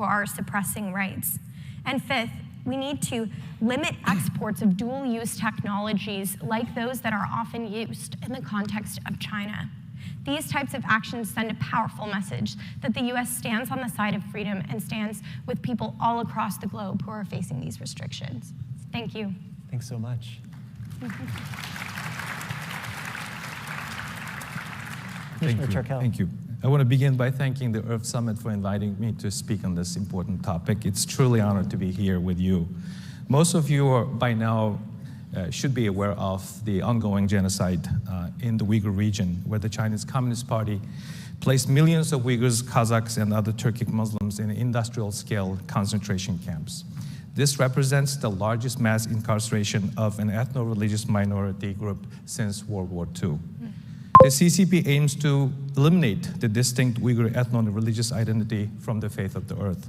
who are suppressing rights. And fifth, we need to limit exports of dual-use technologies like those that are often used in the context of China. These types of actions send a powerful message that the US stands on the side of freedom and stands with people all across the globe who are facing these restrictions. Thank you. Thanks so much. Thank you. I want to begin by thanking the Earth Summit for inviting me to speak on this important topic. It's truly an honor to be here with you. Most of you are, by now should be aware of the ongoing genocide in the Uyghur region, where the Chinese Communist Party placed millions of Uyghurs, Kazakhs, and other Turkic Muslims in industrial-scale concentration camps. This represents the largest mass incarceration of an ethno-religious minority group since World War II. The CCP aims to eliminate the distinct Uyghur ethno-religious identity from the faith of the earth.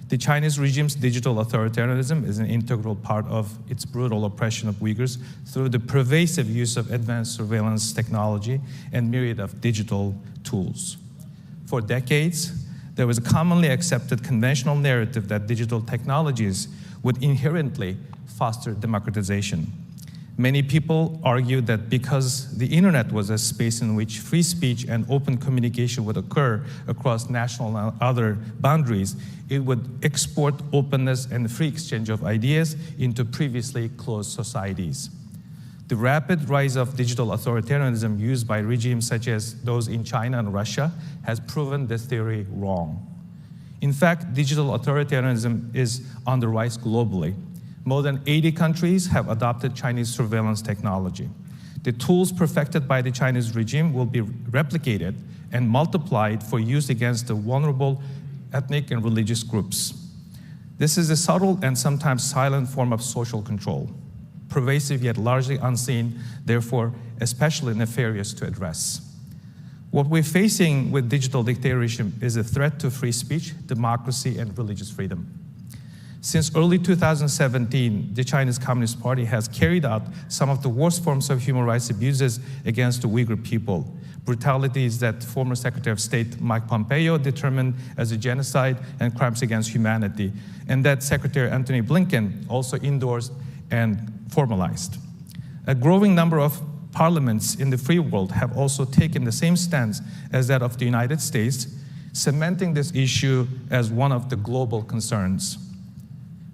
The Chinese regime's digital authoritarianism is an integral part of its brutal oppression of Uyghurs through the pervasive use of advanced surveillance technology and myriad of digital tools. For decades, there was a commonly accepted conventional narrative that digital technologies would inherently foster democratization. Many people argue that because the internet was a space in which free speech and open communication would occur across national and other boundaries, it would export openness and free exchange of ideas into previously closed societies. The rapid rise of digital authoritarianism used by regimes such as those in China and Russia has proven this theory wrong. In fact, digital authoritarianism is on the rise globally. More than 80 countries have adopted Chinese surveillance technology. The tools perfected by the Chinese regime will be replicated and multiplied for use against the vulnerable ethnic and religious groups. This is a subtle and sometimes silent form of social control, pervasive yet largely unseen, therefore especially nefarious to address. What we're facing with digital dictatorship is a threat to free speech, democracy, and religious freedom. Since early 2017, the Chinese Communist Party has carried out some of the worst forms of human rights abuses against the Uyghur people, brutalities that former Secretary of State Mike Pompeo determined as a genocide and crimes against humanity, and that Secretary Antony Blinken also endorsed and formalized. A growing number of parliaments in the free world have also taken the same stance as that of the United States, cementing this issue as one of the global concerns.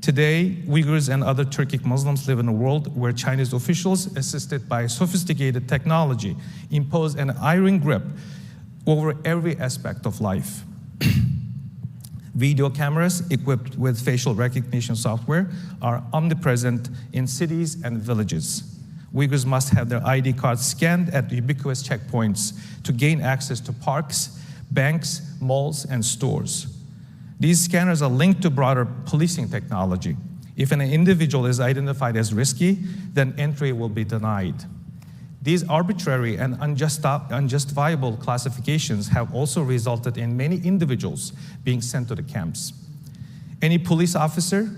Today, Uyghurs and other Turkic Muslims live in a world where Chinese officials, assisted by sophisticated technology, impose an iron grip over every aspect of life. Video cameras equipped with facial recognition software are omnipresent in cities and villages. Uyghurs must have their ID cards scanned at ubiquitous checkpoints to gain access to parks, banks, malls, and stores. These scanners are linked to broader policing technology. If an individual is identified as risky, then entry will be denied. These arbitrary and unjustifiable classifications have also resulted in many individuals being sent to the camps. Any police officer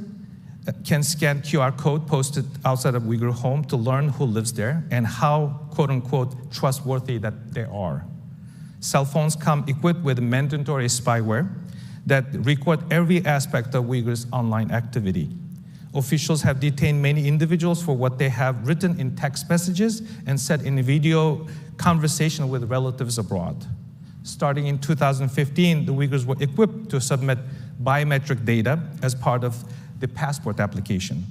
can scan QR code posted outside of Uyghur home to learn who lives there and how, quote unquote, trustworthy that they are. Cell phones come equipped with mandatory spyware that record every aspect of Uyghurs' online activity. Officials have detained many individuals for what they have written in text messages and said in a video conversation with relatives abroad. Starting in 2015, the Uyghurs were equipped to submit biometric data as part of the passport application.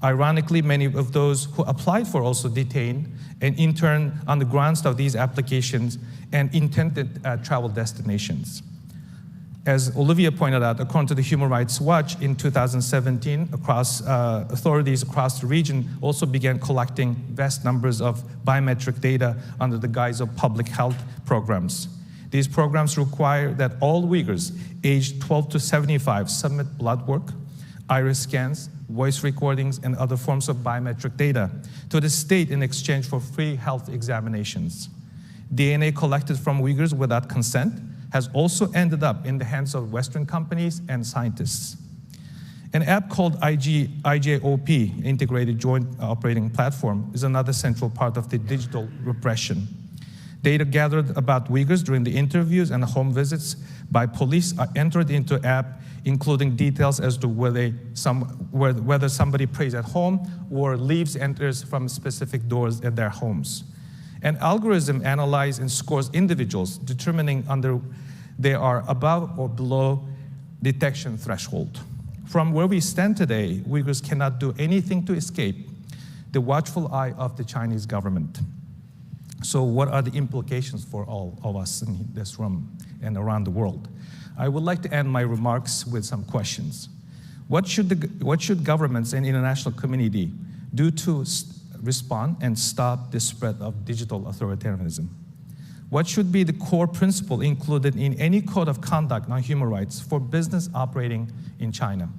Ironically, many of those who applied for also detained and interned on the grounds of these applications and intended travel destinations. As Olivia pointed out, according to the Human Rights Watch, in 2017, authorities across the region also began collecting vast numbers of biometric data under the guise of public health programs. These programs require that all Uyghurs aged 12 to 75 submit blood work, iris scans, voice recordings, and other forms of biometric data to the state in exchange for free health examinations. DNA collected from Uyghurs without consent has also ended up in the hands of Western companies and scientists. An app called IJOP, Integrated Joint Operating Platform, is another central part of the digital repression. Data gathered about Uyghurs during the interviews and home visits by police are entered into app, including details as to whether somebody prays at home or leaves, enters from specific doors at their homes. An algorithm analyzes and scores individuals, determining whether they are above or below detection threshold. From where we stand today, Uyghurs cannot do anything to escape the watchful eye of the Chinese government. So what are the implications for all of us in this room and around the world? I would like to end my remarks with some questions. What should governments and international community do to respond and stop the spread of digital authoritarianism? What should be the core principle included in any code of conduct on human rights for business operating in China?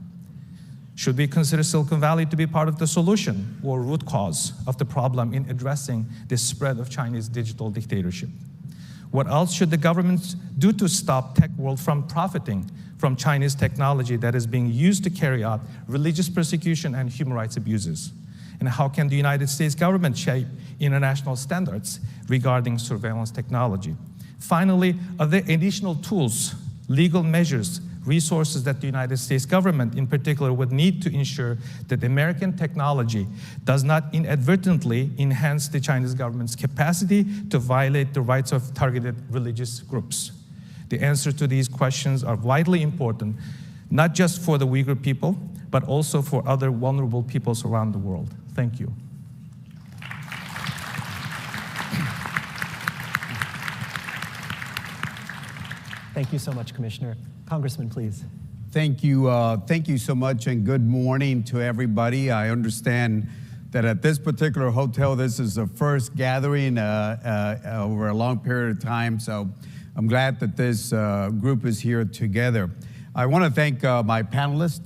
Should we consider Silicon Valley to be part of the solution or root cause of the problem in addressing the spread of Chinese digital dictatorship? What else should the governments do to stop tech world from profiting from Chinese technology that is being used to carry out religious persecution and human rights abuses? And how can the United States government shape international standards regarding surveillance technology? Finally, are there additional tools, legal measures, resources that the United States government in particular would need to ensure that American technology does not inadvertently enhance the Chinese government's capacity to violate the rights of targeted religious groups? The answer to these questions are vitally important, not just for the Uyghur people, but also for other vulnerable peoples around the world. Thank you. Thank you so much, Commissioner. Congressman, please. Thank you so much, and good morning to everybody. I understand that at this particular hotel, this is the first gathering over a long period of time, so I'm glad that this group is here together. I want to thank my panelists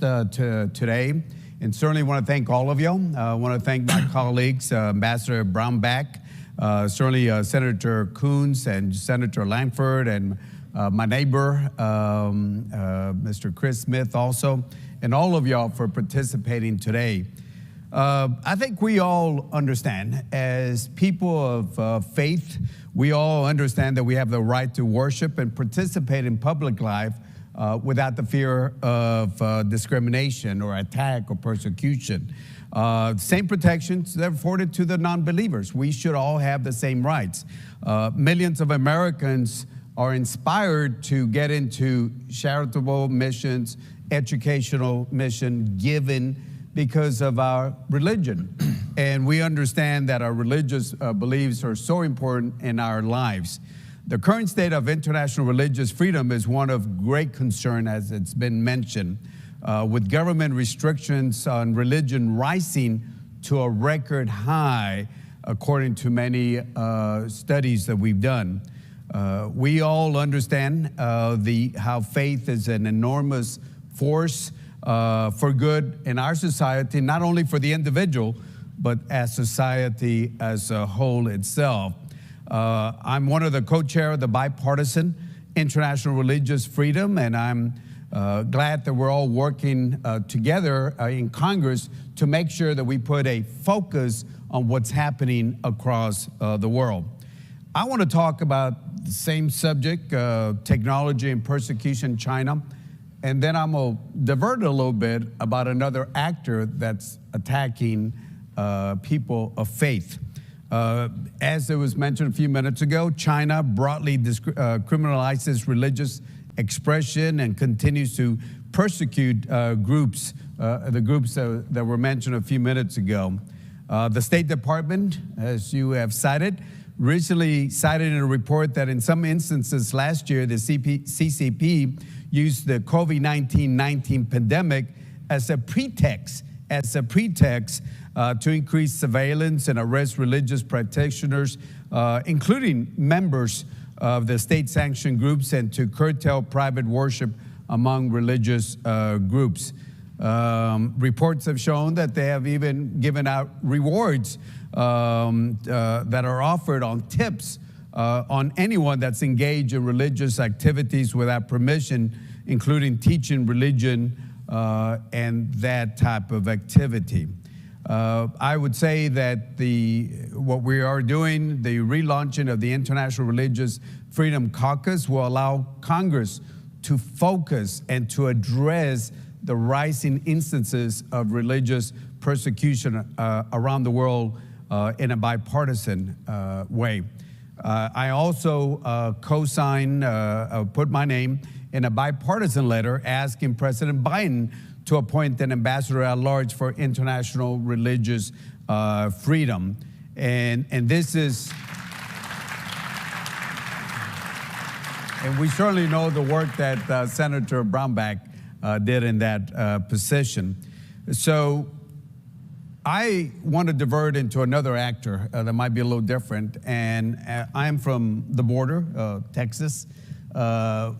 today, and certainly want to thank all of you. I want to thank my colleagues, Ambassador Brownback, certainly Senator Coons and Senator Langford, and my neighbor, Mr. Chris Smith also, and all of y'all for participating today. I think we all understand, as people of faith, we all understand that we have the right to worship and participate in public life without the fear of discrimination or attack or persecution. Same protections that are afforded to the non-believers. We should all have the same rights. Millions of Americans are inspired to get into charitable missions, educational mission, given because of our religion. And we understand that our religious beliefs are so important in our lives. The current state of international religious freedom is one of great concern, as it's been mentioned, with government restrictions on religion rising to a record high, according to many studies that we've done. We all understand how faith is an enormous force for good in our society, not only for the individual, but as society as a whole itself. I'm one of the co-chair of the Bipartisan International Religious Freedom, and I'm glad that we're all working together in Congress to make sure that we put a focus on what's happening across the world. I want to talk about the same subject, technology and persecution in China, and then I'm going to divert a little bit about another actor that's attacking people of faith. As it was mentioned a few minutes ago, China broadly criminalizes religious expression and continues to persecute the groups that were mentioned a few minutes ago. The State Department, as you have cited, recently cited in a report that in some instances last year, the CCP used the COVID-19 pandemic as a pretext to increase surveillance and arrest religious practitioners, including members of the state-sanctioned groups, and to curtail private worship among religious groups. Reports have shown that they have even given out rewards that are offered on tips on anyone that's engaged in religious activities without permission, including teaching religion and that type of activity. I would say that what we are doing, the relaunching of the International Religious Freedom Caucus, will allow Congress to focus and to address the rising instances of religious persecution around the world in a bipartisan way. I also put my name in a bipartisan letter asking President Biden to appoint an ambassador at large for international religious freedom. And this is, and we certainly know the work that Senator Brownback did in that position. So I want to divert into another actor that might be a little different, and I'm from the border, Texas.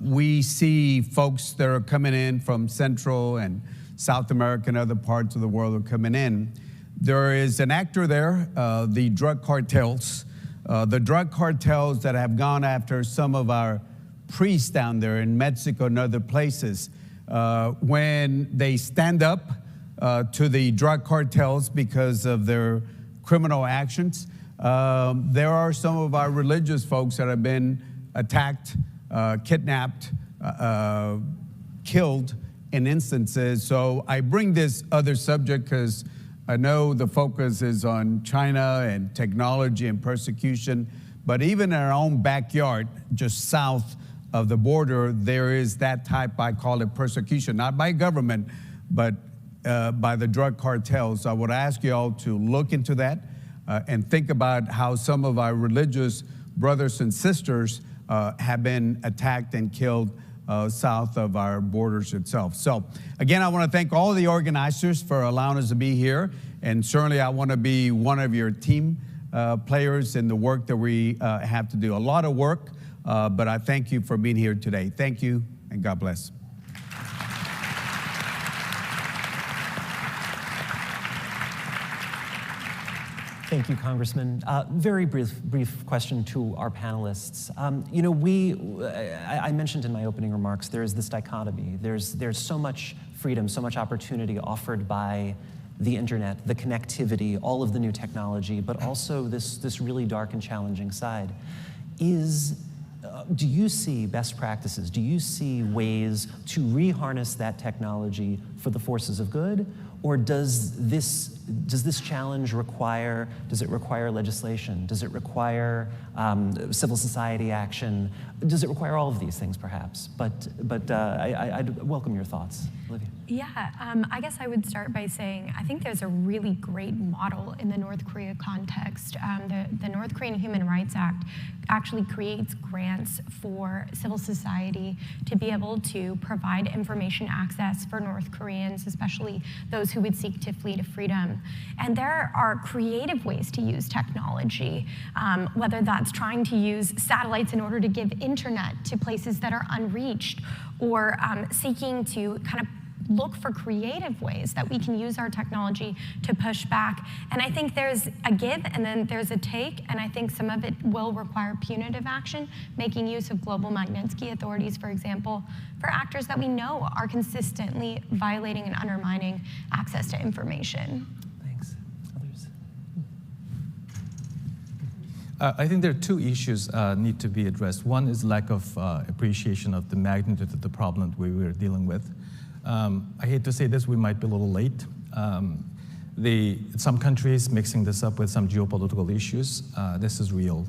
We see folks that are coming in from Central and South America and other parts of the world are coming in. There is an actor there, the drug cartels. The drug cartels that have gone after some of our priests down there in Mexico and other places. When they stand up to the drug cartels because of their criminal actions, there are some of our religious folks that have been attacked, kidnapped, killed in instances. So I bring this other subject because I know the focus is on China and technology and persecution, but even in our own backyard, just south of the border, there is that type, I call it persecution, not by government, but by the drug cartels. I would ask you all to look into that and think about how some of our religious brothers and sisters have been attacked and killed south of our borders itself. So again, I want to thank all the organizers for allowing us to be here. And certainly I want to be one of your team players in the work that we have to do. A lot of work, but I thank you for being here today. Thank you, and God bless. Thank you, Congressman. Very brief question to our panelists. I mentioned in my opening remarks, there is this dichotomy. There's so much freedom, so much opportunity offered by the internet, the connectivity, all of the new technology, but also this really dark and challenging side. Do you see best practices? Do you see ways to reharness that technology for the forces of good? Or does this challenge require legislation? Does it require civil society action? Does it require all of these things, perhaps? But I'd welcome your thoughts. Olivia. Yeah, I guess I would start by saying I think there's a really great model in the North Korea context. The North Korean Human Rights Act actually creates grants for civil society to be able to provide information access for North Koreans, especially those who would seek to flee to freedom. And there are creative ways to use technology, whether that's trying to use satellites in order to give internet to places that are unreached, or seeking to kind of look for creative ways that we can use our technology to push back. And I think there's a give and then there's a take, and I think some of it will require punitive action, making use of global Magnitsky authorities, for example, for actors that we know are consistently violating and undermining access to information. Thanks. Others? I think there are two issues need to be addressed. One is lack of appreciation of the magnitude of the problem that we were dealing with. I hate to say this, we might be a little late. Some countries mixing this up with some geopolitical issues, this is real.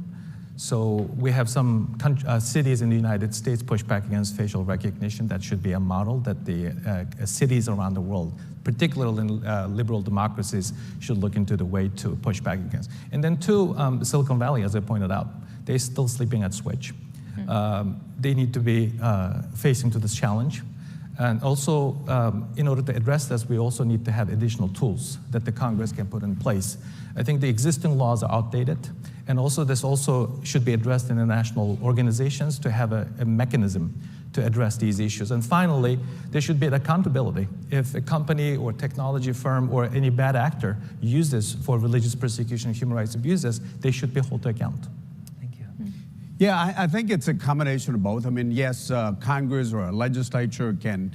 So we have some cities in the United States push back against facial recognition. That should be a model that the cities around the world, particularly in liberal democracies, should look into the way to push back against. And then two, Silicon Valley, as I pointed out, they're still sleeping at switch. They need to be facing to this challenge. And also, in order to address this, we also need to have additional tools that the Congress can put in place. I think the existing laws are outdated, and also this also should be addressed in the national organizations to have a mechanism to address these issues. And finally, there should be an accountability. If a company or technology firm or any bad actor uses for religious persecution and human rights abuses, they should be held to account. Yeah, I think it's a combination of both. I mean, yes, Congress or a legislature can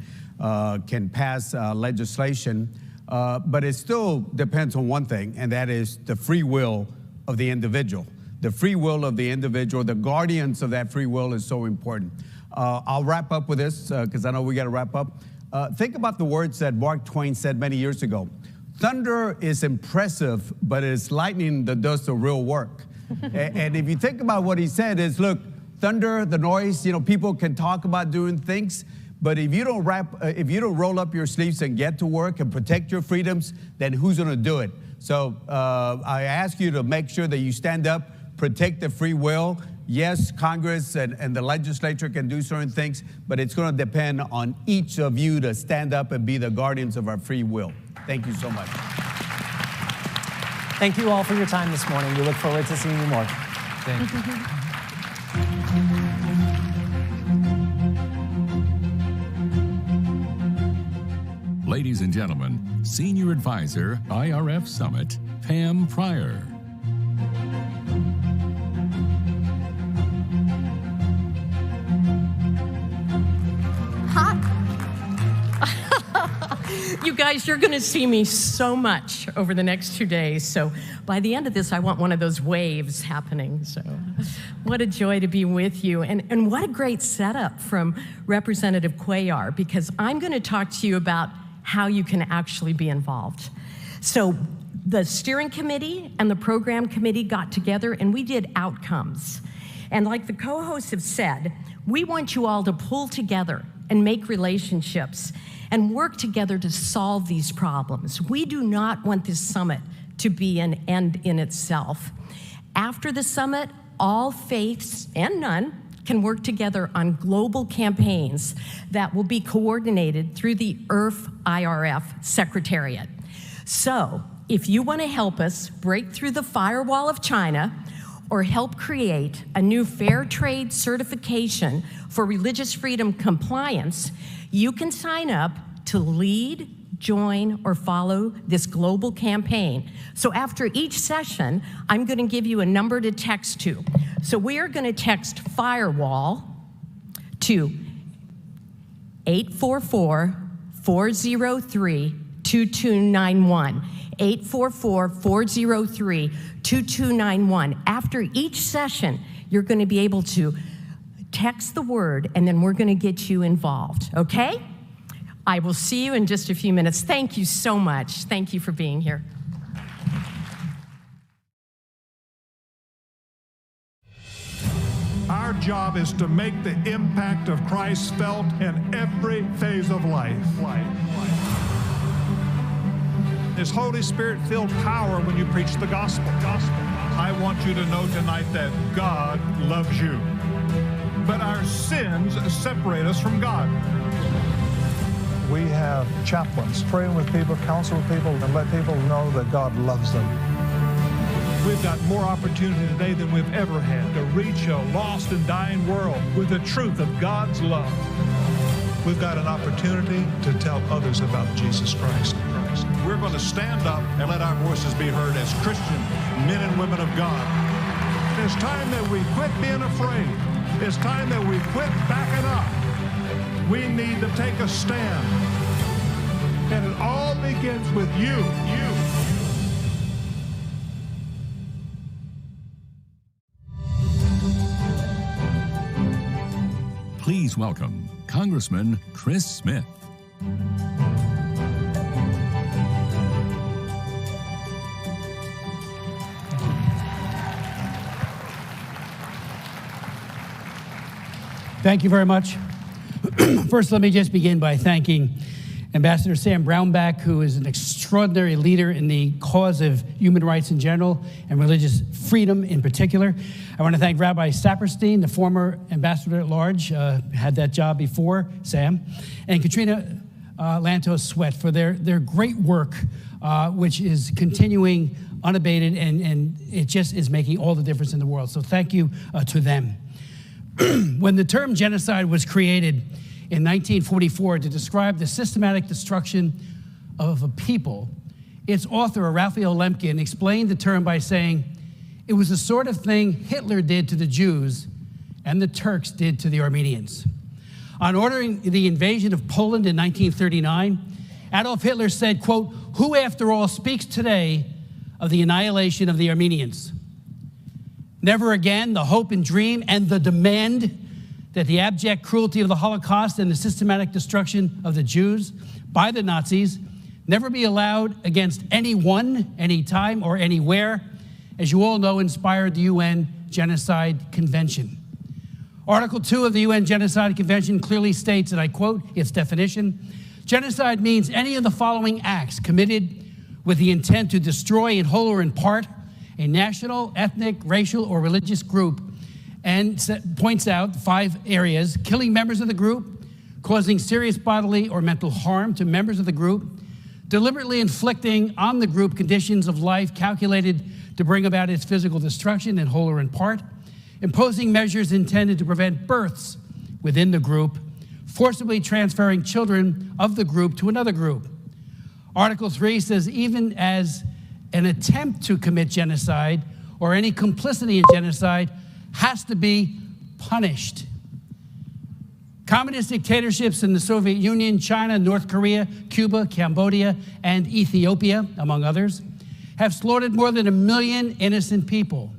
pass legislation, But it still depends on one thing, and that is the free will of the individual. The free will of the individual, the guardians of that free will is so important. I'll wrap up with this, because I know we got to wrap up. Think about the words that Mark Twain said many years ago. Thunder is impressive, but it's lightning that does the real work. And if you think about what he said is, look, thunder, the noise, people can talk about doing things, but if you don't roll up your sleeves and get to work and protect your freedoms, then who's going to do it? So I ask you to make sure that you stand up, protect the free will. Yes, Congress and the legislature can do certain things, but it's going to depend on each of you to stand up and be the guardians of our free will. Thank you so much. Thank you all for your time this morning. We look forward to seeing you more. Thank you. Ladies and gentlemen, Senior Advisor, IRF Summit, Pam Pryor. You guys, you're going to see me so much over the next 2 days. So by the end of this, I want one of those waves happening. So what a joy to be with you. And what a great setup from Representative Cuellar, because I'm going to talk to you about how you can actually be involved. So the steering committee and the program committee got together and we did outcomes. And like the co-hosts have said, we want you all to pull together and make relationships and work together to solve these problems. We do not want this summit to be an end in itself. After the summit, all faiths and none can work together on global campaigns that will be coordinated through the IRF Secretariat. So if you want to help us break through the firewall of China or help create a new fair trade certification for religious freedom compliance, you can sign up to lead, join, or follow this global campaign. So after each session, I'm going to give you a number to text to. So we are going to text firewall to 844-403-2291. 844-403-2291. After each session, you're going to be able to text the word, and then we're going to get you involved, okay? I will see you in just a few minutes. Thank you so much. Thank you for being here. Our job is to make the impact of Christ felt in every phase of life. There's Holy Spirit-filled power when you preach the gospel. I want you to know tonight that God loves you. But our sins separate us from God. We have chaplains praying with people, counsel with people, and let people know that God loves them. We've got more opportunity today than we've ever had to reach a lost and dying world with the truth of God's love. We've got an opportunity to tell others about Jesus Christ. We're going to stand up and let our voices be heard as Christian men and women of God. It's time that we quit being afraid. It's time that we quit backing up. We need to take a stand. And it all begins with you. Please welcome Congressman Chris Smith. Thank you very much. First, let me just begin by thanking Ambassador Sam Brownback, who is an extraordinary leader in the cause of human rights in general and religious freedom in particular. I want to thank Rabbi Saperstein, the former ambassador at large, had that job before Sam, and Katrina Lantos Sweat for their great work, which is continuing unabated, and it just is making all the difference in the world. So thank you to them. When the term genocide was created in 1944 to describe the systematic destruction of a people, its author, Raphael Lemkin, explained the term by saying, it was the sort of thing Hitler did to the Jews and the Turks did to the Armenians. On ordering the invasion of Poland in 1939 Adolf Hitler said, quote, "Who after all speaks today of the annihilation of the Armenians?" Never again the hope and dream and the demand that the abject cruelty of the Holocaust and the systematic destruction of the Jews by the Nazis never be allowed against anyone, anytime, or anywhere, as you all know, inspired the UN Genocide Convention. Article 2 of the UN Genocide Convention clearly states, and I quote its definition, "Genocide means any of the following acts committed with the intent to destroy in whole or in part a national, ethnic, racial, or religious group," and points out 5 areas: killing members of the group, causing serious bodily or mental harm to members of the group, deliberately inflicting on the group conditions of life calculated to bring about its physical destruction in whole or in part, imposing measures intended to prevent births within the group, forcibly transferring children of the group to another group. Article 3 says even as an attempt to commit genocide or any complicity in genocide has to be punished. Communist dictatorships in the Soviet Union, China, North Korea, Cuba, Cambodia, and Ethiopia, among others, have slaughtered more than 1 million innocent people.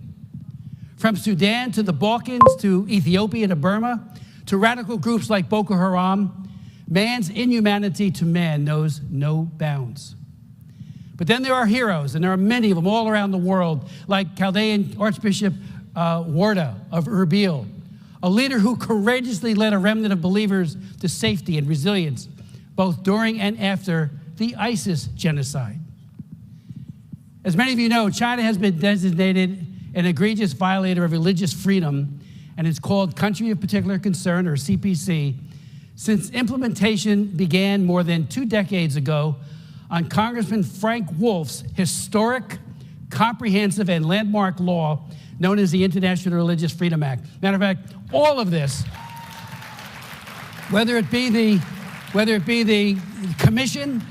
From Sudan to the Balkans, to Ethiopia to Burma, to radical groups like Boko Haram, man's inhumanity to man knows no bounds. But then there are heroes, and there are many of them all around the world, like Chaldean Archbishop Warda of Erbil, a leader who courageously led a remnant of believers to safety and resilience, both during and after the ISIS genocide. As many of you know, China has been designated an egregious violator of religious freedom, and it's called Country of Particular Concern, or CPC, since implementation began more than 2 decades ago on Congressman Frank Wolf's historic, comprehensive, and landmark law known as the International Religious Freedom Act. Matter of fact, all of this, whether it be the Commission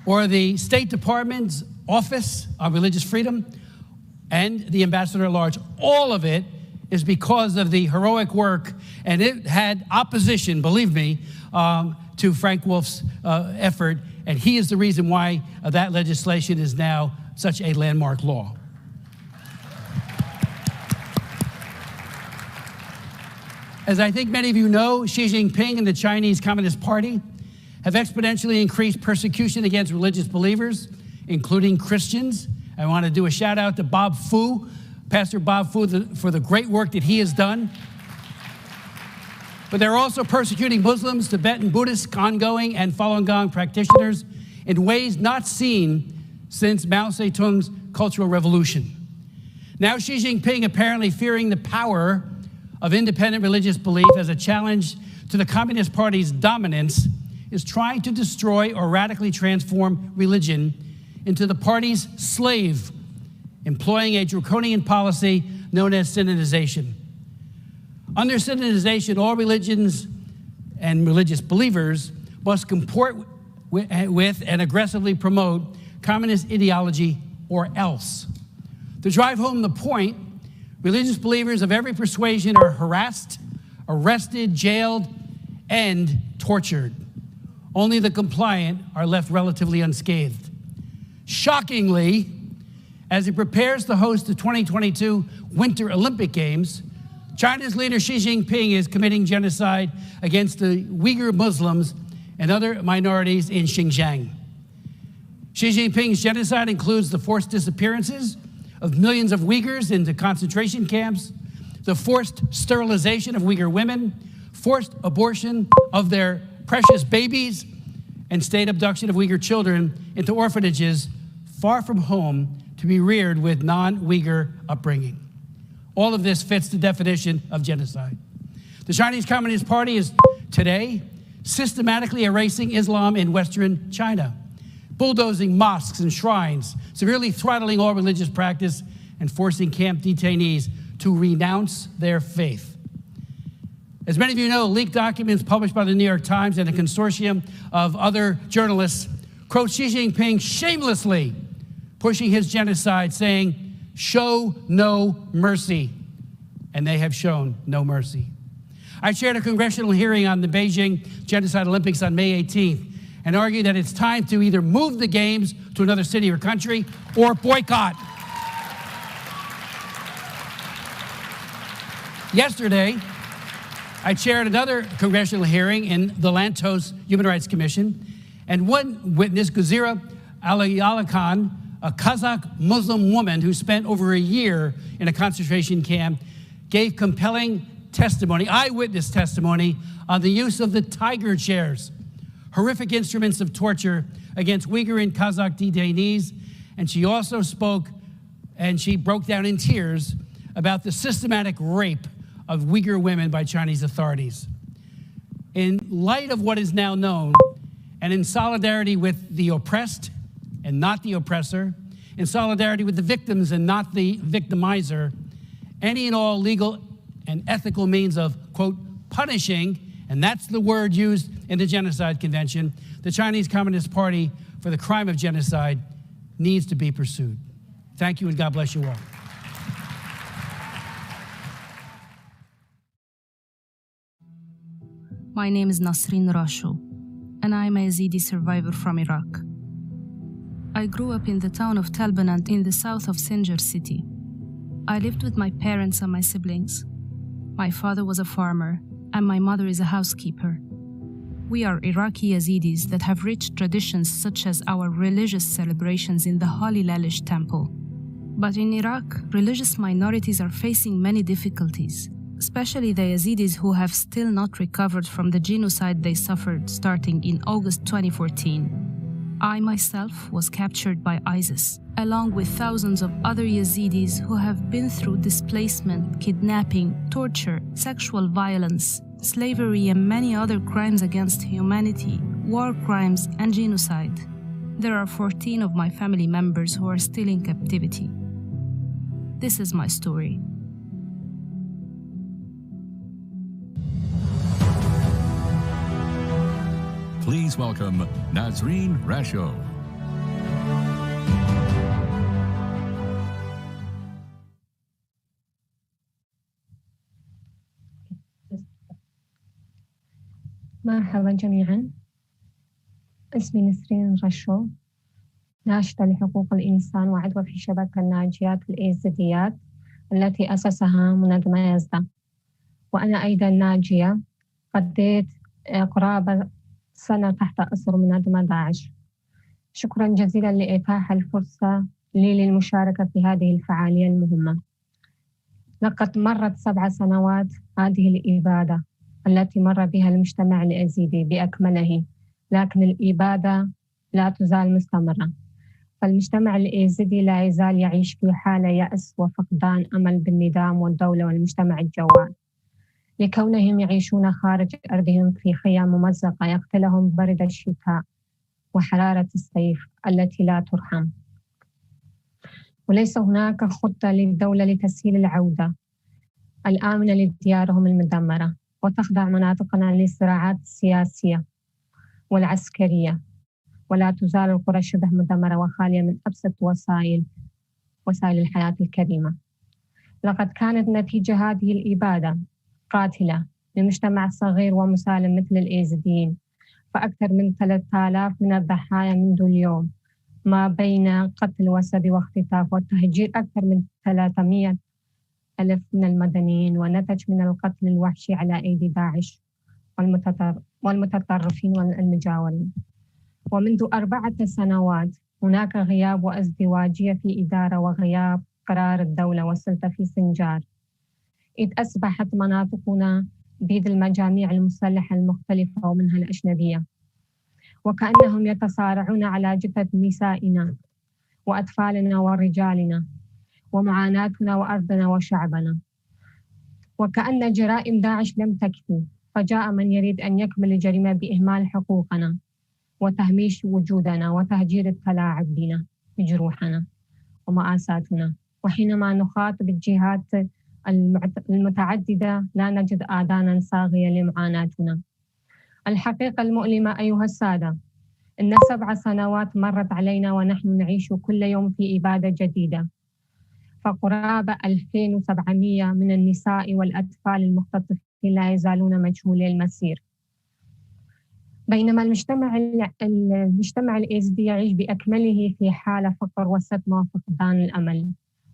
or the State Department's Office on Religious Freedom and the Ambassador at Large, all of it is because of the heroic work, and it had opposition, believe me, to Frank Wolf's effort, and he is the reason why that legislation is now such a landmark law. As I think many of you know, Xi Jinping and the Chinese Communist Party have exponentially increased persecution against religious believers, including Christians. I want to do a shout out to Bob Fu, Pastor Bob Fu, for the great work that he has done. But they're also persecuting Muslims, Tibetan Buddhists, ongoing, and Falun Gong practitioners in ways not seen since Mao Zedong's Cultural Revolution. Now Xi Jinping, apparently fearing the power of independent religious belief as a challenge to the Communist Party's dominance, is trying to destroy or radically transform religion into the party's slave, employing a draconian policy known as synodization. Under synodization, all religions and religious believers must comport with and aggressively promote communist ideology or else. To drive home the point, religious believers of every persuasion are harassed, arrested, jailed, and tortured. Only the compliant are left relatively unscathed. Shockingly, as it prepares to host the 2022 Winter Olympic Games, China's leader Xi Jinping is committing genocide against the Uyghur Muslims and other minorities in Xinjiang. Xi Jinping's genocide includes the forced disappearances of millions of Uyghurs into concentration camps, the forced sterilization of Uyghur women, forced abortion of their precious babies, and state abduction of Uyghur children into orphanages far from home to be reared with non-Uyghur upbringing. All of this fits the definition of genocide. The Chinese Communist Party is today systematically erasing Islam in Western China, bulldozing mosques and shrines, severely throttling all religious practice, and forcing camp detainees to renounce their faith. As many of you know, leaked documents published by the New York Times and a consortium of other journalists quote Xi Jinping shamelessly pushing his genocide, saying, "Show no mercy," and they have shown no mercy. I chaired a congressional hearing on the Beijing Genocide Olympics on May 18th, and argue that it's time to either move the games to another city or country or boycott. Yesterday, I chaired another congressional hearing in the Lantos Human Rights Commission, and one witness, Guzira Alayalakan, a Kazakh Muslim woman who spent over a year in a concentration camp, gave compelling testimony, eyewitness testimony, on the use of the tiger chairs, horrific instruments of torture against Uyghur and Kazakh detainees. And she also spoke, and she broke down in tears, about the systematic rape of Uyghur women by Chinese authorities. In light of what is now known, and in solidarity with the oppressed and not the oppressor, in solidarity with the victims and not the victimizer, any and all legal and ethical means of, quote, punishing, and that's the word used in the Genocide Convention, the Chinese Communist Party for the crime of genocide needs to be pursued. Thank you, and God bless you all. My name is Nasrin Rasho, and I am a Yazidi survivor from Iraq. I grew up in the town of Talbanant in the south of Xinjiang city. I lived with my parents and my siblings. My father was a farmer, and my mother is a housekeeper. We are Iraqi Yazidis that have rich traditions such as our religious celebrations in the Holy Lalish Temple. But in Iraq, religious minorities are facing many difficulties, especially the Yazidis who have still not recovered from the genocide they suffered starting in August 2014. I myself was captured by ISIS, along with thousands of other Yazidis who have been through displacement, kidnapping, torture, sexual violence, slavery, and many other crimes against humanity, war crimes, and genocide. There are 14 of my family members who are still in captivity. This is my story. Please welcome Nasrin Rasho. مرحبا جميعا، اسمي نسرين رشو، ناشطة لحقوق الإنسان وعضوة في شبكة الناجيات الإيزيديات التي أسسها منظمة يزدة. وأنا أيضا ناجية، قضيت قرابة سنة تحت أسر منظمة داعش. شكرا جزيلا لإتاحة الفرصة لي للمشاركة في هذه الفعالية المهمة. لقد مرت 7 سنوات هذه الإبادة التي مر بها المجتمع اليزيدي بأكمله، لكن الإبادة لا تزال مستمرة. فالمجتمع اليزيدي لا يزال يعيش في حالة يأس وفقدان أمل بالنظام والدولة والمجتمع الجواد، لكونهم يعيشون خارج أرضهم في خيام ممزقة يقتلهم برد الشتاء وحرارة الصيف التي لا ترحم. وليس هناك خطة للدولة لتسهيل العودة الآمنة لديارهم المدمرة، وتخضع مناطقنا للصراعات السياسية والعسكرية، ولا تزال القرى شبه مدمرة وخالية من أبسط وسائل الحياة الكريمة. لقد كانت نتيجة هذه الإبادة قاتلة لمجتمع صغير ومسالم مثل الإيزيديين، فأكثر من 3000 من الضحايا منذ اليوم، ما بين قتل وسبي واختطاف وتهجير أكثر من 300,000 من المدنيين، ونتج من القتل الوحشي على أيدي داعش والمتطرفين والمجاورين. ومنذ 4 سنوات هناك غياب وازدواجية في إدارة وغياب قرار الدولة والسلطة في سنجار، إذ أصبحت مناطقنا بيد المجاميع المسلحة المختلفة ومنها الأجنبية، وكأنهم يتصارعون على جثث نسائنا وأطفالنا ورجالنا ومعاناتنا وأرضنا وشعبنا. وكأن جرائم داعش لم تكفي، فجاء من يريد أن يكمل الجريمة بإهمال حقوقنا وتهميش وجودنا وتهجير التلاعب بنا بجروحنا ومآساتنا. وحينما نخاطب الجهات المتعددة لا نجد آذانا صاغية لمعاناتنا. الحقيقة المؤلمة أيها السادة، إن 7 سنوات مرت علينا ونحن نعيش كل يوم في إبادة جديدة. فقرابة 2700 من النساء والأطفال المختطفين لا يزالون مجهولي المصير. بينما المجتمع الإيزيدي يعيش بأكمله في حالة فقر وصدمة وفقدان الأمل.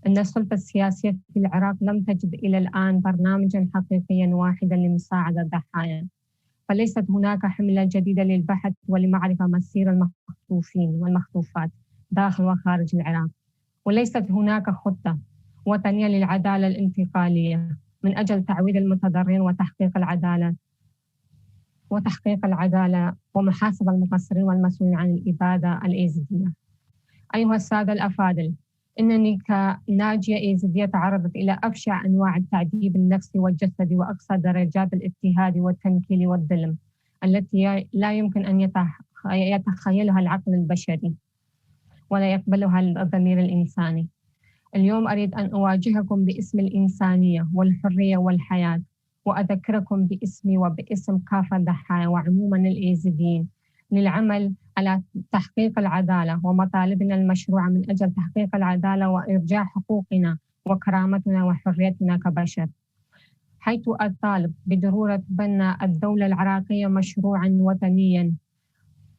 أن السلطة السياسية في العراق لم تجد إلى الآن برنامجاً حقيقياً واحداً لمساعدة الضحايا، فليست هناك حملة جديدة للبحث ولمعرفة مصير المخطوفين والمخطوفات داخل وخارج العراق، وليست هناك خطة وطنية للعدالة الانتقالية من أجل تعويض المتضررين وتحقيق العدالة ومحاسبة المقصرين والمسؤولين عن الإبادة الإيزيدية. أيها السادة الأفاضل، إنني كناجية إيزيدية تعرضت إلى أبشع أنواع التعذيب النفسي والجسدي وأقصى درجات الاضطهاد والتنكيل والظلم التي لا يمكن أن يتخيلها العقل البشري ولا يقبلها الضمير الإنساني. اليوم أريد أن أواجهكم باسم الإنسانية والحرية والحياة، وأذكركم باسمي وباسم كافة الضحايا وعموما الإيزيديين للعمل على تحقيق العدالة ومطالبنا المشروعة من أجل تحقيق العدالة وإرجاع حقوقنا وكرامتنا وحريتنا كبشر، حيث أطالب بضرورة بناء الدولة العراقية مشروعا وطنيا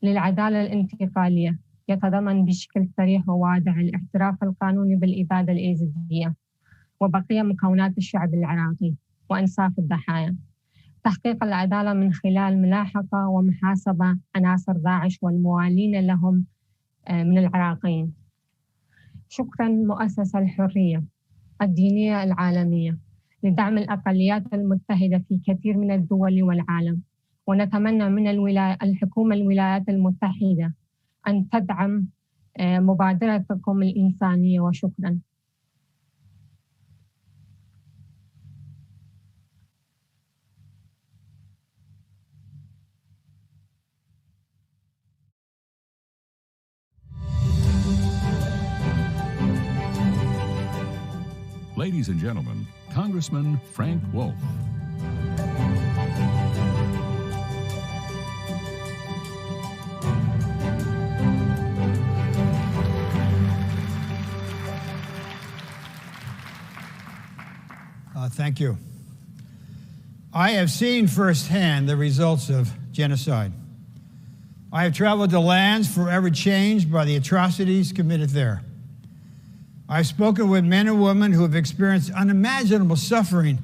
للعدالة الانتقالية يتضمن بشكل صريح وواضح الاعتراف القانوني بالإبادة الإيزيدية وبقية مكونات الشعب العراقي وإنصاف الضحايا، تحقيق العدالة من خلال ملاحقة ومحاسبة عناصر داعش والموالين لهم من العراقيين. شكراً مؤسسة الحرية الدينية العالمية لدعم الأقليات المتحدة في كثير من الدول والعالم، ونتمنى من الحكومة الولايات المتحدة أن تدعم مبادرتكم الإنسانية. وشكراً. Ladies and gentlemen, Congressman Frank Wolf. Thank you. I have seen firsthand the results of genocide. I have traveled to lands forever changed by the atrocities committed there. I've spoken with men and women who have experienced unimaginable suffering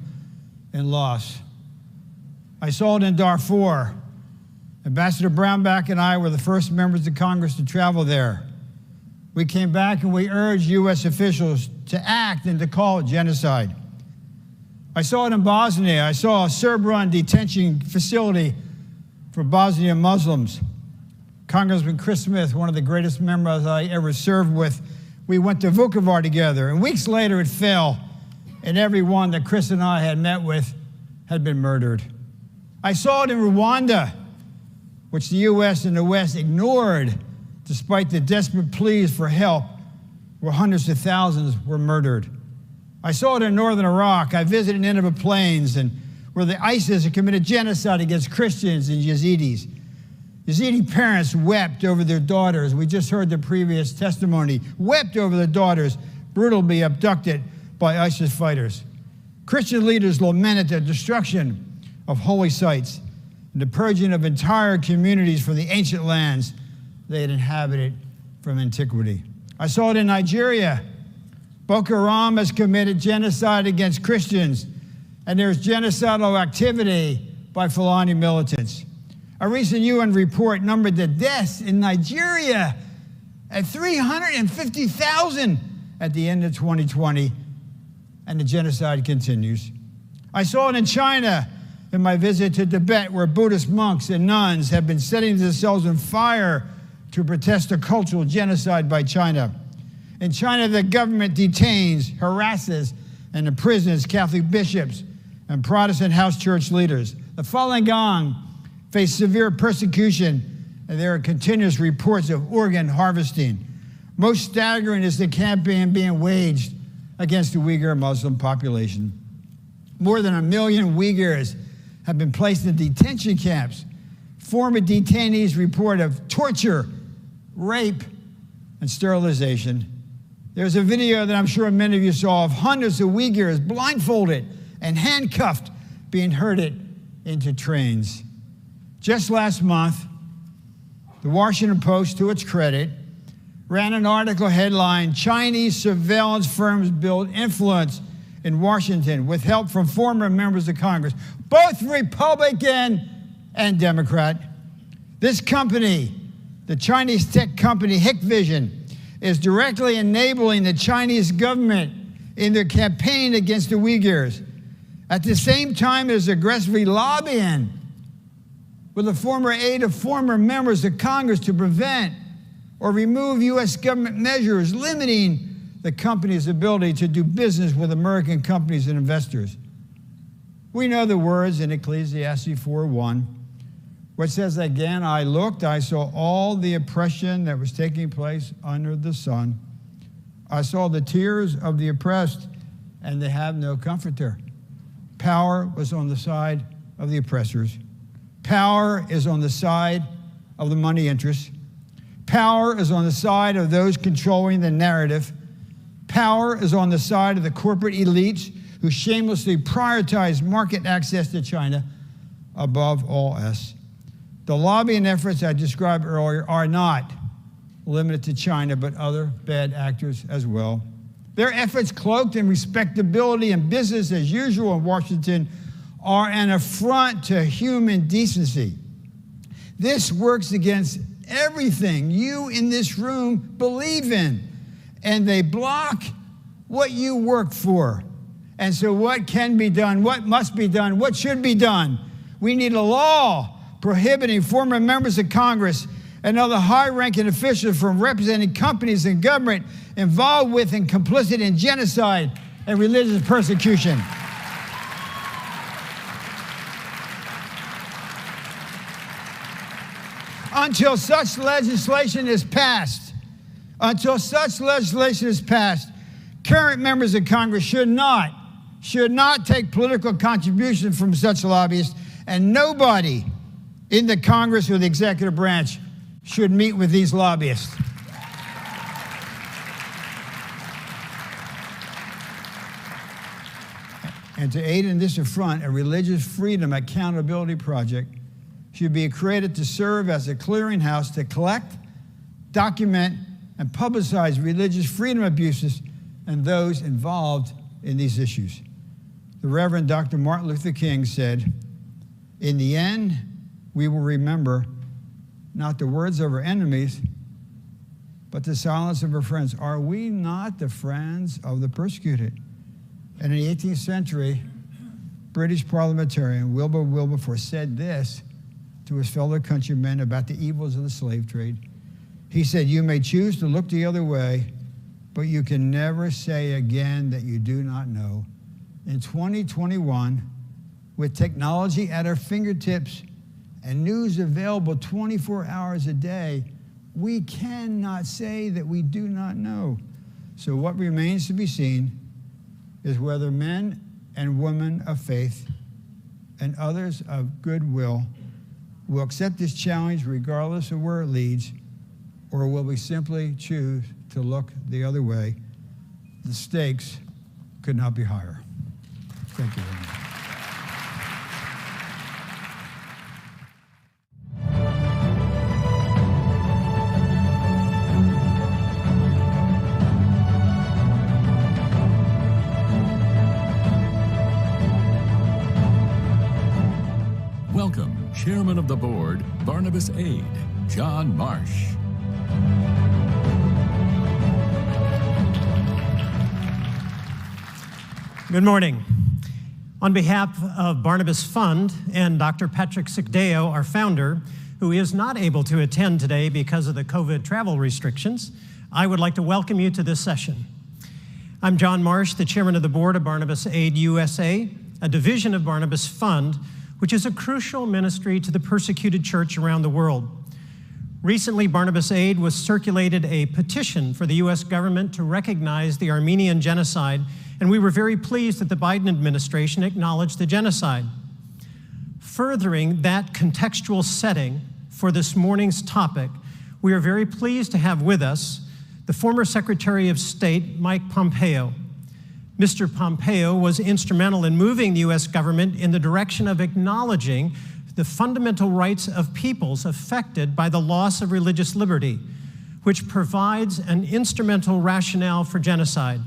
and loss. I saw it in Darfur. Ambassador Brownback and I were the first members of Congress to travel there. We came back and we urged U.S. officials to act and to call it genocide. I saw it in Bosnia. I saw a Serb-run detention facility for Bosnian Muslims. Congressman Chris Smith, one of the greatest members I ever served with, we went to Vukovar together, and weeks later it fell, and everyone that Chris and I had met with had been murdered. I saw it in Rwanda, which the U.S. and the West ignored despite the desperate pleas for help, where hundreds of thousands were murdered. I saw it in northern Iraq. I visited Nineveh Plains, and where the ISIS had committed genocide against Christians and Yazidis. Yazidi parents wept over their daughters. We just heard the previous testimony. Wept over their daughters brutally abducted by ISIS fighters. Christian leaders lamented the destruction of holy sites and the purging of entire communities from the ancient lands they had inhabited from antiquity. I saw it in Nigeria. Boko Haram has committed genocide against Christians, and there's genocidal activity by Fulani militants. A recent UN report numbered the deaths in Nigeria at 350,000 at the end of 2020, and the genocide continues. I saw it in China in my visit to Tibet, where Buddhist monks and nuns have been setting themselves on fire to protest a cultural genocide by China. In China, the government detains, harasses, and imprisons Catholic bishops and Protestant house church leaders. The Falun Gong face severe persecution, and there are continuous reports of organ harvesting. Most staggering is the campaign being waged against the Uyghur Muslim population. More than 1 million Uyghurs have been placed in detention camps. Former detainees report of torture, rape, and sterilization. There's a video that I'm sure many of you saw of hundreds of Uyghurs blindfolded and handcuffed being herded into trains. Just last month, The Washington Post, to its credit, ran an article headline, "Chinese surveillance firms build influence in Washington with help from former members of Congress, both Republican and Democrat." This company, the Chinese tech company Hikvision, is directly enabling the Chinese government in their campaign against the Uyghurs. At the same time, it is aggressively lobbying with the former aid of former members of Congress to prevent or remove U.S. government measures limiting the company's ability to do business with American companies and investors. We know the words in Ecclesiastes 4:1, which says, "Again I looked, I saw all the oppression that was taking place under the sun. I saw the tears of the oppressed, and they have no comforter." Power was on the side of the oppressors. Power is on the side of the money interests. Power is on the side of those controlling the narrative. Power is on the side of the corporate elites who shamelessly prioritize market access to China above all else. The lobbying efforts I described earlier are not limited to China, but other bad actors as well. Their efforts, cloaked in respectability and business as usual in Washington, are an affront to human decency. This works against everything you in this room believe in, and they block what you work for. And so what can be done? What must be done? What should be done? We need a law prohibiting former members of Congress and other high-ranking officials from representing companies and government involved with and complicit in genocide and religious persecution. Until such legislation is passed, current members of Congress should not take political contributions from such lobbyists, and nobody in the Congress or the executive branch should meet with these lobbyists. And to aid in this affront, a Religious Freedom Accountability Project should be created to serve as a clearinghouse to collect, document, and publicize religious freedom abuses and those involved in these issues. The Reverend Dr. Martin Luther King said, "In the end, we will remember not the words of our enemies, but the silence of our friends." Are we not the friends of the persecuted? And in the 18th century, British parliamentarian Wilbur Wilberforce said this to his fellow countrymen about the evils of the slave trade. He said, "You may choose to look the other way, but you can never say again that you do not know." In 2021, with technology at our fingertips and news available 24 hours a day, we cannot say that we do not know. So what remains to be seen is whether men and women of faith and others of goodwill will accept this challenge regardless of where it leads, or will we simply choose to look the other way? The stakes could not be higher. Thank you very much. Welcome, Chairman of the Board, Barnabas Aid, John Marsh. Good morning. On behalf of Barnabas Fund and Dr. Patrick Sikdeo, our founder, who is not able to attend today because of the COVID travel restrictions, I would like to welcome you to this session. I'm John Marsh, the Chairman of the Board of Barnabas Aid USA, a division of Barnabas Fund, which is a crucial ministry to the persecuted church around the world. Recently, Barnabas Aid was circulated a petition for the U.S. government to recognize the Armenian genocide, and we were very pleased that the Biden administration acknowledged the genocide. Furthering that contextual setting for this morning's topic, we are very pleased to have with us the former Secretary of State, Mike Pompeo. Mr. Pompeo was instrumental in moving the U.S. government in the direction of acknowledging the fundamental rights of peoples affected by the loss of religious liberty, which provides an instrumental rationale for genocide.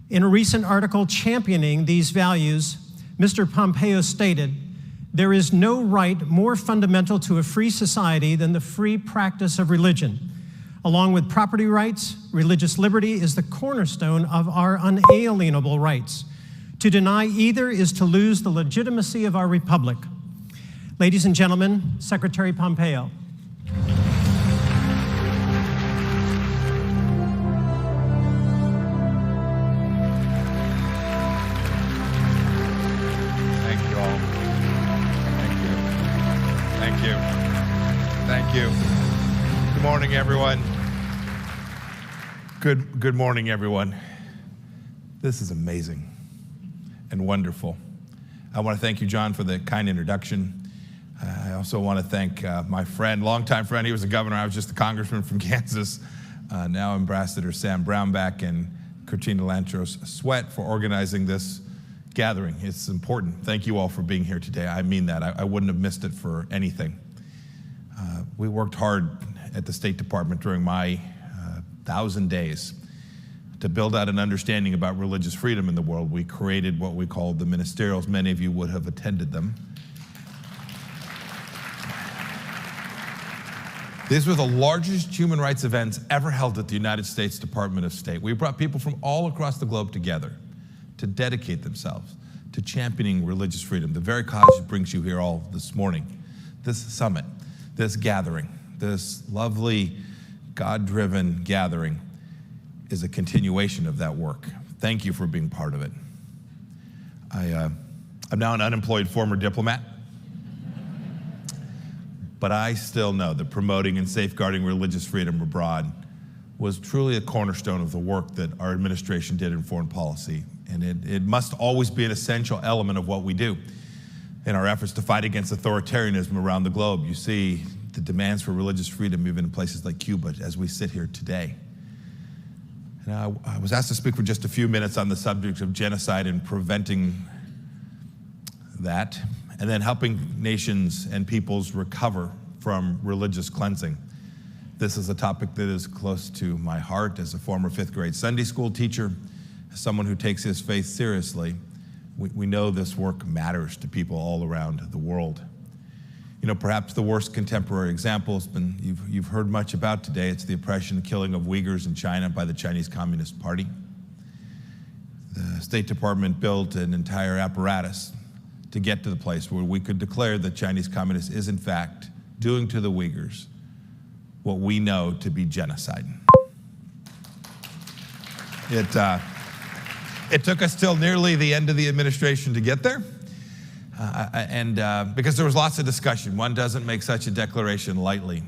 In a recent article championing these values, Mr. Pompeo stated, "There is no right more fundamental to a free society than the free practice of religion. Along with property rights, religious liberty is the cornerstone of our unalienable rights. To deny either is to lose the legitimacy of our republic." Ladies and gentlemen, Secretary Pompeo. Thank you all. Thank you. Thank you. Thank you. Good morning, everyone. Good morning, everyone. This is amazing and wonderful. I want to thank you, John, for the kind introduction. I also want to thank my friend, longtime friend. He was a governor. I was just a congressman from Kansas. Now Ambassador Sam Brownback and Cortina Lantros Sweat for organizing this gathering. It's important. Thank you all for being here today. I mean that. I wouldn't have missed it for anything. We worked hard at the State Department during my 1,000 days to build out an understanding about religious freedom in the world. We created what we called the ministerials. Many of you would have attended them. These were the largest human rights events ever held at the United States Department of State. We brought people from all across the globe together to dedicate themselves to championing religious freedom, the very cause that brings you here all this morning. This summit, this gathering, this lovely God-driven gathering is a continuation of that work. Thank you for being part of it. I'm now an unemployed former diplomat, but I still know that promoting and safeguarding religious freedom abroad was truly a cornerstone of the work that our administration did in foreign policy, and it must always be an essential element of what we do in our efforts to fight against authoritarianism around the globe. You see the demands for religious freedom even in places like Cuba as we sit here today. And I was asked to speak for just a few minutes on the subject of genocide and preventing that, and then helping nations and peoples recover from religious cleansing. This is a topic that is close to my heart as a former 5th grade Sunday school teacher, as someone who takes his faith seriously. We know this work matters to people all around the world. You know, perhaps the worst contemporary example has been, you've heard much about today. It's the oppression and killing of Uyghurs in China by the Chinese Communist Party. The State Department built an entire apparatus to get to the place where we could declare that Chinese Communists is in fact doing to the Uyghurs what we know to be genocide. It took us till nearly the end of the administration to get there. Because there was lots of discussion. One doesn't make such a declaration lightly,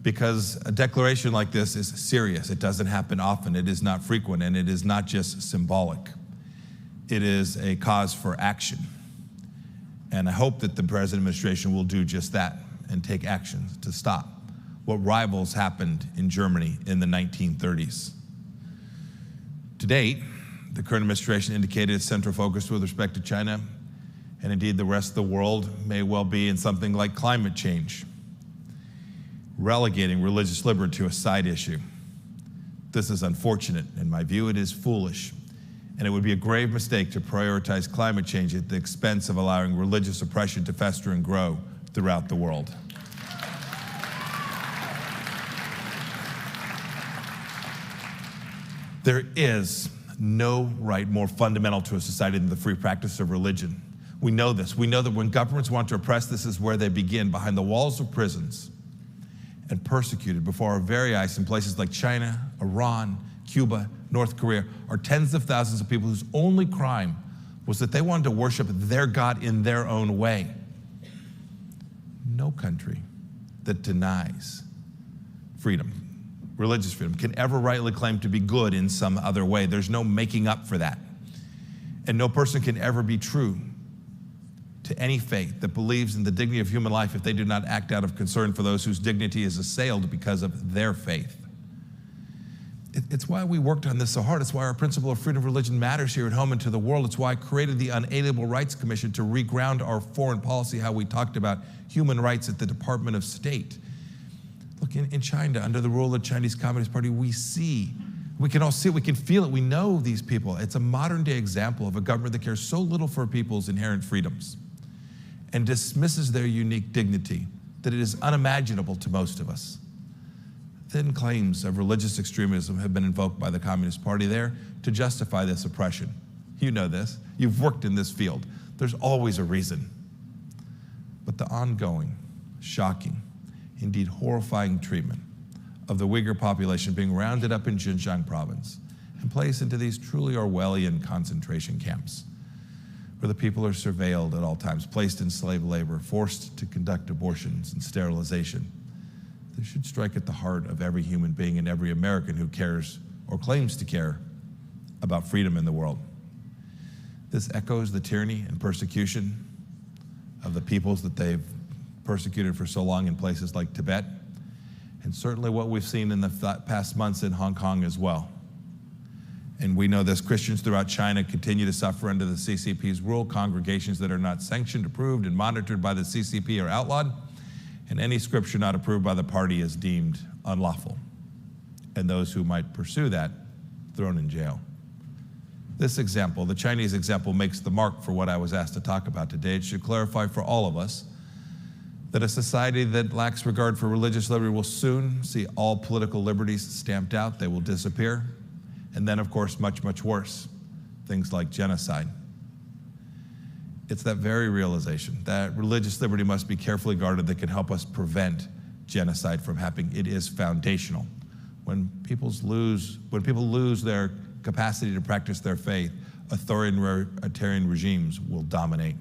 because a declaration like this is serious. It doesn't happen often. It is not frequent, and it is not just symbolic. It is a cause for action. And I hope that the present administration will do just that and take action to stop what rivals happened in Germany in the 1930s. To date, the current administration indicated its central focus with respect to China, and indeed the rest of the world, may well be in something like climate change, relegating religious liberty to a side issue. This is unfortunate. In my view, it is foolish, and it would be a grave mistake to prioritize climate change at the expense of allowing religious oppression to fester and grow throughout the world. There is no right more fundamental to a society than the free practice of religion. We know this. We know that when governments want to oppress, this is where they begin, behind the walls of prisons, and persecuted before our very eyes in places like China, Iran, Cuba, North Korea, are tens of thousands of people whose only crime was that they wanted to worship their God in their own way. No country that denies freedom, religious freedom, can ever rightly claim to be good in some other way. There's no making up for that. And no person can ever be true to any faith that believes in the dignity of human life if they do not act out of concern for those whose dignity is assailed because of their faith. It's why we worked on this so hard. It's why our principle of freedom of religion matters here at home and to the world. It's why I created the Unalienable Rights Commission to reground our foreign policy, how we talked about human rights at the Department of State. Look, in China, under the rule of the Chinese Communist Party, we can all see it, we can feel it, we know these people. It's a modern day example of a government that cares so little for people's inherent freedoms and dismisses their unique dignity that it is unimaginable to most of us. Thin claims of religious extremism have been invoked by the Communist Party there to justify this oppression. You know this. You've worked in this field. There's always a reason. But the ongoing, shocking, indeed horrifying treatment of the Uyghur population being rounded up in Xinjiang province and placed into these truly Orwellian concentration camps, where the people are surveilled at all times, placed in slave labor, forced to conduct abortions and sterilization. This should strike at the heart of every human being and every American who cares or claims to care about freedom in the world. This echoes the tyranny and persecution of the peoples that they've persecuted for so long in places like Tibet, and certainly what we've seen in the past months in Hong Kong as well. And we know this, Christians throughout China continue to suffer under the CCP's rule. Congregations that are not sanctioned, approved, and monitored by the CCP are outlawed, and any scripture not approved by the party is deemed unlawful, and those who might pursue that thrown in jail. This example, the Chinese example, makes the mark for what I was asked to talk about today. It should clarify for all of us that a society that lacks regard for religious liberty will soon see all political liberties stamped out. They will disappear. And then, of course, much, much worse, things like genocide. It's that very realization that religious liberty must be carefully guarded that can help us prevent genocide from happening. It is foundational. When people lose their capacity to practice their faith, authoritarian regimes will dominate.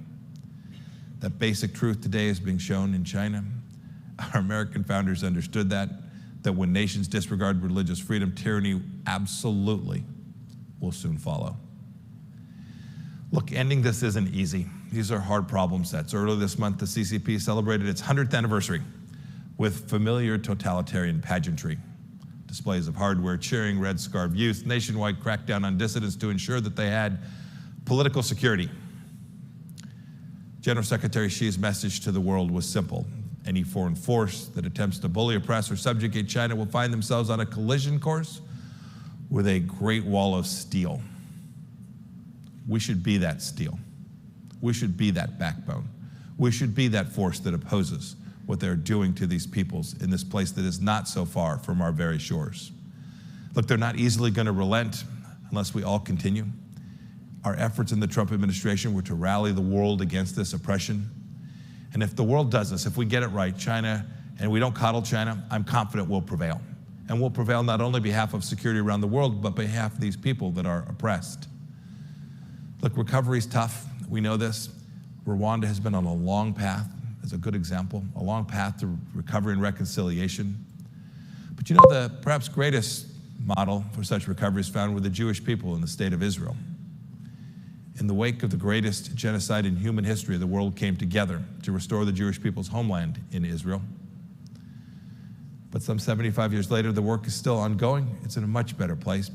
That basic truth today is being shown in China. Our American founders understood that when nations disregard religious freedom, tyranny absolutely will soon follow. Look, ending this isn't easy. These are hard problem sets. Earlier this month, the CCP celebrated its 100th anniversary with familiar totalitarian pageantry. Displays of hardware, cheering, red-scarf youth, nationwide crackdown on dissidents to ensure that they had political security. General Secretary Xi's message to the world was simple. Any foreign force that attempts to bully, oppress, or subjugate China will find themselves on a collision course with a great wall of steel. We should be that steel. We should be that backbone. We should be that force that opposes what they're doing to these peoples in this place that is not so far from our very shores. Look, they're not easily going to relent unless we all continue. Our efforts in the Trump administration were to rally the world against this oppression. And if the world does this, if we get it right, China, and we don't coddle China, I'm confident we'll prevail. And we'll prevail not only on behalf of security around the world, but on behalf of these people that are oppressed. Look, recovery is tough. We know this. Rwanda has been on a long path, as a good example, a long path to recovery and reconciliation. But you know, the perhaps greatest model for such recovery is found with the Jewish people in the state of Israel. In the wake of the greatest genocide in human history, the world came together to restore the Jewish people's homeland in Israel. But some 75 years later, the work is still ongoing. It's in a much better place.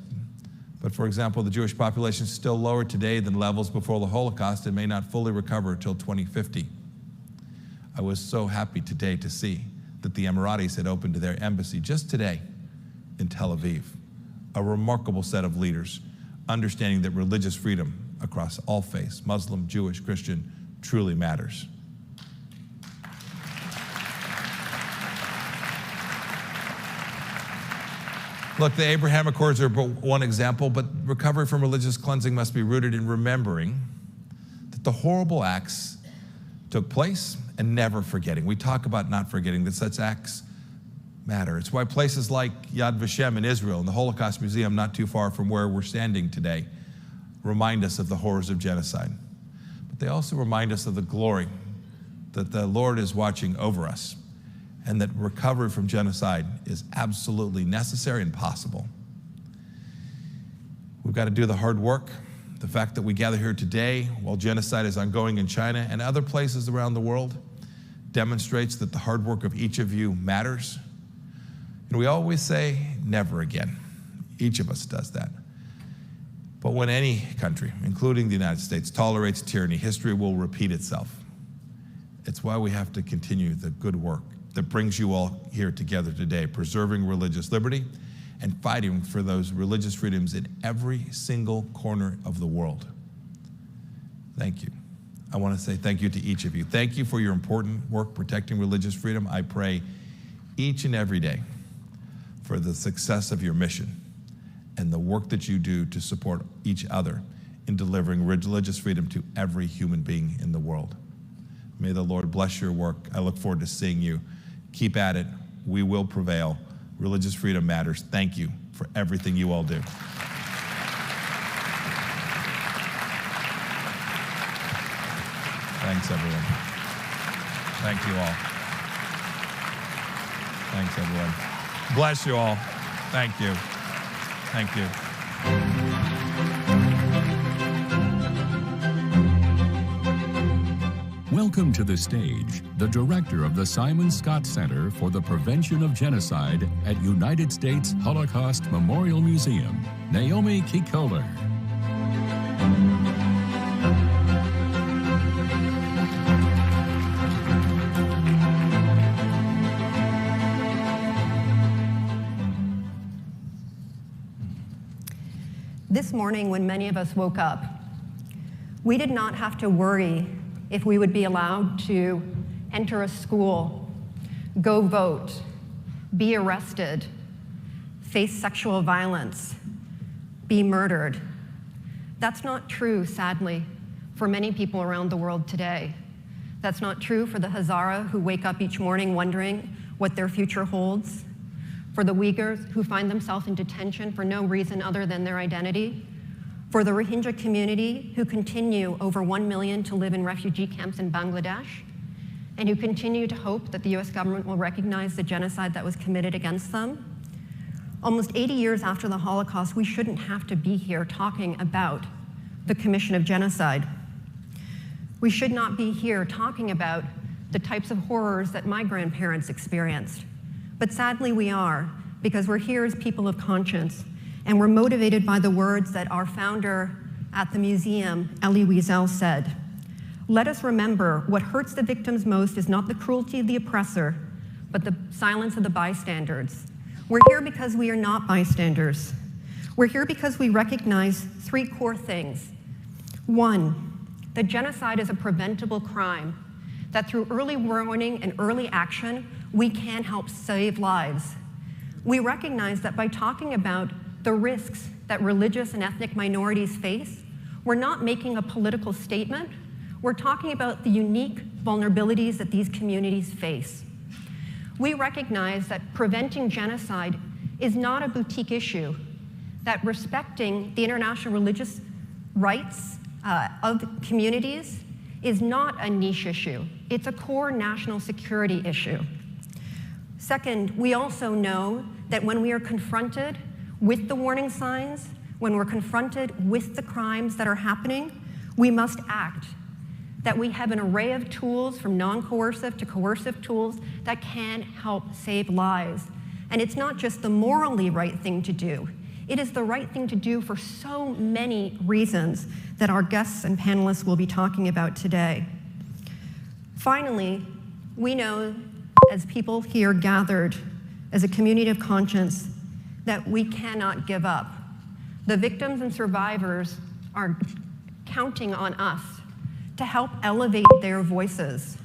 But for example, the Jewish population is still lower today than levels before the Holocaust and may not fully recover until 2050. I was so happy today to see that the Emiratis had opened their embassy just today in Tel Aviv. A remarkable set of leaders understanding that religious freedom across all faiths, Muslim, Jewish, Christian, truly matters. Look, the Abraham Accords are but one example, but recovery from religious cleansing must be rooted in remembering that the horrible acts took place and never forgetting. We talk about not forgetting that such acts matter. It's why places like Yad Vashem in Israel and the Holocaust Museum not too far from where we're standing today remind us of the horrors of genocide. But they also remind us of the glory that the Lord is watching over us, and that recovery from genocide is absolutely necessary and possible. We've got to do the hard work. The fact that we gather here today while genocide is ongoing in China and other places around the world demonstrates that the hard work of each of you matters. And we always say, never again. Each of us does that. But when any country, including the United States, tolerates tyranny, history will repeat itself. It's why we have to continue the good work that brings you all here together today, preserving religious liberty and fighting for those religious freedoms in every single corner of the world. Thank you. I want to say thank you to each of you. Thank you for your important work protecting religious freedom. I pray each and every day for the success of your mission and the work that you do to support each other in delivering religious freedom to every human being in the world. May the Lord bless your work. I look forward to seeing you. Keep at it. We will prevail. Religious freedom matters. Thank you for everything you all do. Thanks, everyone. Thank you all. Thanks, everyone. Bless you all. Thank you. Thank you. Welcome to the stage, the director of the Simon Scott Center for the Prevention of Genocide at United States Holocaust Memorial Museum, Naomi Kikoler. This morning, when many of us woke up, we did not have to worry if we would be allowed to enter a school, go vote, be arrested, face sexual violence, be murdered. That's not true, sadly, for many people around the world today. That's not true for the Hazara who wake up each morning wondering what their future holds, for the Uyghurs who find themselves in detention for no reason other than their identity, for the Rohingya community who continue over 1 million to live in refugee camps in Bangladesh, and who continue to hope that the US government will recognize the genocide that was committed against them. Almost 80 years after the Holocaust, we shouldn't have to be here talking about the commission of genocide. We should not be here talking about the types of horrors that my grandparents experienced. But sadly we are, because we're here as people of conscience, and we're motivated by the words that our founder at the museum, Elie Wiesel, said. Let us remember what hurts the victims most is not the cruelty of the oppressor, but the silence of the bystanders. We're here because we are not bystanders. We're here because we recognize 3 core things. 1, that genocide is a preventable crime, that through early warning and early action, we can help save lives. We recognize that by talking about the risks that religious and ethnic minorities face, we're not making a political statement, we're talking about the unique vulnerabilities that these communities face. We recognize that preventing genocide is not a boutique issue, that respecting the international religious rights of communities is not a niche issue. It's a core national security issue. Second, we also know that when we are confronted with the warning signs, when we're confronted with the crimes that are happening, we must act. That we have an array of tools, from non-coercive to coercive tools, that can help save lives. And it's not just the morally right thing to do. It is the right thing to do for so many reasons that our guests and panelists will be talking about today. Finally, we know, as people here gathered as a community of conscience, that we cannot give up. The victims and survivors are counting on us to help elevate their voices.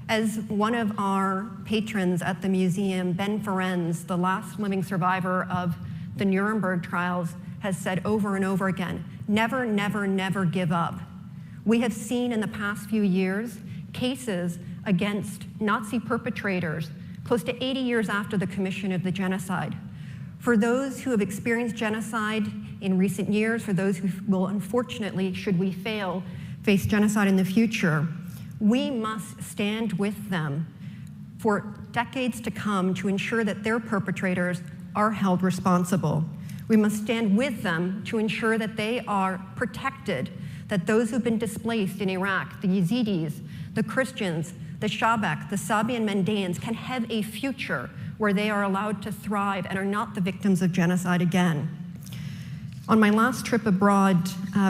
As one of our patrons at the museum, Ben Ferenz, the last living survivor of the Nuremberg trials, has said over and over again, never, never, never give up. We have seen in the past few years cases against Nazi perpetrators close to 80 years after the commission of the genocide. For those who have experienced genocide in recent years, for those who will unfortunately, should we fail, face genocide in the future, we must stand with them for decades to come to ensure that their perpetrators are held responsible. We must stand with them to ensure that they are protected, that those who've been displaced in Iraq, the Yazidis, the Christians, the Shabak, the Sabi and Mandaeans, can have a future where they are allowed to thrive and are not the victims of genocide again. On my last trip abroad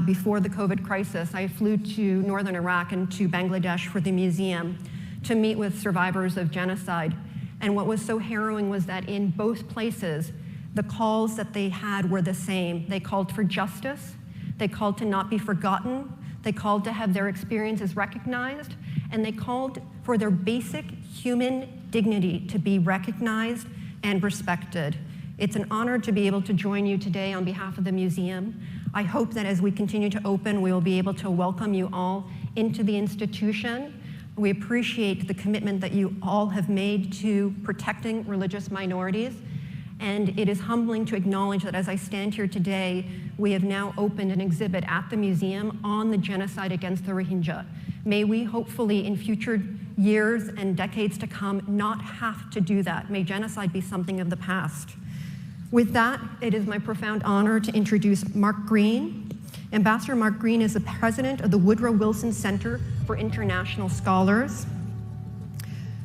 before the COVID crisis, I flew to northern Iraq and to Bangladesh for the museum to meet with survivors of genocide. And what was so harrowing was that in both places, the calls that they had were the same. They called for justice, they called to not be forgotten, they called to have their experiences recognized, and they called for their basic human dignity to be recognized and respected. It's an honor to be able to join you today on behalf of the museum. I hope that as we continue to open, we will be able to welcome you all into the institution. We appreciate the commitment that you all have made to protecting religious minorities. And it is humbling to acknowledge that as I stand here today, we have now opened an exhibit at the museum on the genocide against the Rohingya. May we hopefully in future years and decades to come not have to do that. May genocide be something of the past. With that, it is my profound honor to introduce Mark Green. Ambassador Mark Green is the president of the Woodrow Wilson Center for International Scholars.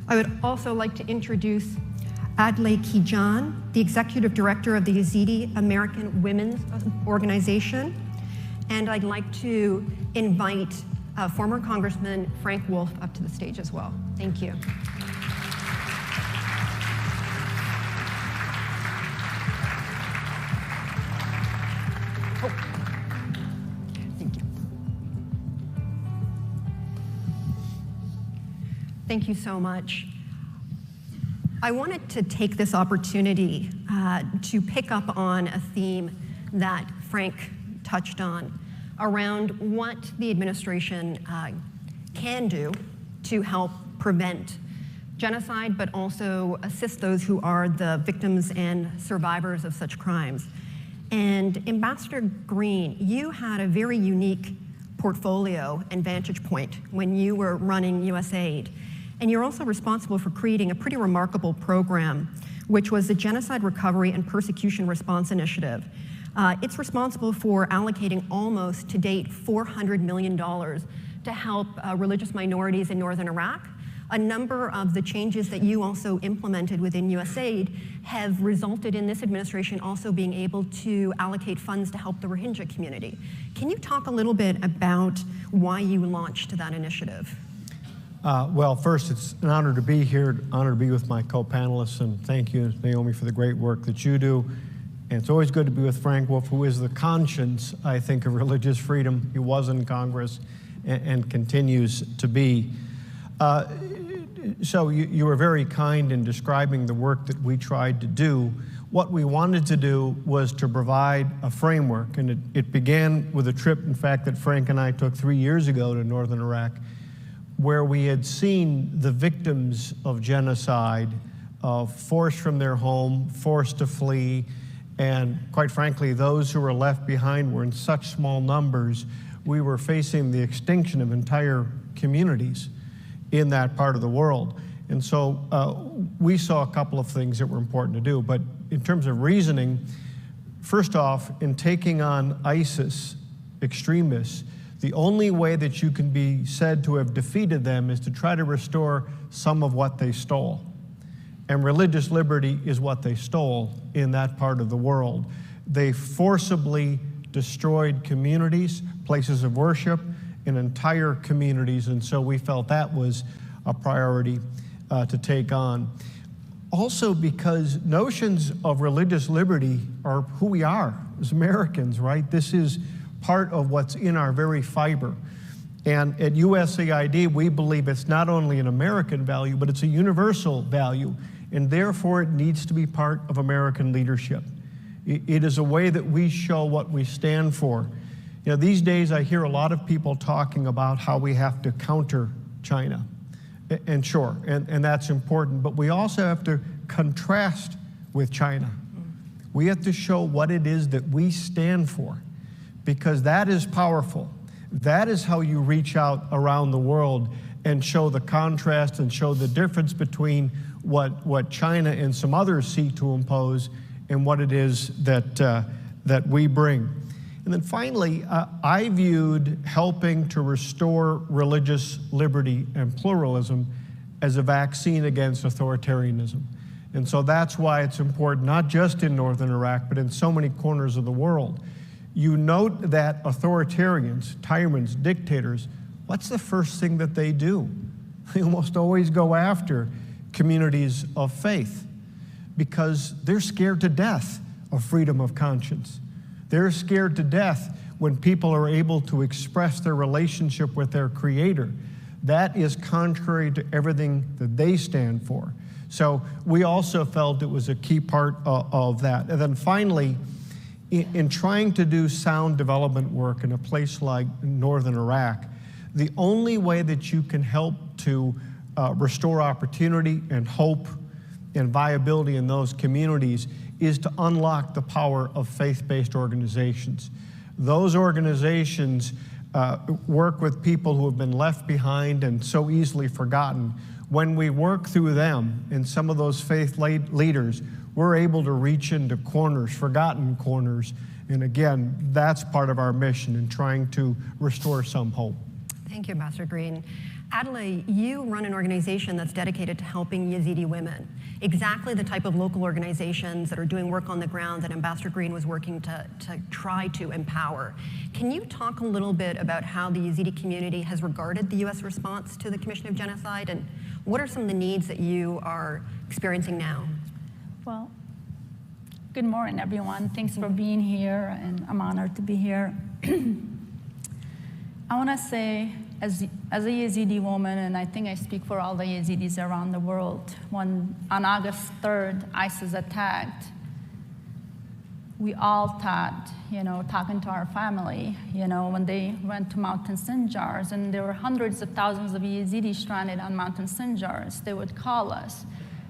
I would also like to introduce Adlai Kijan, the executive director of the Yazidi American Women's Organization. And I'd like to invite former Congressman Frank Wolf up to the stage as well. Thank you. Thank you so much. I wanted to take this opportunity to pick up on a theme that Frank touched on around what the administration can do to help prevent genocide, but also assist those who are the victims and survivors of such crimes. And Ambassador Green, you had a very unique portfolio and vantage point when you were running USAID. And you're also responsible for creating a pretty remarkable program, which was the Genocide Recovery and Persecution Response Initiative. It's responsible for allocating almost, to date, $400 million to help religious minorities in northern Iraq. A number of the changes that you also implemented within USAID have resulted in this administration also being able to allocate funds to help the Rohingya community. Can you talk a little bit about why you launched that initiative? Well, first, it's an honor to be here, honor to be with my co-panelists, and thank you, Naomi, for the great work that you do. And it's always good to be with Frank Wolf, who is the conscience, I think, of religious freedom. He was in Congress and continues to be. So you were very kind in describing the work that we tried to do. What we wanted to do was to provide a framework, and it began with a trip, in fact, that Frank and I took 3 years ago to northern Iraq, where we had seen the victims of genocide, forced from their home, forced to flee, and quite frankly, those who were left behind were in such small numbers, we were facing the extinction of entire communities in that part of the world. And so we saw a couple of things that were important to do, but in terms of reasoning, first off, in taking on ISIS extremists, the only way that you can be said to have defeated them is to try to restore some of what they stole. And religious liberty is what they stole in that part of the world. They forcibly destroyed communities, places of worship, and entire communities, and so we felt that was a priority to take on. Also because notions of religious liberty are who we are as Americans, right? This is part of what's in our very fiber. And at USAID, we believe it's not only an American value, but it's a universal value, and therefore it needs to be part of American leadership. It is a way that we show what we stand for. You know, these days I hear a lot of people talking about how we have to counter China. And sure, and that's important, but we also have to contrast with China. We have to show what it is that we stand for, because that is powerful. That is how you reach out around the world and show the contrast and show the difference between what China and some others seek to impose and what it is that we bring. And then finally, I viewed helping to restore religious liberty and pluralism as a vaccine against authoritarianism. And so that's why it's important, not just in northern Iraq, but in so many corners of the world. you note that authoritarians, tyrants, dictators, what's the first thing that they do? They almost always go after communities of faith because they're scared to death of freedom of conscience. They're scared to death when people are able to express their relationship with their Creator. That is contrary to everything that they stand for. So we also felt it was a key part of that. And then finally, in trying to do sound development work in a place like northern Iraq, the only way that you can help to restore opportunity and hope and viability in those communities is to unlock the power of faith-based organizations. Those organizations work with people who have been left behind and so easily forgotten. When we work through them and some of those faith leaders, we're able to reach into corners, forgotten corners. And again, that's part of our mission in trying to restore some hope. Thank you, Ambassador Green. Adelaide, you run an organization that's dedicated to helping Yazidi women, exactly the type of local organizations that are doing work on the ground that Ambassador Green was working to try to empower. Can you talk a little bit about how the Yazidi community has regarded the U.S. response to the Commission of Genocide, and what are some of the needs that you are experiencing now? Well, good morning, everyone. Thanks for being here, and I'm honored to be here. I want to say, as a Yazidi woman, and I think I speak for all the Yazidis around the world, when on August 3rd, ISIS attacked, we all thought, talking to our family, when they went to Mountain Sinjars, and there were hundreds of thousands of Yazidis stranded on Mountain Sinjars, they would call us.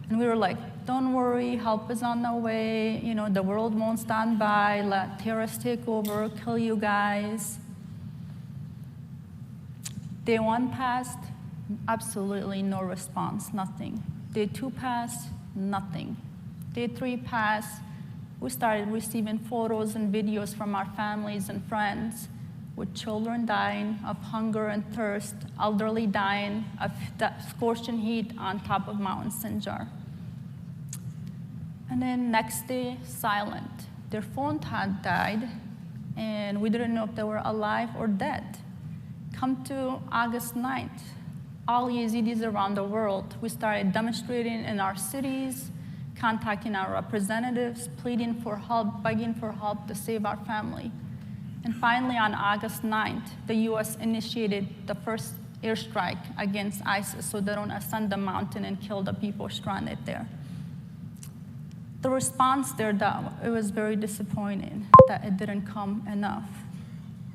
And we were like, don't worry, help is on the way, the world won't stand by, let terrorists take over, kill you guys. Day 1 passed, absolutely no response, nothing. Day 2 passed, nothing. Day 3 passed, we started receiving photos and videos from our families and friends with children dying of hunger and thirst, elderly dying of that scorching heat on top of Mount Sinjar. And then next day, silent. Their phone had died, and we didn't know if they were alive or dead. Come to August 9th, all Yazidis around the world, we started demonstrating in our cities, contacting our representatives, pleading for help, begging for help to save our family. And finally, on August 9th, the US initiated the first airstrike against ISIS so they don't ascend the mountain and kill the people stranded there. The response there, it was very disappointing that it didn't come enough.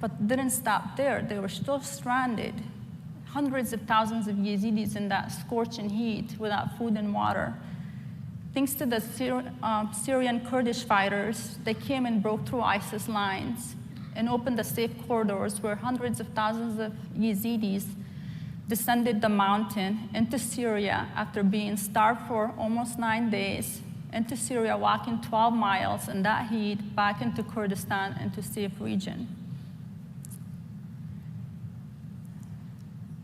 But it didn't stop there. They were still stranded. Hundreds of thousands of Yazidis in that scorching heat without food and water. Thanks to the Syrian Kurdish fighters, they came and broke through ISIS lines and opened the safe corridors where hundreds of thousands of Yazidis descended the mountain into Syria after being starved for almost 9 days, into Syria, walking 12 miles in that heat, back into Kurdistan, into safe region.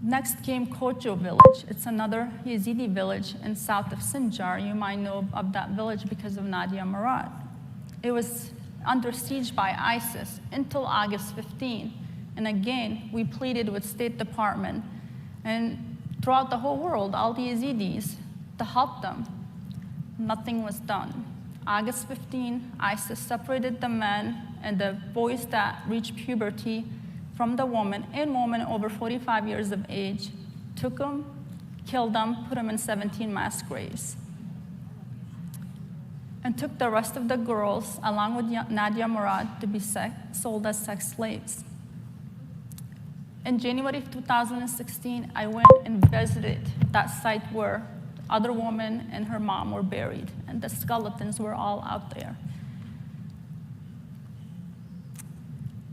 Next came Kocho village. It's another Yazidi village in south of Sinjar. You might know of that village because of Nadia Murad. It was under siege by ISIS until August 15. And again, we pleaded with State Department and throughout the whole world, all the Yazidis, to help them. Nothing was done. August 15, ISIS separated the men and the boys that reached puberty from the women, and women over 45 years of age, took them, killed them, put them in 17 mass graves, and took the rest of the girls, along with Nadia Murad, to be sold as sex slaves. In January of 2016, I went and visited that site where the other woman and her mom were buried, and the skeletons were all out there.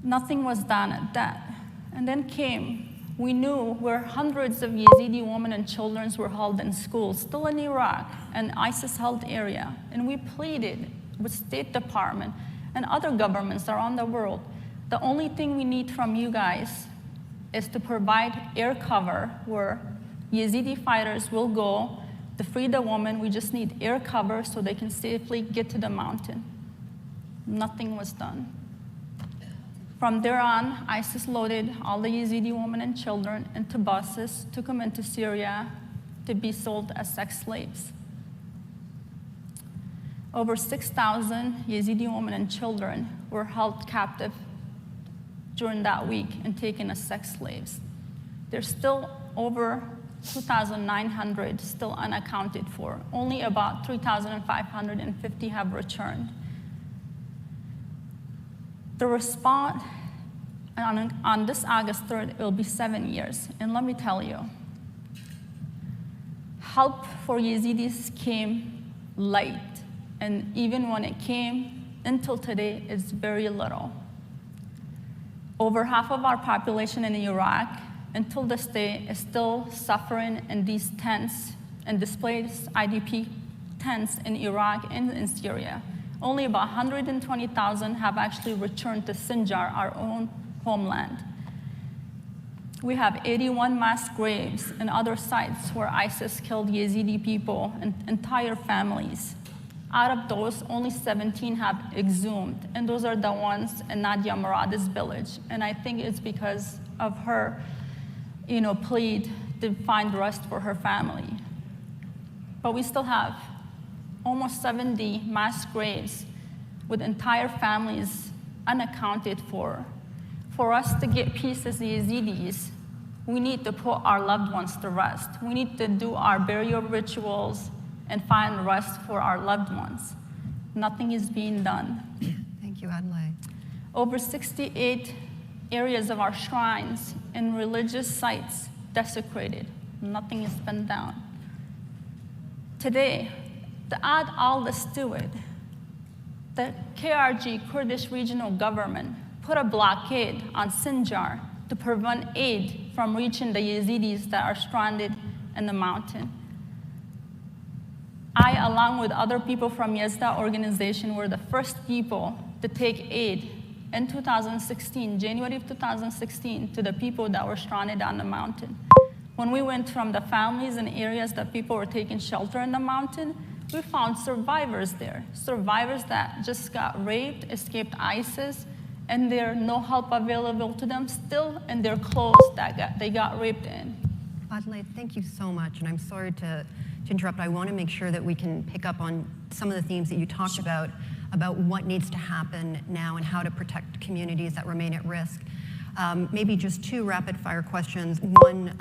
Nothing was done at that. And then we knew where hundreds of Yazidi women and children were held in schools, still in Iraq, an ISIS-held area. And we pleaded with State Department and other governments around the world. The only thing we need from you guys is to provide air cover where Yazidi fighters will go to free the woman. We just need air cover so they can safely get to the mountain. Nothing was done. From there on, ISIS loaded all the Yazidi women and children into buses, took them into Syria to be sold as sex slaves. Over 6,000 Yazidi women and children were held captive during that week and taken as sex slaves. There's still over 2,900 still unaccounted for. Only about 3,550 have returned. The response, on this August 3rd, it will be 7 years. And let me tell you, help for Yazidis came late. And even when it came, until today, it's very little. Over half of our population in Iraq, until this day, is still suffering in these tents and displaced IDP tents in Iraq and in Syria. Only about 120,000 have actually returned to Xinjiang, our own homeland. We have 81 mass graves and other sites where ISIS killed Yazidi people and entire families. Out of those, only 17 have exhumed, and those are the ones in Nadia Murad's village. And I think it's because of her, plea to find rest for her family. But we still have almost 70 mass graves with entire families unaccounted for. For us to get peace as the Yazidis, we need to put our loved ones to rest. We need to do our burial rituals and find rest for our loved ones. Nothing is being done. Thank you, Adlai. Over 68 areas of our shrines and religious sites desecrated. Nothing has been done. Today, to add all this to it, the KRG, Kurdish Regional Government, put a blockade on Xinjiang to prevent aid from reaching the Yazidis that are stranded in the mountain. I, along with other people from Yazda organization, were the first people to take aid in 2016, January of 2016, to the people that were stranded on the mountain. When we went from the families and areas that people were taking shelter in the mountain, we found survivors there, survivors that just got raped, escaped ISIS, and there's no help available to them still in their clothes that they got raped in. Adlai, thank you so much, and I'm sorry to interrupt. I want to make sure that we can pick up on some of the themes that you talked about what needs to happen now and how to protect communities that remain at risk. Maybe just two rapid-fire questions. One,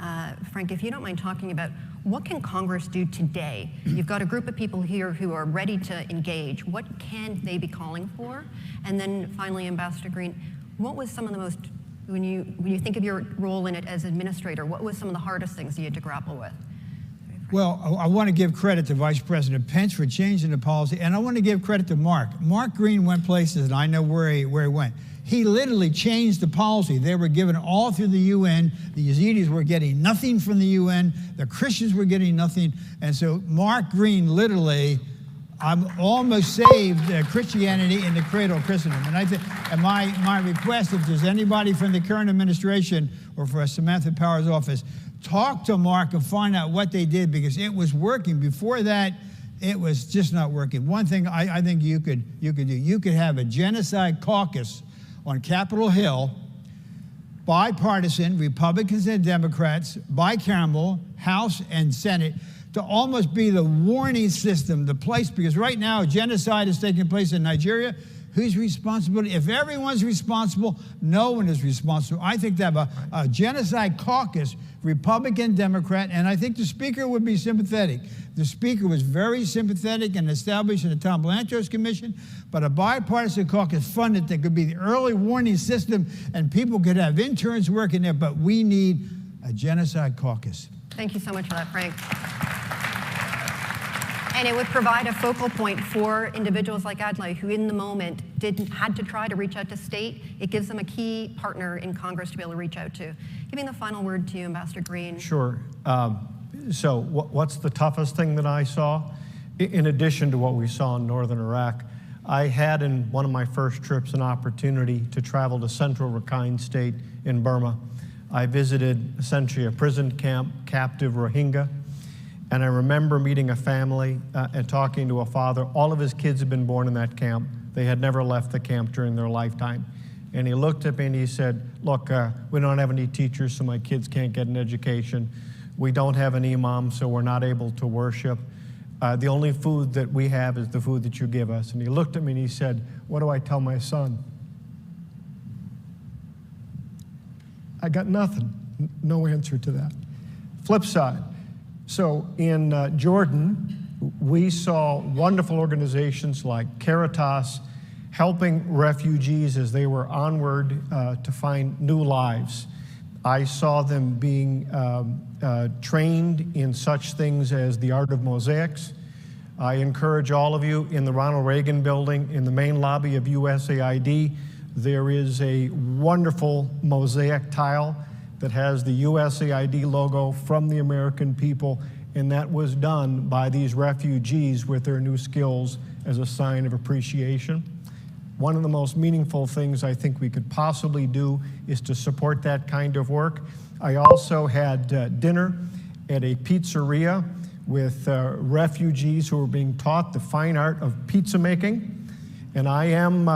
Frank, if you don't mind talking about what can Congress do today? You've got a group of people here who are ready to engage. What can they be calling for? And then finally, Ambassador Green, what was some of the most, when you think of your role in it as administrator, what was some of the hardest things you had to grapple with? Well, I want to give credit to Vice President Pence for changing the policy, and I want to give credit to Mark. Mark Green went places, and I know where he went. He literally changed the policy. They were given all through the UN. The Yazidis were getting nothing from the UN. The Christians were getting nothing. And so Mark Green literally almost saved Christianity in the cradle of Christendom. And my request, if there's anybody from the current administration or for Samantha Power's office, talk to Mark and find out what they did, because it was working. Before that, it was just not working. One thing I think you could do, you could have a genocide caucus on Capitol Hill, bipartisan, Republicans and Democrats, bicameral, House and Senate, to almost be the warning system, the place, because right now genocide is taking place in Nigeria. Who's responsible? If everyone's responsible, no one is responsible. I think to have a genocide caucus, Republican, Democrat, and I think the Speaker would be sympathetic. The Speaker was very sympathetic in establishing the Tom Blanchard's Commission, but a bipartisan caucus funded that could be the early warning system, and people could have interns working there, but we need a genocide caucus. Thank you so much for that, Frank. And it would provide a focal point for individuals like Adlai, who in the moment had to try to reach out to state. It gives them a key partner in Congress to be able to reach out to. Giving the final word to you, Ambassador Green. Sure. So what's the toughest thing that I saw? In addition to what we saw in northern Iraq, I had in one of my first trips an opportunity to travel to central Rakhine State in Burma. I visited essentially a prison camp, captive Rohingya. And I remember meeting a family and talking to a father. All of his kids had been born in that camp. They had never left the camp during their lifetime. And he looked at me and he said, look, we don't have any teachers, so my kids can't get an education. We don't have an imam, so we're not able to worship. The only food that we have is the food that you give us. And he looked at me and he said, what do I tell my son? I got nothing, no answer to that. Flip side, so in Jordan, we saw wonderful organizations like Caritas helping refugees as they were onward to find new lives. I saw them being trained in such things as the art of mosaics. I encourage all of you in the Ronald Reagan building, in the main lobby of USAID, there is a wonderful mosaic tile that has the USAID logo from the American people, and that was done by these refugees with their new skills as a sign of appreciation. One of the most meaningful things I think we could possibly do is to support that kind of work. I also had dinner at a pizzeria with refugees who were being taught the fine art of pizza making. And I am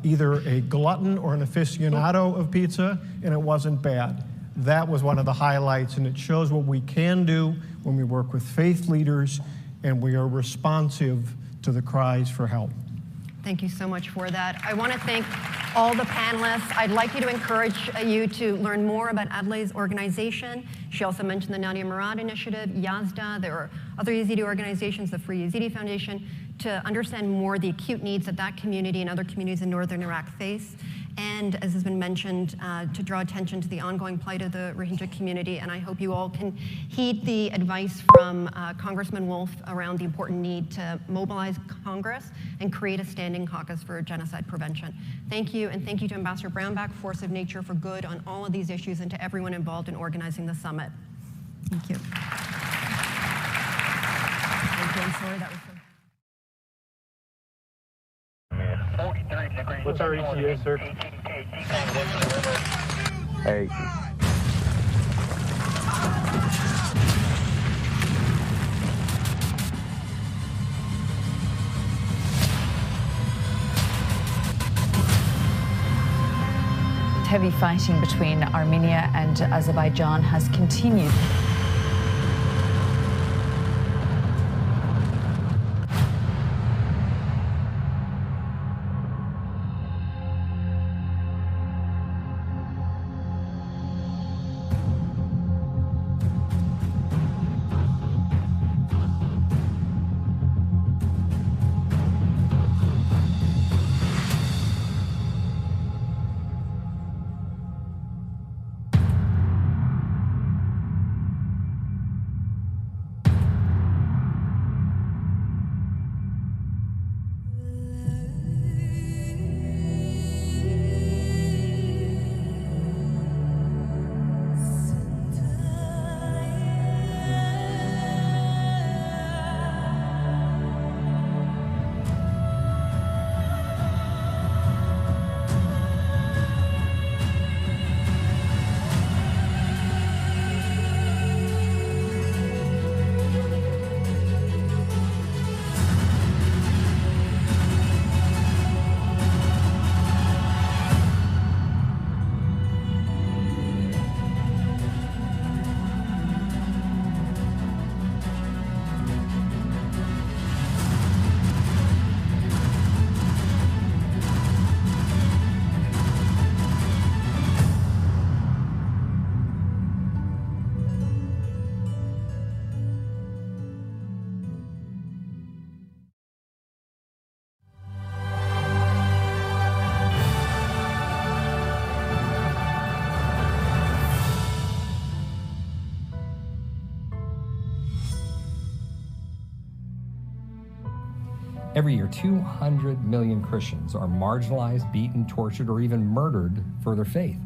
either a glutton or an aficionado of pizza, and it wasn't bad. That was one of the highlights, and it shows what we can do when we work with faith leaders and we are responsive to the cries for help. Thank you so much for that. I want to thank all the panelists. I'd like you to encourage you to learn more about Adelaide's organization. She also mentioned the Nadia Murad Initiative, Yazda. There are other Yazidi organizations, the Free Yazidi Foundation, to understand more the acute needs that that community and other communities in northern Iraq face. And as has been mentioned, to draw attention to the ongoing plight of the Rohingya community. And I hope you all can heed the advice from Congressman Wolf around the important need to mobilize Congress and create a standing caucus for genocide prevention. Thank you, and thank you to Ambassador Brownback, Force of Nature for Good on all of these issues, and to everyone involved in organizing the summit. Thank you. Thank you. I'm sorry that was so. What's our ETA, sir? Hey. Heavy fighting between Armenia and Azerbaijan has continued. Every year, 200 million Christians are marginalized, beaten, tortured, or even murdered for their faith.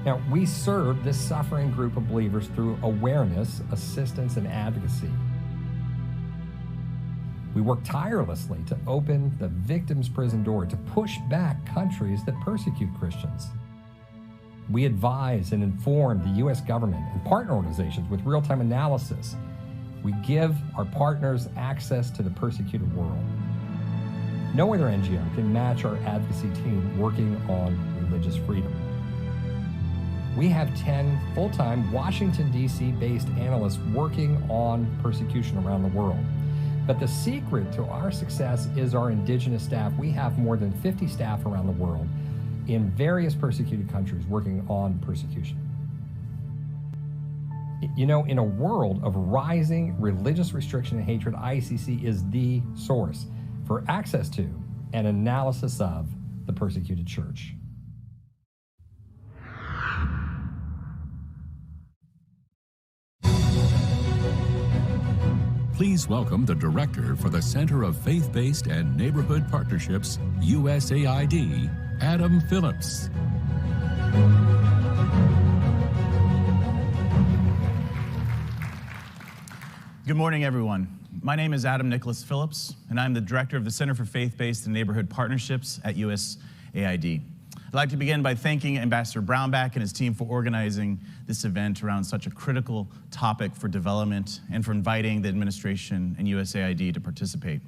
Now, we serve this suffering group of believers through awareness, assistance, and advocacy. We work tirelessly to open the victim's prison door, to push back countries that persecute Christians. We advise and inform the U.S. government and partner organizations with real-time analysis. We give our partners access to the persecuted world. No other NGO can match our advocacy team working on religious freedom. We have 10 full-time Washington, D.C. based analysts working on persecution around the world. But the secret to our success is our Indigenous staff. We have more than 50 staff around the world in various persecuted countries working on persecution. You know, in a world of rising religious restriction and hatred, ICC is the source for access to and analysis of the persecuted church. Please welcome the Director for the Center of Faith-Based and Neighborhood Partnerships, USAID, Adam Phillips. Good morning, everyone. My name is Adam Nicholas Phillips, and I'm the Director of the Center for Faith-Based and Neighborhood Partnerships at USAID. I'd like to begin by thanking Ambassador Brownback and his team for organizing this event around such a critical topic for development and for inviting the administration and USAID to participate.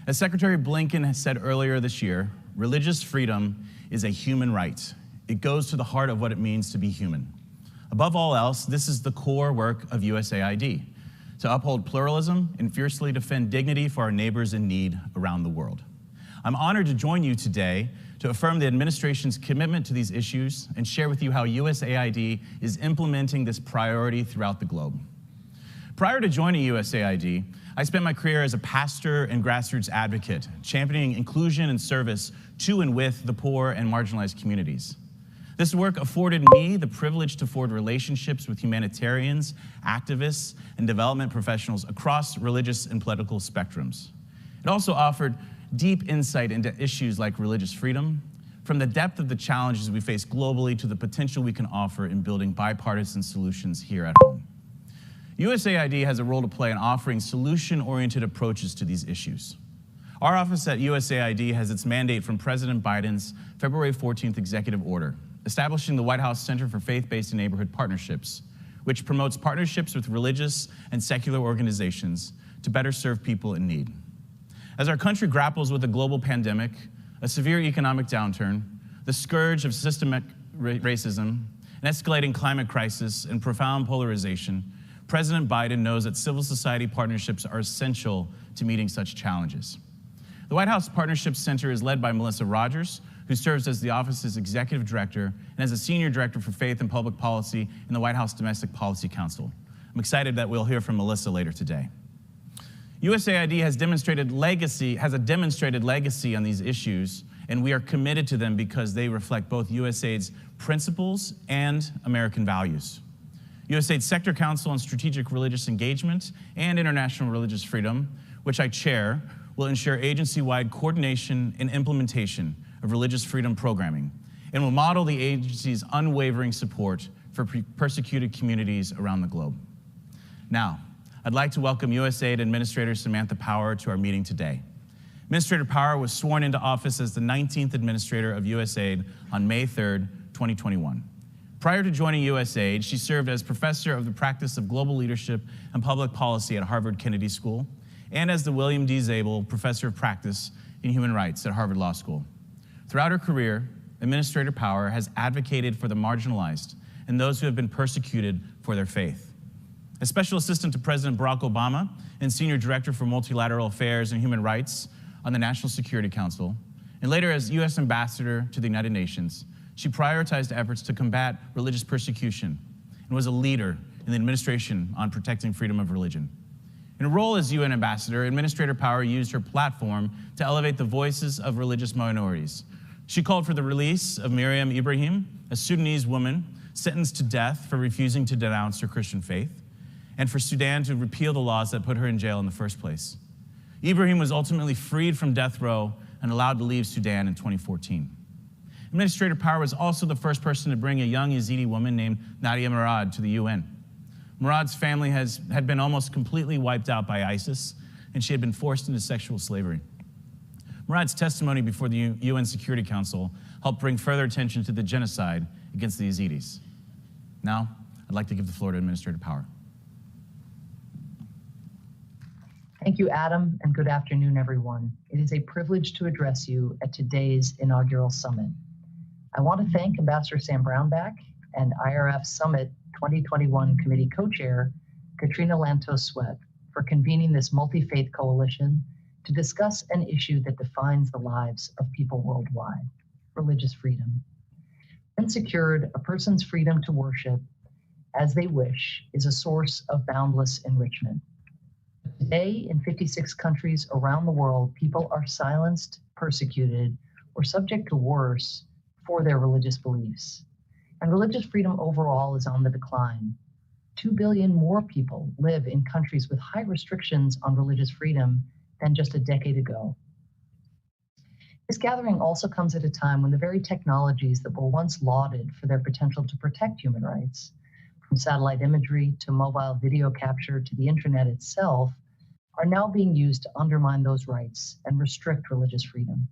As Secretary Blinken has said earlier this year, religious freedom is a human right. It goes to the heart of what it means to be human. Above all else, this is the core work of USAID, to uphold pluralism and fiercely defend dignity for our neighbors in need around the world. I'm honored to join you today to affirm the administration's commitment to these issues and share with you how USAID is implementing this priority throughout the globe. Prior to joining USAID, I spent my career as a pastor and grassroots advocate, championing inclusion and service to and with the poor and marginalized communities. This work afforded me the privilege to forge relationships with humanitarians, activists, and development professionals across religious and political spectrums. It also offered deep insight into issues like religious freedom, from the depth of the challenges we face globally to the potential we can offer in building bipartisan solutions here at home. USAID has a role to play in offering solution-oriented approaches to these issues. Our office at USAID has its mandate from President Biden's February 14th executive order, establishing the White House Center for Faith-Based and Neighborhood Partnerships, which promotes partnerships with religious and secular organizations to better serve people in need. As our country grapples with a global pandemic, a severe economic downturn, the scourge of systemic racism, an escalating climate crisis, and profound polarization, President Biden knows that civil society partnerships are essential to meeting such challenges. The White House Partnerships Center is led by Melissa Rogers, who serves as the office's executive director and as a senior director for faith and public policy in the White House Domestic Policy Council. I'm excited that we'll hear from Melissa later today. USAID has a demonstrated legacy on these issues, and we are committed to them because they reflect both USAID's principles and American values. USAID's Sector Council on Strategic Religious Engagement and International Religious Freedom, which I chair, will ensure agency-wide coordination and implementation of religious freedom programming, and will model the agency's unwavering support for persecuted communities around the globe. Now, I'd like to welcome USAID Administrator Samantha Power to our meeting today. Administrator Power was sworn into office as the 19th Administrator of USAID on May 3rd, 2021. Prior to joining USAID, she served as Professor of the Practice of Global Leadership and Public Policy at Harvard Kennedy School, and as the William D. Zabel Professor of Practice in Human Rights at Harvard Law School. Throughout her career, Administrator Power has advocated for the marginalized and those who have been persecuted for their faith. As Special Assistant to President Barack Obama and Senior Director for Multilateral Affairs and Human Rights on the National Security Council, and later as U.S. Ambassador to the United Nations, she prioritized efforts to combat religious persecution and was a leader in the administration on protecting freedom of religion. In her role as UN Ambassador, Administrator Power used her platform to elevate the voices of religious minorities. She called for the release of Miriam Ibrahim, a Sudanese woman sentenced to death for refusing to denounce her Christian faith, and for Sudan to repeal the laws that put her in jail in the first place. Ibrahim was ultimately freed from death row and allowed to leave Sudan in 2014. Administrator Power was also the first person to bring a young Yazidi woman named Nadia Murad to the UN. Murad's family had been almost completely wiped out by ISIS, and she had been forced into sexual slavery. Murad's testimony before the UN Security Council helped bring further attention to the genocide against the Yazidis. Now, I'd like to give the floor to Administrator Power. Thank you, Adam, and good afternoon, everyone. It is a privilege to address you at today's inaugural summit. I want to thank Ambassador Sam Brownback and IRF Summit 2021 Committee Co-Chair Katrina Lantos-Sweat for convening this multi-faith coalition to discuss an issue that defines the lives of people worldwide, religious freedom. When secured, a person's freedom to worship as they wish is a source of boundless enrichment. Today, in 56 countries around the world, people are silenced, persecuted, or subject to worse for their religious beliefs. And religious freedom overall is on the decline. 2 billion more people live in countries with high restrictions on religious freedom than just a decade ago. This gathering also comes at a time when the very technologies that were once lauded for their potential to protect human rights, from satellite imagery to mobile video capture to the internet itself, are now being used to undermine those rights and restrict religious freedom.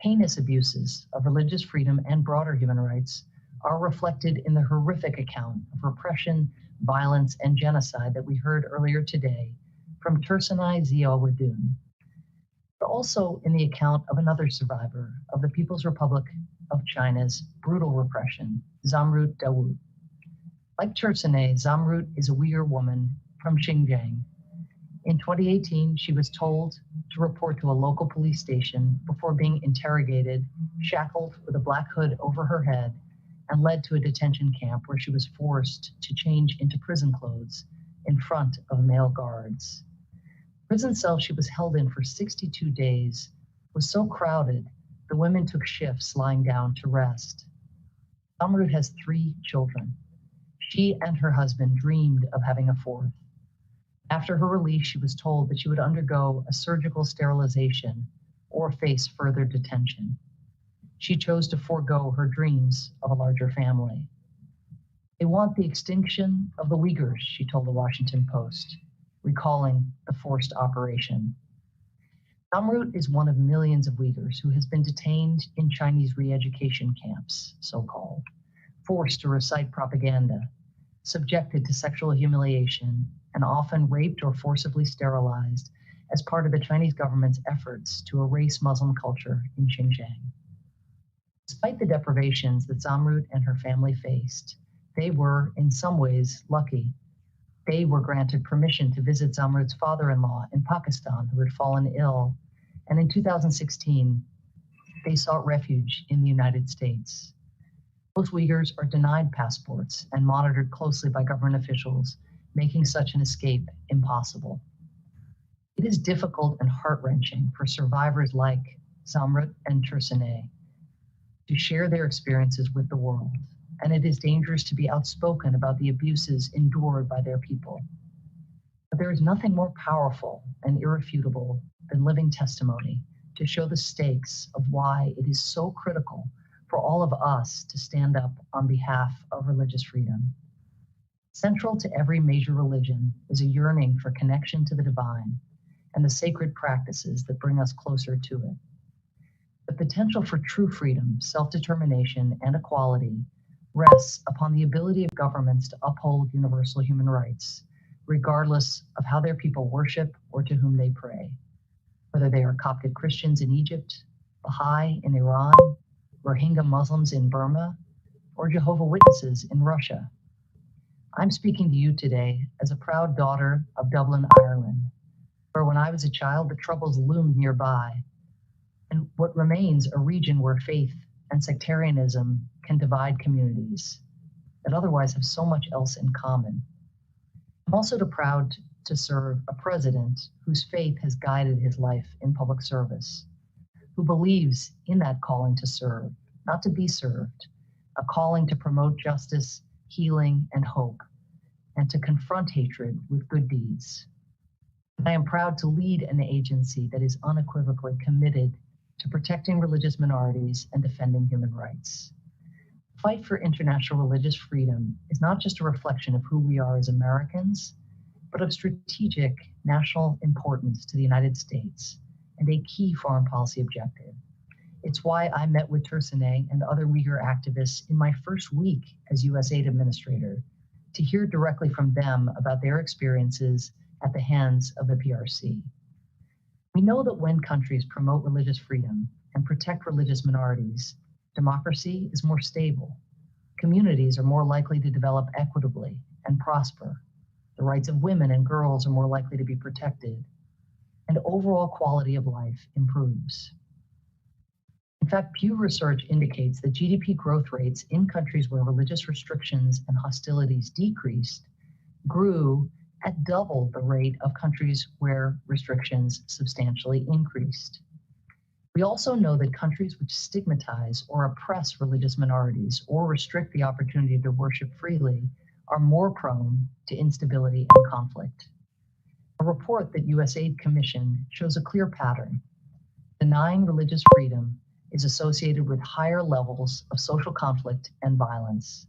Heinous abuses of religious freedom and broader human rights are reflected in the horrific account of repression, violence, and genocide that we heard earlier today from Tursunai Ziawadun, but also in the account of another survivor of the People's Republic of China's brutal repression, Zamrut Dawood. Like Tursunai, Zamrut is a Uyghur woman from Xinjiang. In 2018, she was told to report to a local police station before being interrogated, shackled with a black hood over her head, and led to a detention camp where she was forced to change into prison clothes in front of male guards. The prison cell she was held in for 62 days was so crowded, the women took shifts lying down to rest. Zamrut has 3 children. She and her husband dreamed of having a 4th. After her release, she was told that she would undergo a surgical sterilization or face further detention. She chose to forego her dreams of a larger family. They want the extinction of the Uyghurs, she told the Washington Post, recalling the forced operation. Zamrut is one of millions of Uyghurs who has been detained in Chinese re-education camps, so-called, forced to recite propaganda, subjected to sexual humiliation, and often raped or forcibly sterilized as part of the Chinese government's efforts to erase Muslim culture in Xinjiang. Despite the deprivations that Zamrut and her family faced, they were, in some ways, lucky. They were granted permission to visit Zamrut's father-in-law in Pakistan, who had fallen ill, and in 2016, they sought refuge in the United States. Most Uyghurs are denied passports and monitored closely by government officials, making such an escape impossible. It is difficult and heart-wrenching for survivors like Zamrut and Tursunai to share their experiences with the world, and it is dangerous to be outspoken about the abuses endured by their people. But there is nothing more powerful and irrefutable than living testimony to show the stakes of why it is so critical for all of us to stand up on behalf of religious freedom. Central to every major religion is a yearning for connection to the divine and the sacred practices that bring us closer to it. The potential for true freedom, self-determination, and equality rests upon the ability of governments to uphold universal human rights, regardless of how their people worship or to whom they pray, whether they are Coptic Christians in Egypt, Baha'i in Iran, Rohingya Muslims in Burma, or Jehovah's Witnesses in Russia. I'm speaking to you today as a proud daughter of Dublin, Ireland, where when I was a child, the Troubles loomed nearby, and what remains a region where faith and sectarianism can divide communities that otherwise have so much else in common. I'm also proud to serve a president whose faith has guided his life in public service, who believes in that calling to serve, not to be served, a calling to promote justice, healing, and hope, and to confront hatred with good deeds. I am proud to lead an agency that is unequivocally committed to protecting religious minorities and defending human rights. The fight for international religious freedom is not just a reflection of who we are as Americans, but of strategic national importance to the United States and a key foreign policy objective. It's why I met with Tursunai and other Uyghur activists in my first week as USAID administrator to hear directly from them about their experiences at the hands of the PRC. We know that when countries promote religious freedom and protect religious minorities, democracy is more stable. Communities are more likely to develop equitably and prosper. The rights of women and girls are more likely to be protected, and overall quality of life improves. In fact, Pew Research indicates that GDP growth rates in countries where religious restrictions and hostilities decreased grew at double the rate of countries where restrictions substantially increased. We also know that countries which stigmatize or oppress religious minorities or restrict the opportunity to worship freely are more prone to instability and conflict. A report that USAID commissioned shows a clear pattern. Denying religious freedom is associated with higher levels of social conflict and violence.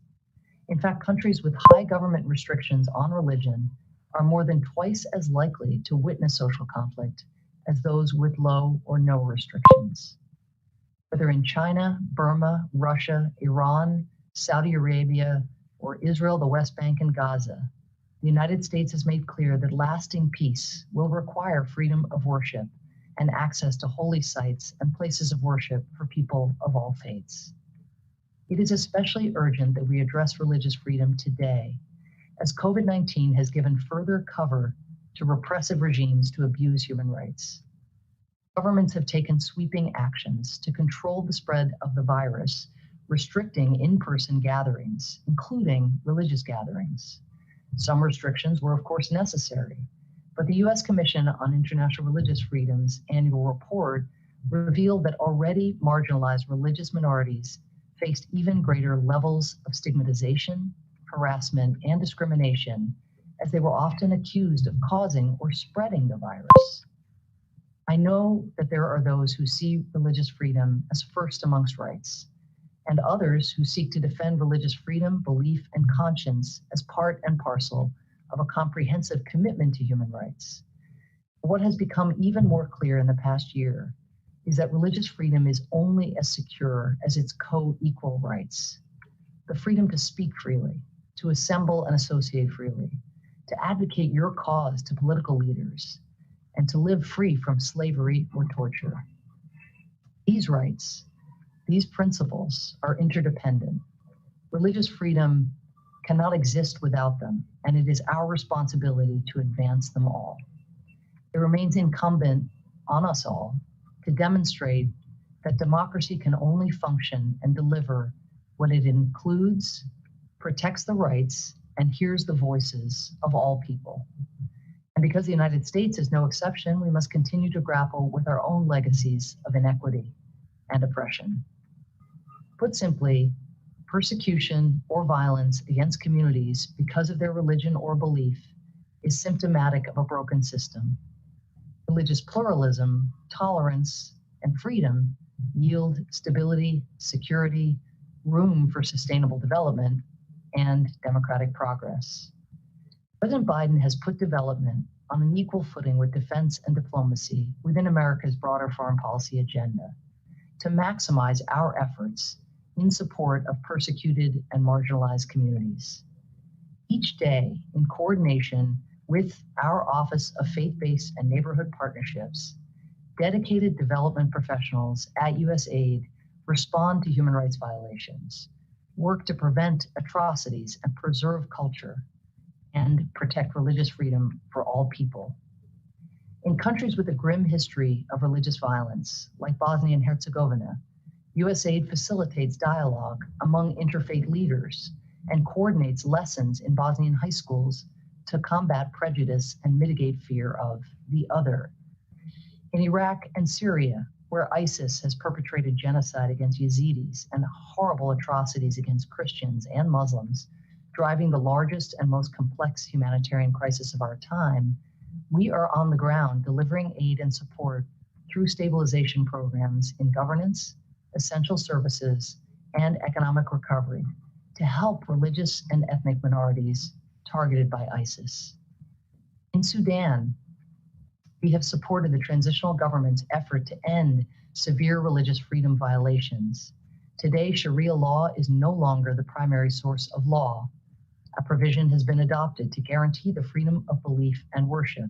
In fact, countries with high government restrictions on religion are more than twice as likely to witness social conflict as those with low or no restrictions. Whether in China, Burma, Russia, Iran, Saudi Arabia, or Israel, the West Bank, and Gaza, the United States has made clear that lasting peace will require freedom of worship and access to holy sites and places of worship for people of all faiths. It is especially urgent that we address religious freedom today, as COVID-19 has given further cover to repressive regimes to abuse human rights. Governments have taken sweeping actions to control the spread of the virus, restricting in-person gatherings, including religious gatherings. Some restrictions were, of course, necessary, but the U.S. Commission on International Religious Freedom's annual report revealed that already marginalized religious minorities faced even greater levels of stigmatization, harassment, and discrimination, as they were often accused of causing or spreading the virus. I know that there are those who see religious freedom as first amongst rights, and others who seek to defend religious freedom, belief, and conscience as part and parcel of a comprehensive commitment to human rights. What has become even more clear in the past year is that religious freedom is only as secure as its co-equal rights. The freedom to speak freely, to assemble and associate freely, to advocate your cause to political leaders, and to live free from slavery or torture. These rights, these principles are interdependent. Religious freedom cannot exist without them, and it is our responsibility to advance them all. It remains incumbent on us all to demonstrate that democracy can only function and deliver when it includes, protects the rights, and hears the voices of all people. And because the United States is no exception, we must continue to grapple with our own legacies of inequity and oppression. Put simply, persecution or violence against communities because of their religion or belief is symptomatic of a broken system. Religious pluralism, tolerance, and freedom yield stability, security, room for sustainable development, and democratic progress. President Biden has put development on an equal footing with defense and diplomacy within America's broader foreign policy agenda to maximize our efforts in support of persecuted and marginalized communities. Each day, in coordination with our Office of Faith-Based and Neighborhood Partnerships, dedicated development professionals at USAID respond to human rights violations, work to prevent atrocities and preserve culture, and protect religious freedom for all people. In countries with a grim history of religious violence, like Bosnia and Herzegovina, USAID facilitates dialogue among interfaith leaders and coordinates lessons in Bosnian high schools to combat prejudice and mitigate fear of the other. In Iraq and Syria, where ISIS has perpetrated genocide against Yazidis and horrible atrocities against Christians and Muslims, driving the largest and most complex humanitarian crisis of our time, we are on the ground delivering aid and support through stabilization programs in governance, essential services, and economic recovery to help religious and ethnic minorities targeted by ISIS. In Sudan, we have supported the transitional government's effort to end severe religious freedom violations. Today, Sharia law is no longer the primary source of law. A provision has been adopted to guarantee the freedom of belief and worship.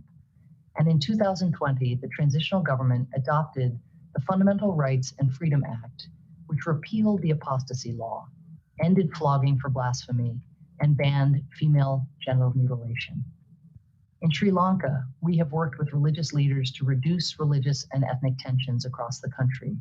And in 2020, the transitional government adopted the Fundamental Rights and Freedom Act, which repealed the apostasy law, ended flogging for blasphemy, and banned female genital mutilation. In Sri Lanka, we have worked with religious leaders to reduce religious and ethnic tensions across the country.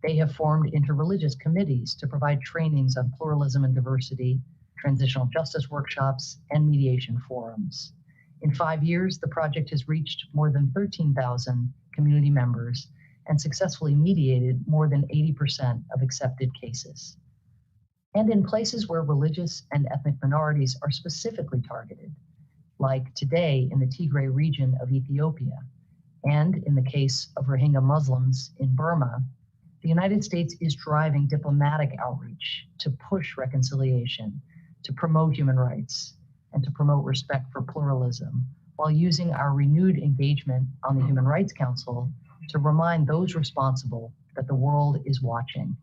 They have formed interreligious committees to provide trainings on pluralism and diversity, transitional justice workshops, and mediation forums. In 5 years, the project has reached more than 13,000 community members and successfully mediated more than 80% of accepted cases. And in places where religious and ethnic minorities are specifically targeted, like today in the Tigray region of Ethiopia, and in the case of Rohingya Muslims in Burma, the United States is driving diplomatic outreach to push reconciliation, to promote human rights, and to promote respect for pluralism, while using our renewed engagement on the Human Rights Council to remind those responsible that the world is watching.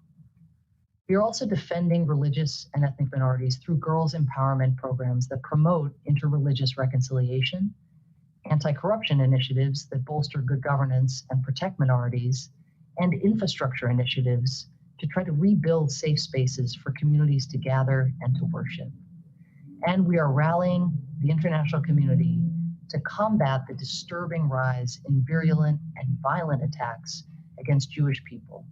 We are also defending religious and ethnic minorities through girls' empowerment programs that promote interreligious reconciliation, anti-corruption initiatives that bolster good governance and protect minorities, and infrastructure initiatives to try to rebuild safe spaces for communities to gather and to worship. And we are rallying the international community to combat the disturbing rise in virulent and violent attacks against Jewish people.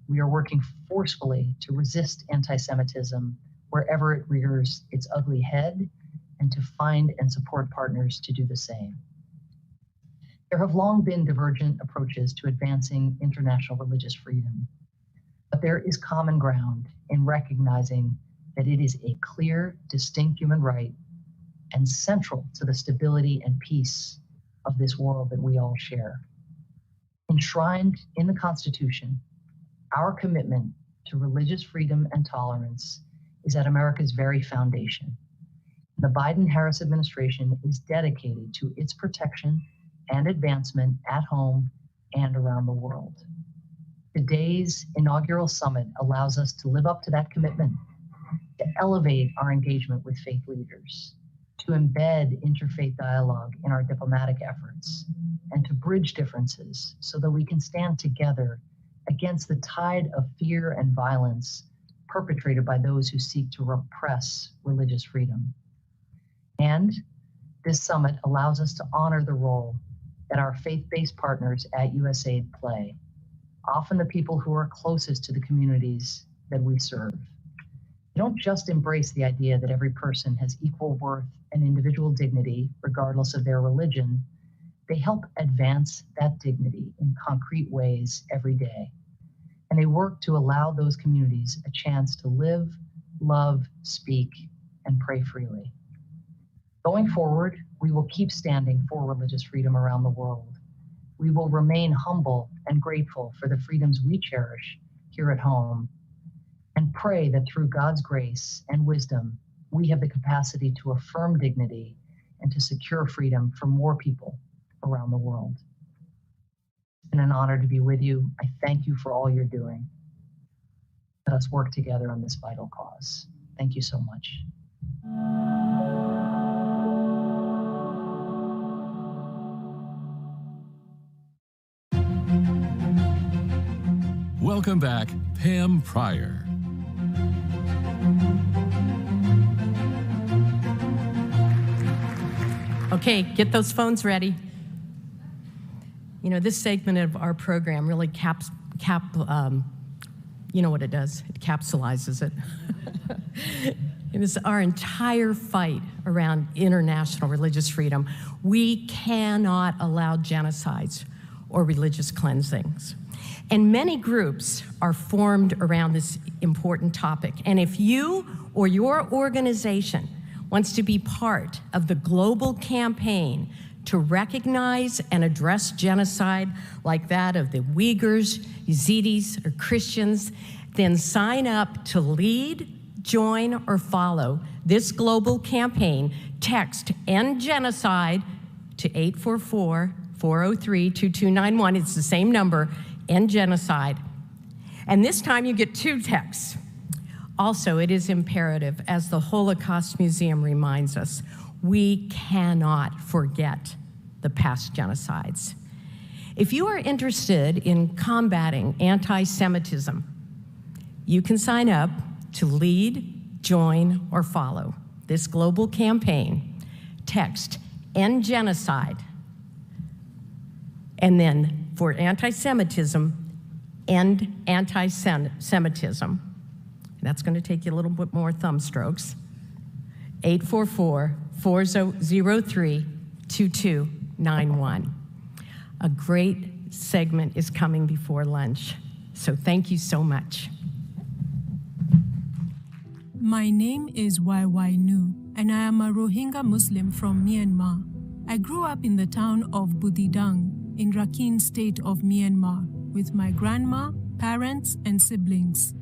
We are working forcefully to resist anti-Semitism wherever it rears its ugly head, and to find and support partners to do the same. There have long been divergent approaches to advancing international religious freedom, but there is common ground in recognizing that it is a clear, distinct human right and central to the stability and peace of this world that we all share. Enshrined in the Constitution, our commitment to religious freedom and tolerance is at America's very foundation. The Biden-Harris administration is dedicated to its protection and advancement at home and around the world. Today's inaugural summit allows us to live up to that commitment, to elevate our engagement with faith leaders, to embed interfaith dialogue in our diplomatic efforts, and to bridge differences so that we can stand together against the tide of fear and violence perpetrated by those who seek to repress religious freedom. And this summit allows us to honor the role that our faith-based partners at USAID play, often the people who are closest to the communities that we serve. They don't just embrace the idea that every person has equal worth and individual dignity, regardless of their religion. They help advance that dignity in concrete ways every day. And they work to allow those communities a chance to live, love, speak, and pray freely. Going forward, we will keep standing for religious freedom around the world. We will remain humble and grateful for the freedoms we cherish here at home, and pray that through God's grace and wisdom, we have the capacity to affirm dignity and to secure freedom for more people around the world. It's been an honor to be with you. I thank you for all you're doing. Let us work together on this vital cause. Thank you so much. Welcome back, Pam Pryor. Okay, get those phones ready. You know, this segment of our program really you know what it does? It capsulizes it. It is our entire fight around international religious freedom. We cannot allow genocides or religious cleansings. And many groups are formed around this important topic. And if you or your organization wants to be part of the global campaign to recognize and address genocide like that of the Uyghurs, Yazidis, or Christians, then sign up to lead, join, or follow this global campaign. Text End Genocide to 844-403-2291. It's the same number, End Genocide. And this time you get 2 texts. Also, it is imperative, as the Holocaust Museum reminds us, we cannot forget the past genocides. If you are interested in combating anti-Semitism, you can sign up to lead, join, or follow this global campaign. Text "End Genocide," and then for anti-Semitism, "End Anti-Semitism." That's going to take you a little bit more thumb strokes. 844-403-2291. A great segment is coming before lunch, so thank you so much. My name is YY Nu, and I am a Rohingya Muslim from Myanmar. I grew up in the town of Butidang in Rakhine State of Myanmar with my grandma, parents, and siblings.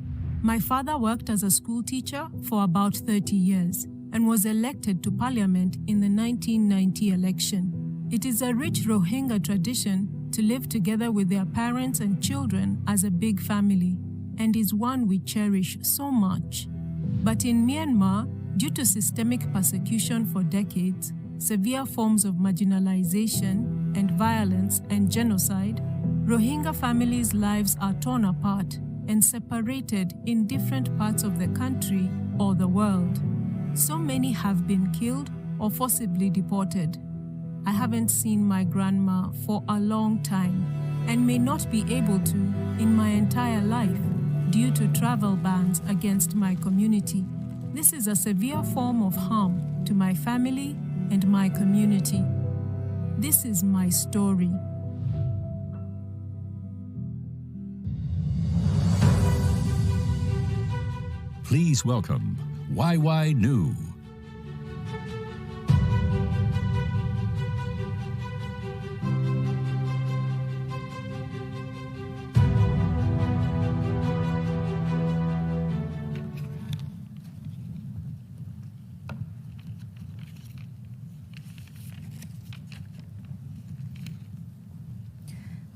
My father worked as a school teacher for about 30 years and was elected to parliament in the 1990 election. It is a rich Rohingya tradition to live together with their parents and children as a big family, and is one we cherish so much. But in Myanmar, due to systemic persecution for decades, severe forms of marginalization and violence and genocide, Rohingya families' lives are torn apart and separated in different parts of the country or the world. So many have been killed or forcibly deported. I haven't seen my grandma for a long time and may not be able to in my entire life due to travel bans against my community. This is a severe form of harm to my family and my community. This is my story. Please welcome YY Nu.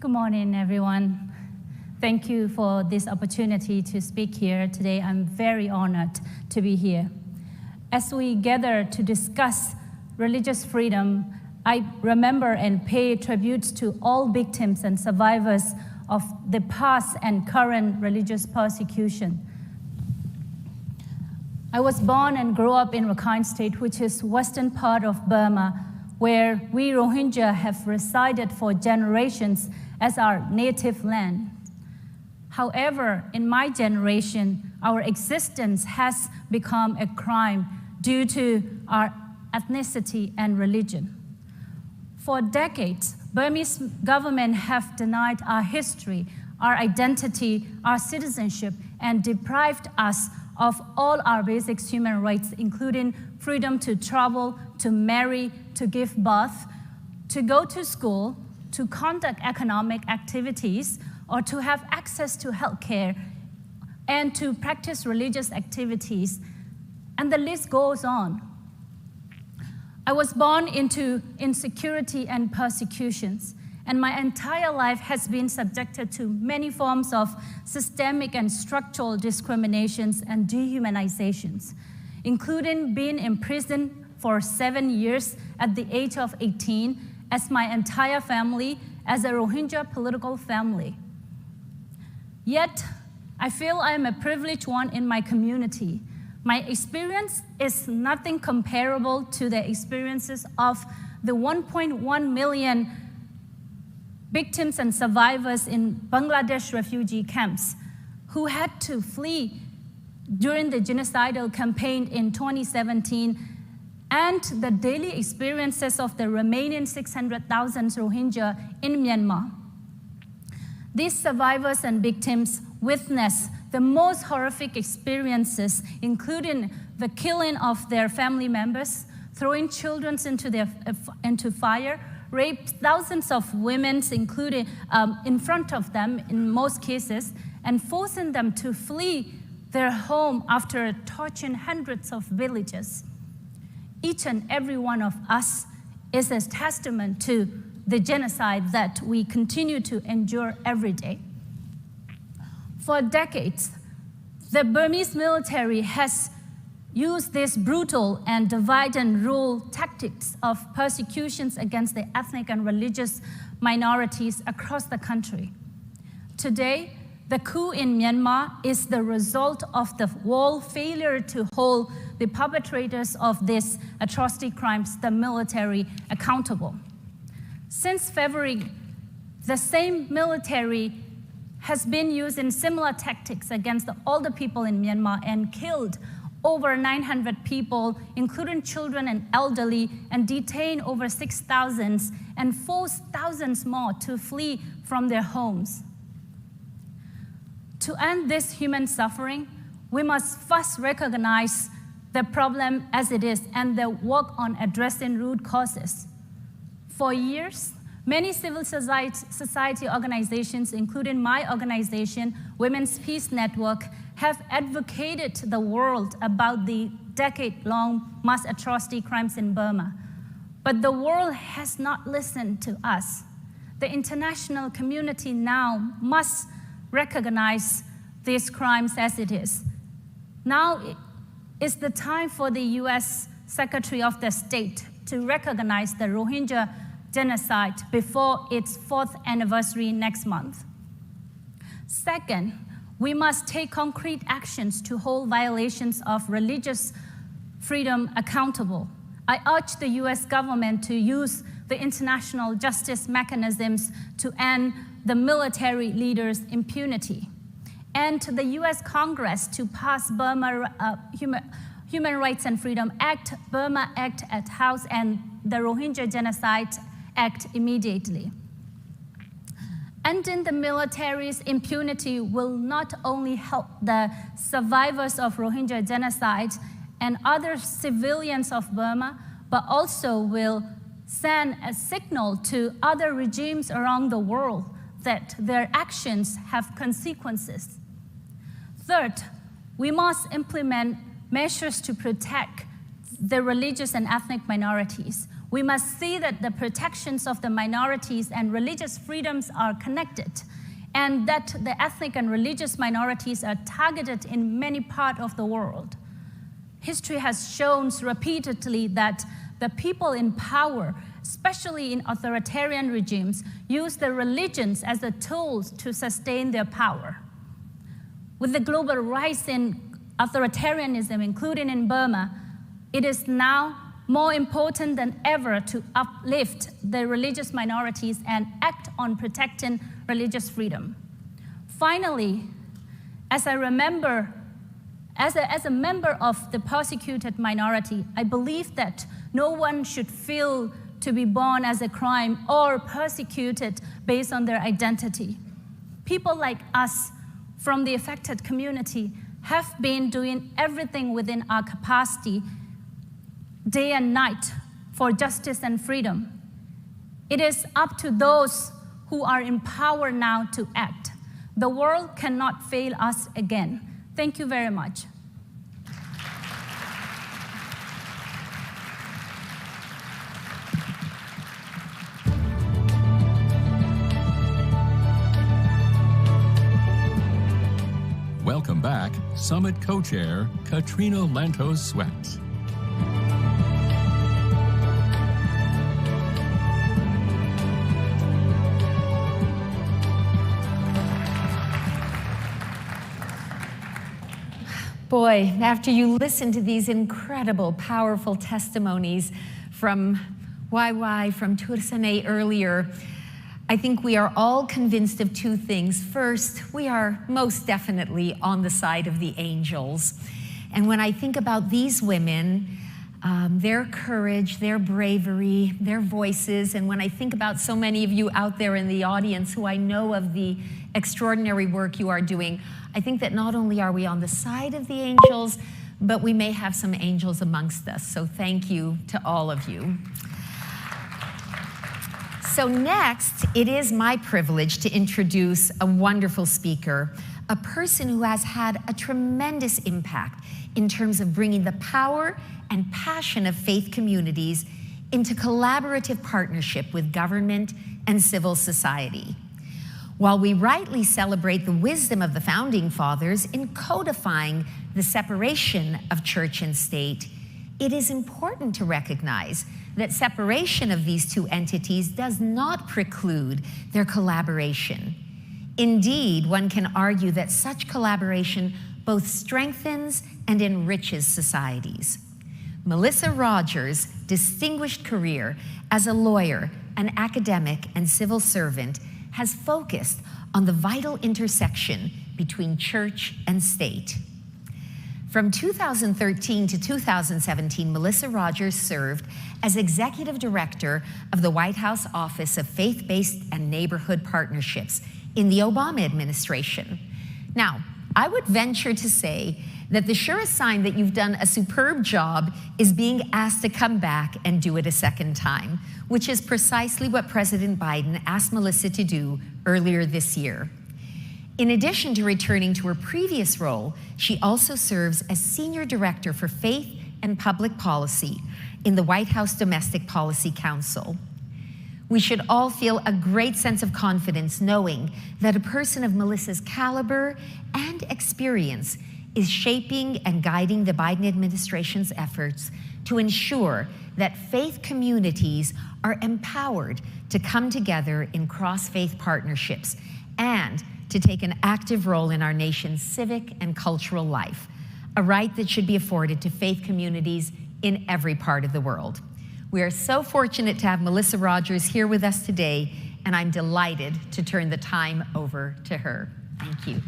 Good morning, everyone. Thank you for this opportunity to speak here today. I'm very honored to be here. As we gather to discuss religious freedom, I remember and pay tribute to all victims and survivors of the past and current religious persecution. I was born and grew up in Rakhine State, which is western part of Burma, where we Rohingya have resided for generations as our native land. However, in my generation, our existence has become a crime due to our ethnicity and religion. For decades, Burmese government have denied our history, our identity, our citizenship, and deprived us of all our basic human rights, including freedom to travel, to marry, to give birth, to go to school, to conduct economic activities, or to have access to healthcare, and to practice religious activities, and the list goes on. I was born into insecurity and persecutions, and my entire life has been subjected to many forms of systemic and structural discriminations and dehumanizations, including being imprisoned for 7 years at the age of 18 as my entire family, as a Rohingya political family. Yet, I feel I am a privileged one in my community. My experience is nothing comparable to the experiences of the 1.1 million victims and survivors in Bangladesh refugee camps who had to flee during the genocidal campaign in 2017, and the daily experiences of the remaining 600,000 Rohingya in Myanmar. These survivors and victims witness the most horrific experiences, including the killing of their family members, throwing children into fire, raped thousands of women, including in front of them in most cases, and forcing them to flee their home after torching hundreds of villages. Each and every one of us is a testament to the genocide that we continue to endure every day. For decades, The Burmese military has used this brutal and divide and rule tactics of persecutions against the ethnic and religious minorities across the country. Today, the coup in Myanmar is the result of the wall failure to hold the perpetrators of these atrocity crimes, the military, accountable. Since February, the same military has been using similar tactics against all the people in Myanmar and killed over 900 people, including children and elderly, and detained over 6,000 and forced thousands more to flee from their homes. To end this human suffering, we must first recognize the problem as it is and then work on addressing root causes. For years, many civil society organizations, including my organization, Women's Peace Network, have advocated to the world about the decade-long mass atrocity crimes in Burma. But the world has not listened to us. The international community now must recognize these crimes as it is. Now is the time for the US Secretary of the State to recognize the Rohingya genocide before its 4th anniversary next month. Second, we must take concrete actions to hold violations of religious freedom accountable. I urge the US government to use the international justice mechanisms to end the military leaders' impunity, and the US Congress to pass Burma Human Rights and Freedom Act, Burma Act at House, and the Rohingya Genocide Act immediately. Ending the military's impunity will not only help the survivors of Rohingya genocide and other civilians of Burma, but also will send a signal to other regimes around the world that their actions have consequences. Third, we must implement measures to protect the religious and ethnic minorities. We must see that the protections of the minorities and religious freedoms are connected, and that the ethnic and religious minorities are targeted in many parts of the world. History has shown repeatedly that the people in power, especially in authoritarian regimes, use the religions as a tool to sustain their power. With the global rise in authoritarianism, including in Burma, it is now more important than ever to uplift the religious minorities and act on protecting religious freedom. Finally, as a member of the persecuted minority, I believe that no one should feel to be born as a crime or persecuted based on their identity. People like us from the affected community have been doing everything within our capacity, day and night, for justice and freedom. It is up to those who are in power now to act. The world cannot fail us again. Thank you very much. Welcome back, Summit Co-Chair Katrina Lantos Sweat. Boy, after you listen to these incredible, powerful testimonies from YY, from Tursane earlier, I think we are all convinced of two things. First, we are most definitely on the side of the angels. And when I think about these women, their courage, their bravery, their voices, and when I think about so many of you out there in the audience who I know of the extraordinary work you are doing, I think that not only are we on the side of the angels, but we may have some angels amongst us. So thank you to all of you. So next, it is my privilege to introduce a wonderful speaker, a person who has had a tremendous impact in terms of bringing the power and passion of faith communities into collaborative partnership with government and civil society. While we rightly celebrate the wisdom of the Founding Fathers in codifying the separation of church and state, it is important to recognize that separation of these two entities does not preclude their collaboration. Indeed, one can argue that such collaboration both strengthens and enriches societies. Melissa Rogers' distinguished career as a lawyer, an academic, and civil servant has focused on the vital intersection between church and state. From 2013 to 2017, Melissa Rogers served as Executive Director of the White House Office of Faith-Based and Neighborhood Partnerships in the Obama administration. Now, I would venture to say that the surest sign that you've done a superb job is being asked to come back and do it a second time, which is precisely what President Biden asked Melissa to do earlier this year. In addition to returning to her previous role, she also serves as Senior Director for Faith and Public Policy in the White House Domestic Policy Council. We should all feel a great sense of confidence knowing that a person of Melissa's caliber and experience is shaping and guiding the Biden administration's efforts to ensure that faith communities are empowered to come together in cross-faith partnerships and to take an active role in our nation's civic and cultural life, a right that should be afforded to faith communities in every part of the world. We are so fortunate to have Melissa Rogers here with us today, and I'm delighted to turn the time over to her. Thank you.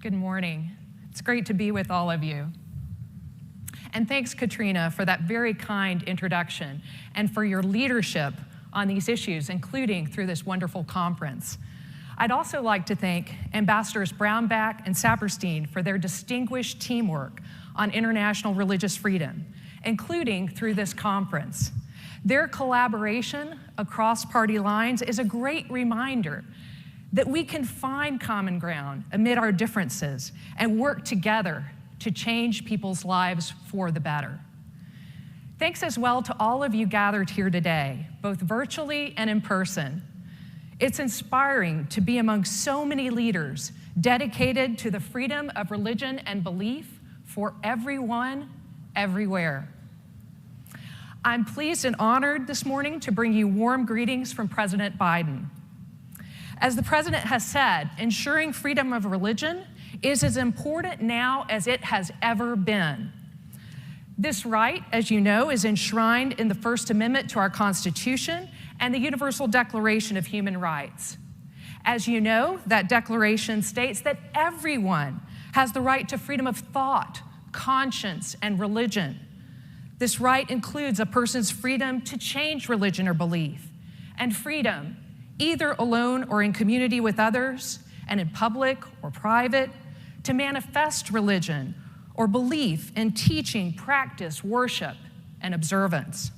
Good morning. It's great to be with all of you. And thanks, Katrina, for that very kind introduction and for your leadership on these issues, including through this wonderful conference. I'd also like to thank Ambassadors Brownback and Saperstein for their distinguished teamwork on international religious freedom, including through this conference. Their collaboration across party lines is a great reminder that we can find common ground amid our differences and work together to change people's lives for the better. Thanks as well to all of you gathered here today, both virtually and in person. It's inspiring to be among so many leaders dedicated to the freedom of religion and belief for everyone, everywhere. I'm pleased and honored this morning to bring you warm greetings from President Biden. As the President has said, ensuring freedom of religion is as important now as it has ever been. This right, as you know, is enshrined in the First Amendment to our Constitution and the Universal Declaration of Human Rights. As you know, that declaration states that everyone has the right to freedom of thought, conscience, and religion. This right includes a person's freedom to change religion or belief, and freedom, either alone or in community with others, and in public or private, to manifest religion or belief in teaching, practice, worship, and observance.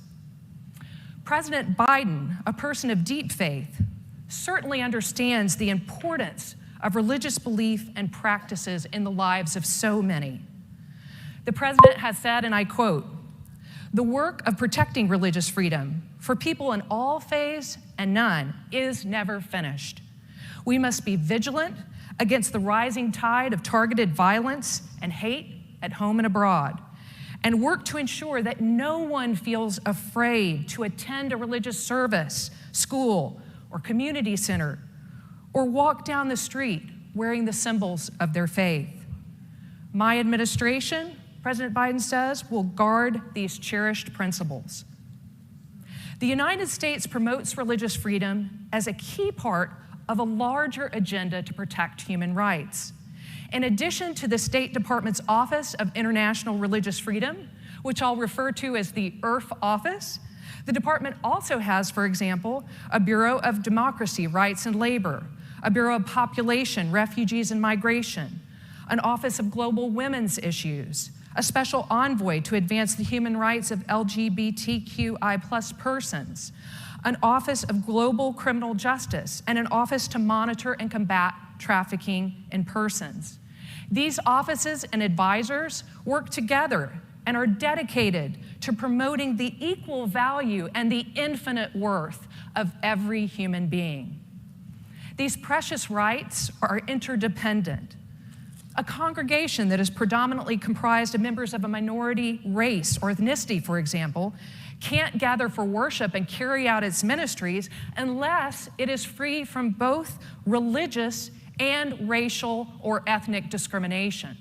President Biden, a person of deep faith, certainly understands the importance of religious belief and practices in the lives of so many. The President has said, and I quote, "The work of protecting religious freedom for people in all faiths and none is never finished. We must be vigilant against the rising tide of targeted violence and hate at home and abroad, and work to ensure that no one feels afraid to attend a religious service, school, or community center, or walk down the street wearing the symbols of their faith. My administration," President Biden says, "will guard these cherished principles." The United States promotes religious freedom as a key part of a larger agenda to protect human rights. In addition to the State Department's Office of International Religious Freedom, which I'll refer to as the IRF office, the department also has, for example, a Bureau of Democracy, Rights, and Labor, a Bureau of Population, Refugees, and Migration, an Office of Global Women's Issues, a special envoy to advance the human rights of LGBTQI+ persons, an Office of Global Criminal Justice, and an Office to monitor and combat trafficking in persons. These offices and advisors work together and are dedicated to promoting the equal value and the infinite worth of every human being. These precious rights are interdependent. A congregation that is predominantly comprised of members of a minority race or ethnicity, for example, can't gather for worship and carry out its ministries unless it is free from both religious and racial or ethnic discrimination.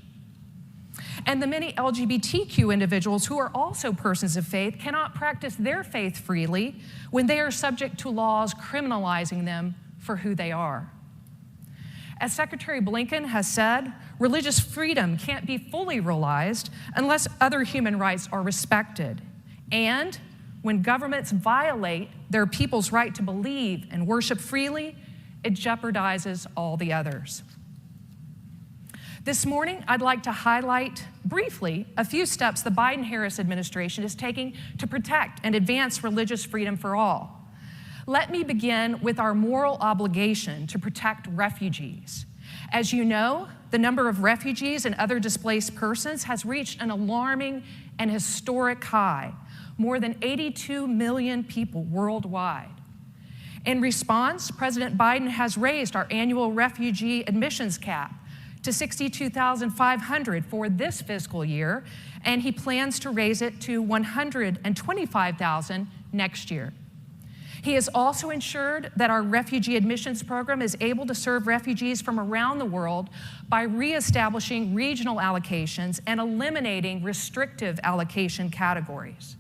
And the many LGBTQ individuals who are also persons of faith cannot practice their faith freely when they are subject to laws criminalizing them for who they are. As Secretary Blinken has said, religious freedom can't be fully realized unless other human rights are respected. And when governments violate their people's right to believe and worship freely, it jeopardizes all the others. This morning, I'd like to highlight briefly a few steps the Biden-Harris administration is taking to protect and advance religious freedom for all. Let me begin with our moral obligation to protect refugees. As you know, the number of refugees and other displaced persons has reached an alarming and historic high, more than 82 million people worldwide. In response, President Biden has raised our annual refugee admissions cap to 62,500 for this fiscal year, and he plans to raise it to 125,000 next year. He has also ensured that our refugee admissions program is able to serve refugees from around the world by reestablishing regional allocations and eliminating restrictive allocation categories.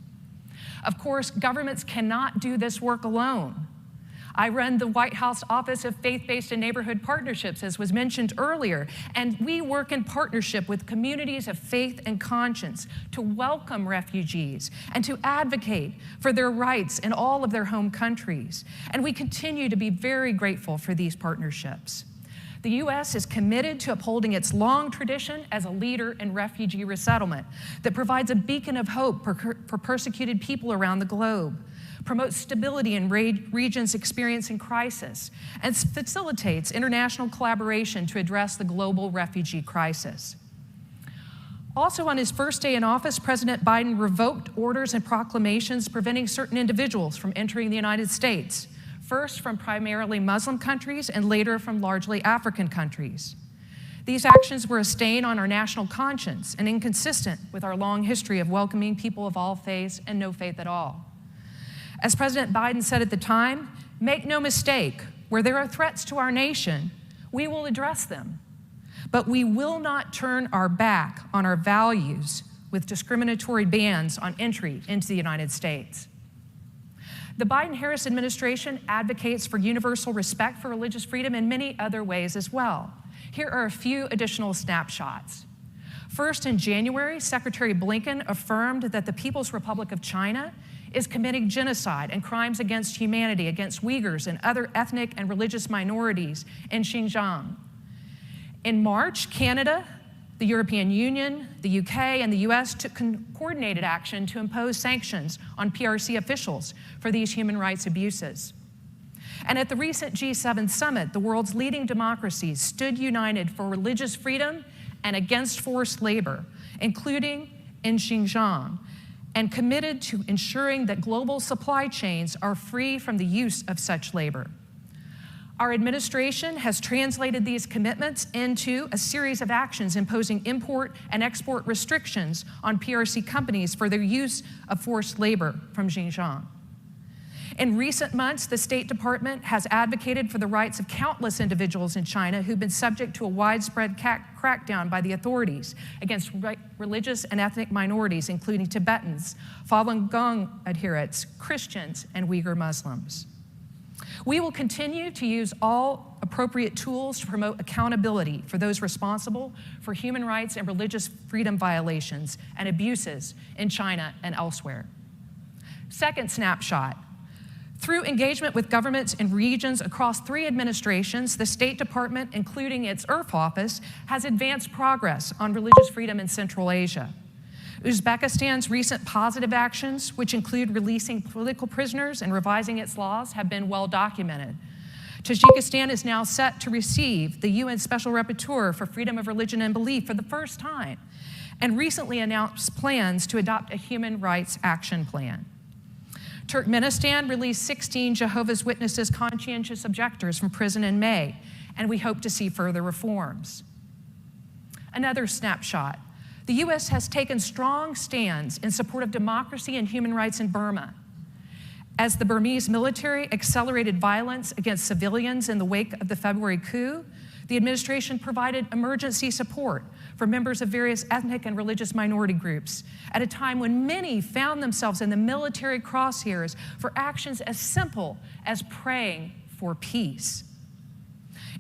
Of course, governments cannot do this work alone. I run the White House Office of Faith-Based and Neighborhood Partnerships, as was mentioned earlier, and we work in partnership with communities of faith and conscience to welcome refugees and to advocate for their rights in all of their home countries. And we continue to be very grateful for these partnerships. The U.S. is committed to upholding its long tradition as a leader in refugee resettlement that provides a beacon of hope for persecuted people around the globe, promotes stability in regions experiencing crisis, and facilitates international collaboration to address the global refugee crisis. Also, on his first day in office, President Biden revoked orders and proclamations preventing certain individuals from entering the United States, first from primarily Muslim countries and later from largely African countries. These actions were a stain on our national conscience and inconsistent with our long history of welcoming people of all faiths and no faith at all. As President Biden said at the time, make no mistake, where there are threats to our nation, we will address them. But we will not turn our back on our values with discriminatory bans on entry into the United States. The Biden-Harris administration advocates for universal respect for religious freedom in many other ways as well. Here are a few additional snapshots. First, in January, Secretary Blinken affirmed that the People's Republic of China is committing genocide and crimes against humanity against Uyghurs and other ethnic and religious minorities in Xinjiang. In March, Canada, the European Union, the UK, and the US took coordinated action to impose sanctions on PRC officials for these human rights abuses. And at the recent G7 summit, the world's leading democracies stood united for religious freedom and against forced labor, including in Xinjiang, and committed to ensuring that global supply chains are free from the use of such labor. Our administration has translated these commitments into a series of actions imposing import and export restrictions on PRC companies for their use of forced labor from Xinjiang. In recent months, the State Department has advocated for the rights of countless individuals in China who've been subject to a widespread crackdown by the authorities against religious and ethnic minorities, including Tibetans, Falun Gong adherents, Christians, and Uyghur Muslims. We will continue to use all appropriate tools to promote accountability for those responsible for human rights and religious freedom violations and abuses in China and elsewhere. Second snapshot. Through engagement with governments in regions across 3 administrations, the State Department, including its IRF office, has advanced progress on religious freedom in Central Asia. Uzbekistan's recent positive actions, which include releasing political prisoners and revising its laws, have been well documented. Tajikistan is now set to receive the UN Special Rapporteur for Freedom of Religion and Belief for the first time, and recently announced plans to adopt a human rights action plan. Turkmenistan released 16 Jehovah's Witnesses conscientious objectors from prison in May, and we hope to see further reforms. Another snapshot. The U.S. has taken strong stands in support of democracy and human rights in Burma. As the Burmese military accelerated violence against civilians in the wake of the February coup, the administration provided emergency support for members of various ethnic and religious minority groups at a time when many found themselves in the military crosshairs for actions as simple as praying for peace.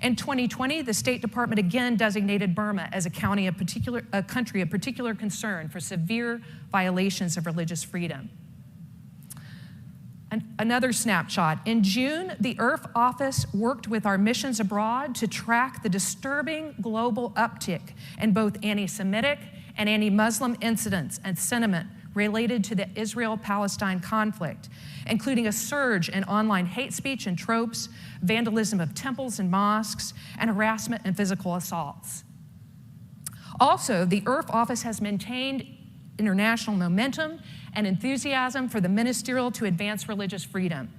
In 2020, the State Department again designated Burma as a country of particular concern for severe violations of religious freedom. Another snapshot. In June, the IRF office worked with our missions abroad to track the disturbing global uptick in both anti-Semitic and anti-Muslim incidents and sentiment related to the Israel-Palestine conflict, including a surge in online hate speech and tropes, vandalism of temples and mosques, and harassment and physical assaults. Also, the IRF office has maintained international momentum and enthusiasm for the ministerial to advance religious freedom.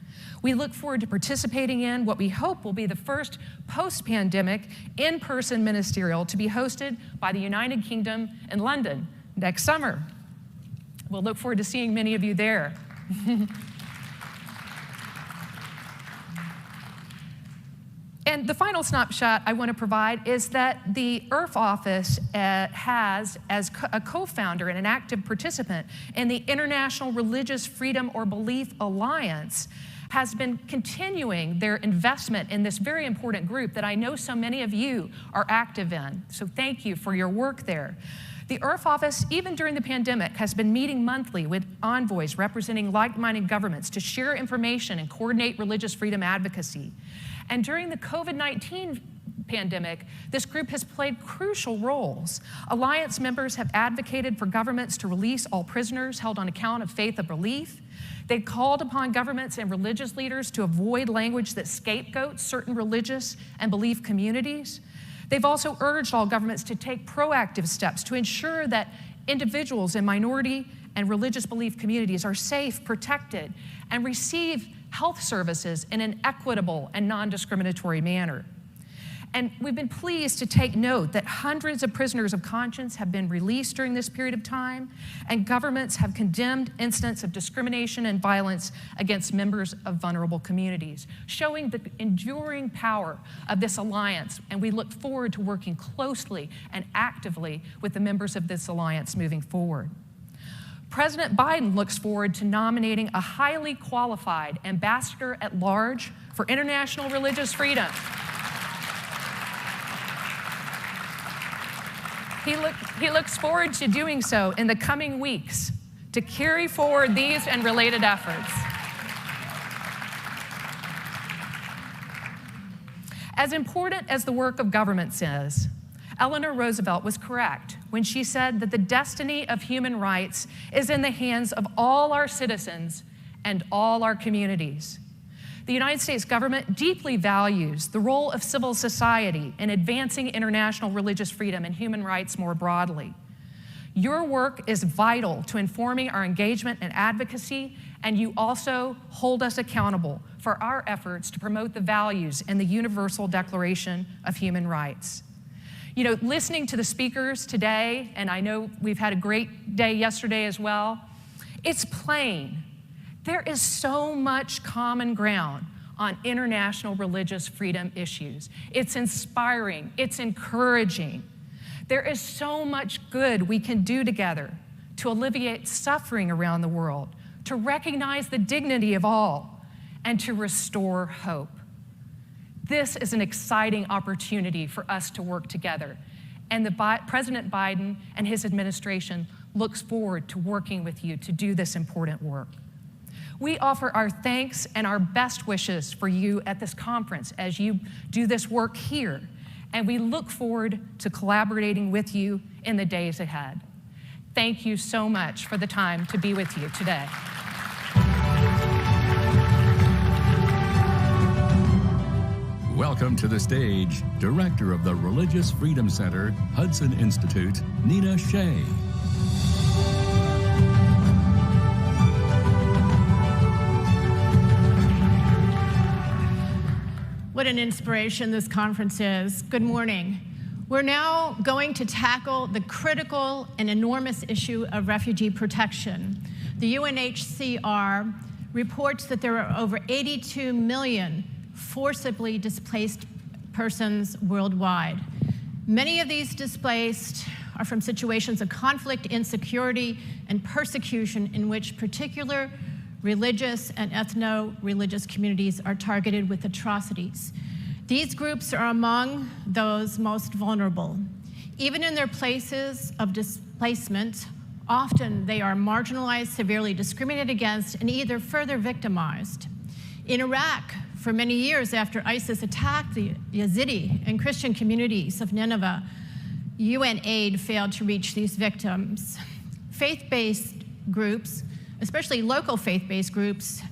We look forward to participating in what we hope will be the first post-pandemic in-person ministerial to be hosted by the United Kingdom in London next summer. We'll look forward to seeing many of you there. And the final snapshot I want to provide is that the IRF office has, as a co-founder and an active participant in the International Religious Freedom or Belief Alliance, has been continuing their investment in this very important group that I know so many of you are active in. So thank you for your work there. The IRF office, even during the pandemic, has been meeting monthly with envoys representing like-minded governments to share information and coordinate religious freedom advocacy. And during the COVID-19 pandemic, this group has played crucial roles. Alliance members have advocated for governments to release all prisoners held on account of faith or belief. They called upon governments and religious leaders to avoid language that scapegoats certain religious and belief communities. They've also urged all governments to take proactive steps to ensure that individuals in minority and religious belief communities are safe, protected, and receive health services in an equitable and non-discriminatory manner. And we've been pleased to take note that hundreds of prisoners of conscience have been released during this period of time, and governments have condemned incidents of discrimination and violence against members of vulnerable communities, showing the enduring power of this alliance. And we look forward to working closely and actively with the members of this alliance moving forward. President Biden looks forward to nominating a highly qualified ambassador at large for international religious freedom. He looks forward to doing so in the coming weeks to carry forward these and related efforts. As important as the work of governments is, Eleanor Roosevelt was correct when she said that the destiny of human rights is in the hands of all our citizens and all our communities. The United States government deeply values the role of civil society in advancing international religious freedom and human rights more broadly. Your work is vital to informing our engagement and advocacy, and you also hold us accountable for our efforts to promote the values in the Universal Declaration of Human Rights. You know, listening to the speakers today, and I know we've had a great day yesterday as well, it's plain. There is so much common ground on international religious freedom issues. It's inspiring, it's encouraging. There is so much good we can do together to alleviate suffering around the world, to recognize the dignity of all, and to restore hope. This is an exciting opportunity for us to work together. And President Biden and his administration looks forward to working with you to do this important work. We offer our thanks and our best wishes for you at this conference as you do this work here. And we look forward to collaborating with you in the days ahead. Thank you so much for the time to be with you today. welcome to the stage Director of the Religious Freedom Center, Hudson Institute, Nina Shea. What an inspiration this conference is. Good morning. We're now going to tackle the critical and enormous issue of refugee protection. The UNHCR reports that there are over 82 million forcibly displaced persons worldwide. Many of these displaced are from situations of conflict, insecurity, and persecution in which particular religious and ethno-religious communities are targeted with atrocities. These groups are among those most vulnerable. Even in their places of displacement, often they are marginalized, severely discriminated against, and either further victimized. In Iraq, for many years after ISIS attacked the Yazidi and Christian communities of Nineveh, UN aid failed to reach these victims. Faith-based groups, especially local faith-based groups,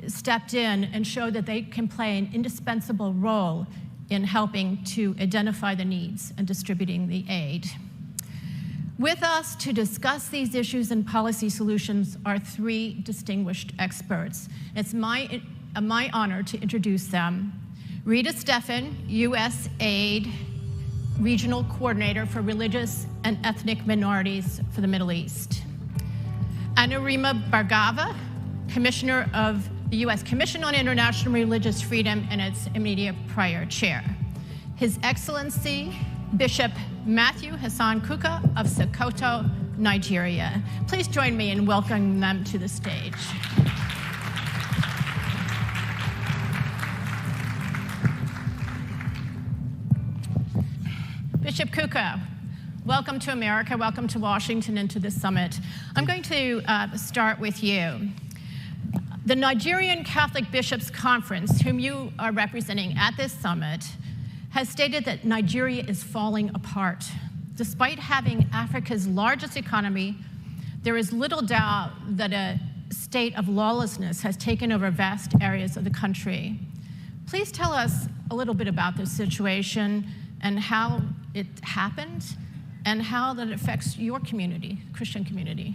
stepped in and showed that they can play an indispensable role in helping to identify the needs and distributing the aid. With us to discuss these issues and policy solutions are three distinguished experts. It's my honor to introduce them. Rita Stephan, USAID Regional Coordinator for Religious and Ethnic Minorities for the Middle East. Anurima Bhargava, Commissioner of the U.S. Commission on International Religious Freedom and its immediate prior chair. His Excellency, Bishop Matthew Hassan Kuka of Sokoto, Nigeria. Please join me in welcoming them to the stage. Bishop Kuka, welcome to America, welcome to Washington and to this summit. I'm going to start with you. The Nigerian Catholic Bishops' Conference, whom you are representing at this summit, has stated that Nigeria is falling apart. Despite having Africa's largest economy, there is little doubt that a state of lawlessness has taken over vast areas of the country. Please tell us a little bit about this situation and how it happened and how that affects your community, Christian community.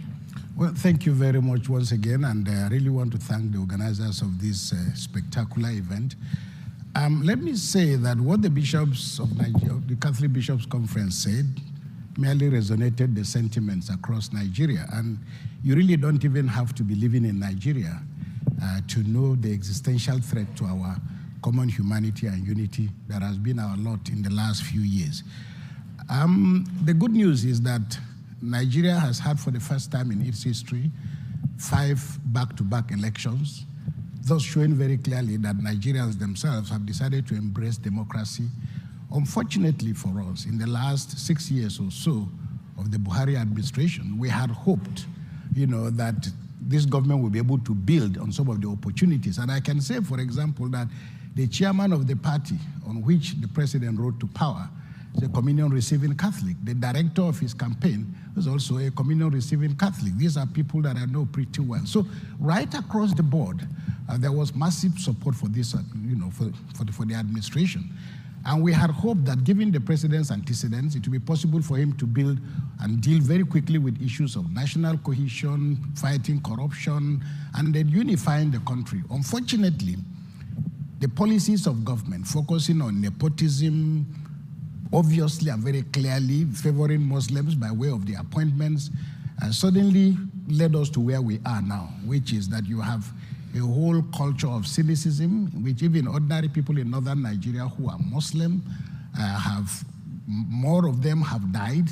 Well, thank you very much once again, and I really want to thank the organizers of this spectacular event. Let me say that what the bishops of Nigeria, the Catholic Bishops' Conference said merely resonated the sentiments across Nigeria, and you really don't even have to be living in Nigeria to know the existential threat to our common humanity and unity that has been our lot in the last few years. The good news is that Nigeria has had, for the first time in its history, 5 back-to-back elections, thus showing very clearly that Nigerians themselves have decided to embrace democracy. Unfortunately for us, in the last 6 years or so of the Buhari administration, we had hoped, that this government will be able to build on some of the opportunities. And I can say, for example, that the chairman of the party on which the president rode to power is a communion-receiving Catholic. The director of his campaign was also a communion-receiving Catholic. These are people that I know pretty well. So right across the board, there was massive support for this, for the administration. And we had hoped that given the president's antecedents, it would be possible for him to build and deal very quickly with issues of national cohesion, fighting corruption, and then unifying the country. Unfortunately, the policies of government focusing on nepotism, obviously and very clearly favoring Muslims by way of the appointments, suddenly led us to where we are now, which is that you have a whole culture of cynicism, which even ordinary people in northern Nigeria who are Muslim more of them have died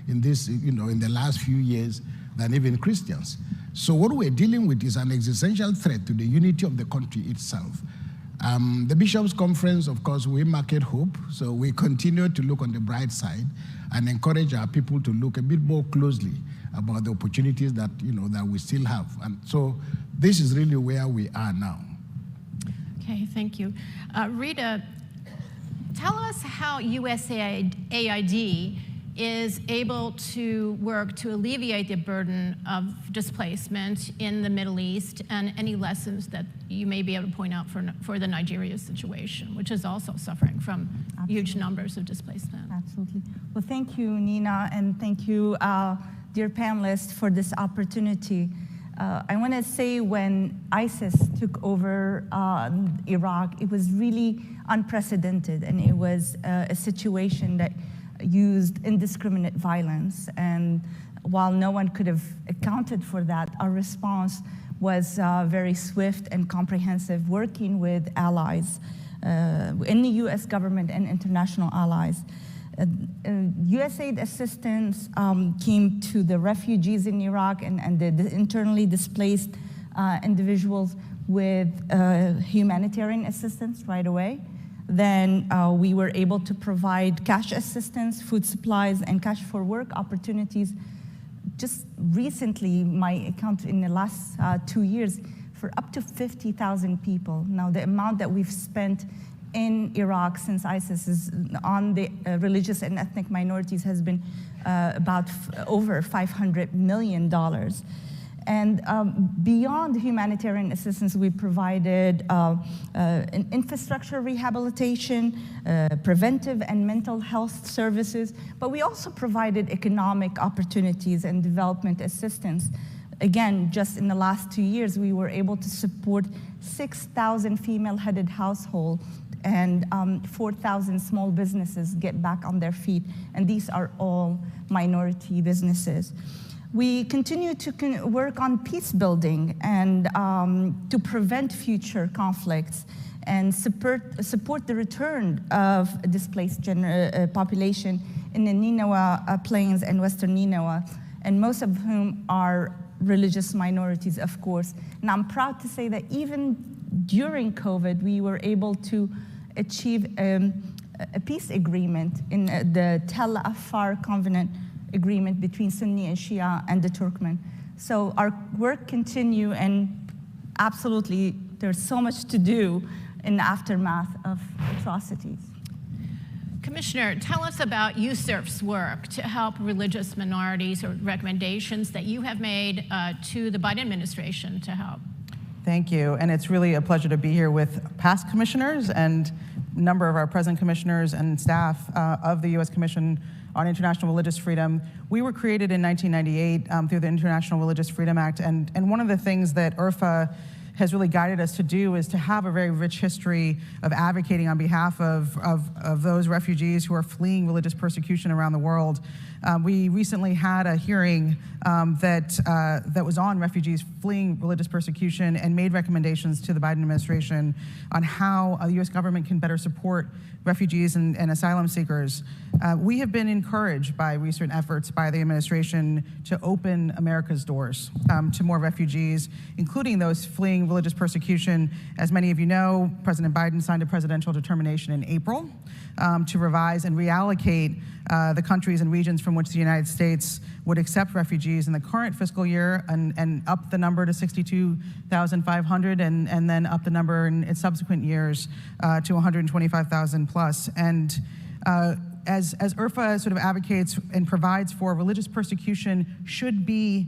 in this, in the last few years than even Christians. So what we're dealing with is an existential threat to the unity of the country itself. The Bishops' Conference, of course, we market hope, so we continue to look on the bright side and encourage our people to look a bit more closely about the opportunities that, that we still have. And so this is really where we are now. Okay, thank you. Rita, tell us how USAID is able to work to alleviate the burden of displacement in the Middle East, and any lessons that you may be able to point out for the Nigeria situation, which is also suffering from huge numbers of displacement. Absolutely. Well, thank you, Nina, and thank you, dear panelists, for this opportunity. I want to say when ISIS took over Iraq, it was really unprecedented, and it was a situation that used indiscriminate violence. And while no one could have accounted for that, our response was very swift and comprehensive, working with allies in the US government and international allies. USAID assistance came to the refugees in Iraq and the internally displaced individuals with humanitarian assistance right away. Then we were able to provide cash assistance, food supplies, and cash for work opportunities. Just recently, my account in the last 2 years, for up to 50,000 people. Now, the amount that we've spent in Iraq since ISIS is on the religious and ethnic minorities has been about over $500 million. And beyond humanitarian assistance, we provided an infrastructure rehabilitation, preventive and mental health services, but we also provided economic opportunities and development assistance. Again, just in the last 2 years, we were able to support 6,000 female-headed households and 4,000 small businesses get back on their feet, and these are all minority businesses. We continue to work on peace building and to prevent future conflicts and support the return of a displaced population in the Nineveh Plains and Western Nineveh, and most of whom are religious minorities, of course. And I'm proud to say that even during COVID, we were able to achieve a peace agreement in the Tel Afar Covenant agreement between Sunni and Shia and the Turkmen. So our work continue, and absolutely there's so much to do in the aftermath of atrocities. Commissioner, tell us about USAID's work to help religious minorities, or recommendations that you have made to the Biden administration to help. Thank you, and it's really a pleasure to be here with past commissioners and a number of our present commissioners and staff of the U.S. Commission on International Religious Freedom. We were created in 1998 through the International Religious Freedom Act, and one of the things that IRFA has really guided us to do is to have a very rich history of advocating on behalf of those refugees who are fleeing religious persecution around the world. We recently had a hearing that was on refugees fleeing religious persecution and made recommendations to the Biden administration on how the U.S. government can better support refugees and asylum seekers. We have been encouraged by recent efforts by the administration to open America's doors to more refugees, including those fleeing religious persecution. As many of you know, President Biden signed a presidential determination in April to revise and reallocate the countries and regions from which the United States would accept refugees in the current fiscal year and up the number to 62,500 and then up the number in subsequent years to 125,000 plus. And as IRFA sort of advocates and provides for, religious persecution should be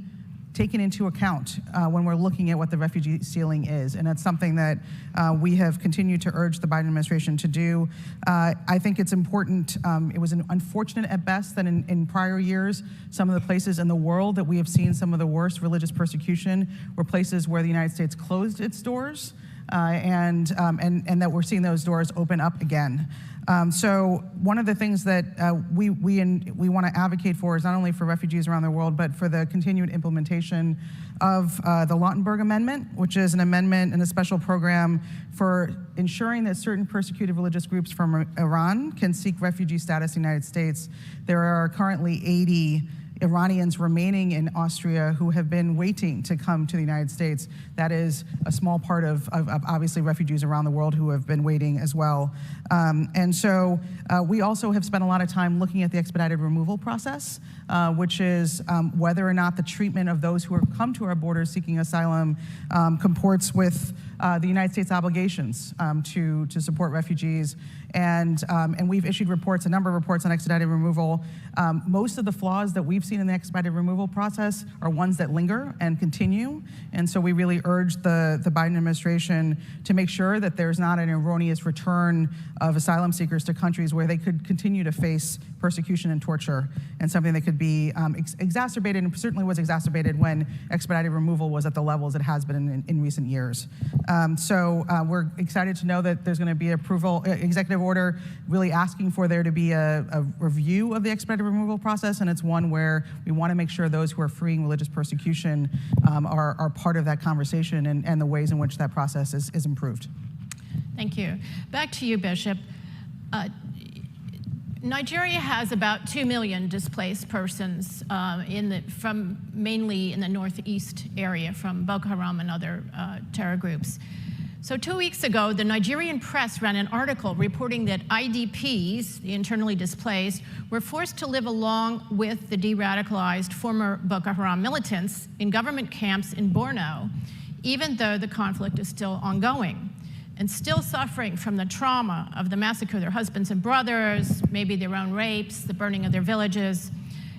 taken into account when we're looking at what the refugee ceiling is. And that's something that we have continued to urge the Biden administration to do. I think it's important. It was unfortunate at best that in prior years, some of the places in the world that we have seen some of the worst religious persecution were places where the United States closed its doors and that we're seeing those doors open up again. So one of the things that we want to advocate for is not only for refugees around the world, but for the continued implementation of the Lautenberg Amendment, which is an amendment and a special program for ensuring that certain persecuted religious groups from Iran can seek refugee status in the United States. There are currently 80 Iranians remaining in Austria who have been waiting to come to the United States. That is a small part of obviously refugees around the world who have been waiting as well. And so we also have spent a lot of time looking at the expedited removal process, which is whether or not the treatment of those who have come to our borders seeking asylum comports with the United States obligations to support refugees And we've issued reports, a number of reports on expedited removal. Most of the flaws that we've seen in the expedited removal process are ones that linger and continue. And so we really urge the Biden administration to make sure that there's not an erroneous return of asylum seekers to countries where they could continue to face persecution and torture, and something that could be exacerbated, and certainly was exacerbated when expedited removal was at the levels it has been in recent years. So we're excited to know that there's going to be executive order really asking for there to be a review of the expedited removal process, and it's one where we want to make sure those who are fleeing religious persecution are part of that conversation and the ways in which that process is improved. Thank you. Back to you, Bishop. Nigeria has about 2 million displaced persons from mainly in the northeast area from Boko Haram and other terror groups. So 2 weeks ago, the Nigerian press ran an article reporting that IDPs, the internally displaced, were forced to live along with the de-radicalized former Boko Haram militants in government camps in Borno, even though the conflict is still ongoing, and still suffering from the trauma of the massacre of their husbands and brothers, maybe their own rapes, the burning of their villages.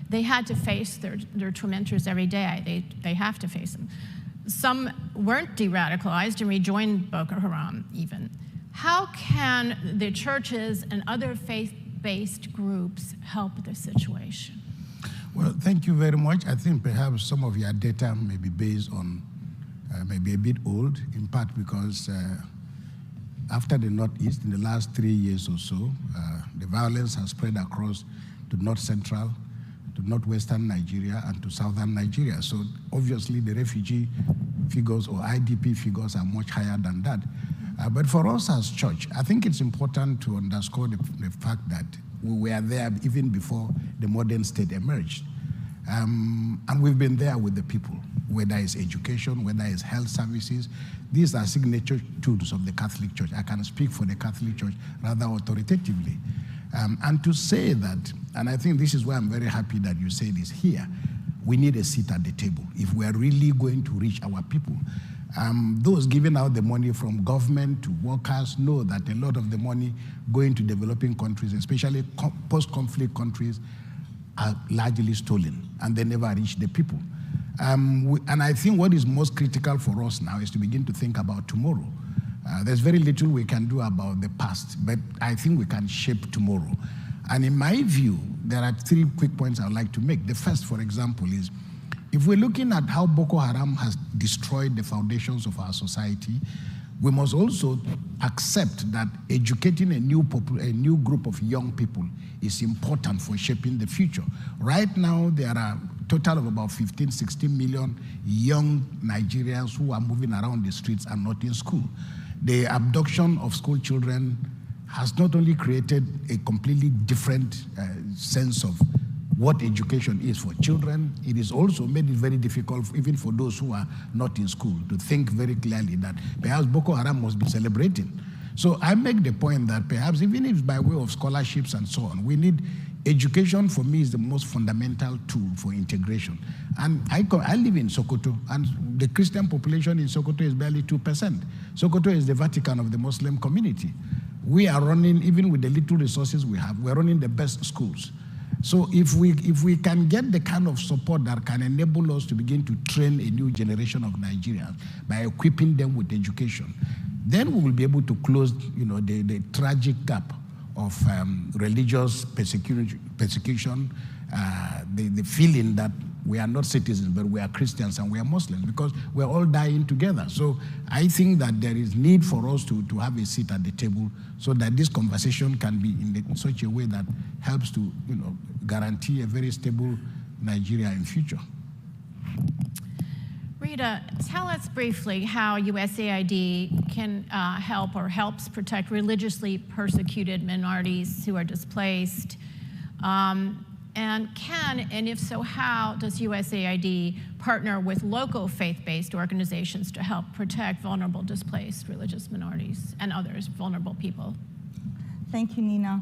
They had to face their tormentors every day. They have to face them. Some weren't de-radicalized and rejoined Boko Haram even. How can the churches and other faith-based groups help this situation? Well, thank you very much. I think perhaps some of your data may be based on, maybe a bit old, in part because after the Northeast, in the last 3 years or so, the violence has spread across to North Central, to Northwestern Nigeria, and to Southern Nigeria. So obviously the refugee figures or IDP figures are much higher than that. But for us as church, I think it's important to underscore the fact that we were there even before the modern state emerged. And we've been there with the people, whether it's education, whether it's health services. These are signature tools of the Catholic Church. I can speak for the Catholic Church rather authoritatively. And to say that, and I think this is why I'm very happy that you say this here, we need a seat at the table if we're really going to reach our people. Those giving out the money from government to workers know that a lot of the money going to developing countries, especially post-conflict countries, are largely stolen, and they never reach the people. And I think what is most critical for us now is to begin to think about tomorrow. There's very little we can do about the past, but I think we can shape tomorrow. And in my view, there are 3 quick points I'd like to make. The first, for example, is if we're looking at how Boko Haram has destroyed the foundations of our society, we must also accept that educating a new group of young people is important for shaping the future. Right now, there are a total of about 15, 16 million young Nigerians who are moving around the streets and not in school. The abduction of school children has not only created a completely different sense of what education is for children, it is also made it very difficult even for those who are not in school to think very clearly that perhaps Boko Haram must be celebrating. So I make the point that perhaps even if by way of scholarships and so on, we need education. For me is the most fundamental tool for integration. And I live in Sokoto, and the Christian population in Sokoto is barely 2%. Sokoto is the Vatican of the Muslim community. We are running, even with the little resources we have, we're running the best schools. So if we can get the kind of support that can enable us to begin to train a new generation of Nigerians by equipping them with education, then we will be able to close, the tragic gap of religious persecution, the feeling that we are not citizens, but we are Christians and we are Muslims, because we're all dying together. So I think that there is need for us to have a seat at the table so that this conversation can be in such a way that helps to guarantee a very stable Nigeria in future. Rita, tell us briefly how USAID can help or helps protect religiously persecuted minorities who are displaced. And if so, how does USAID partner with local faith-based organizations to help protect vulnerable displaced religious minorities and others, vulnerable people? Thank you, Nina.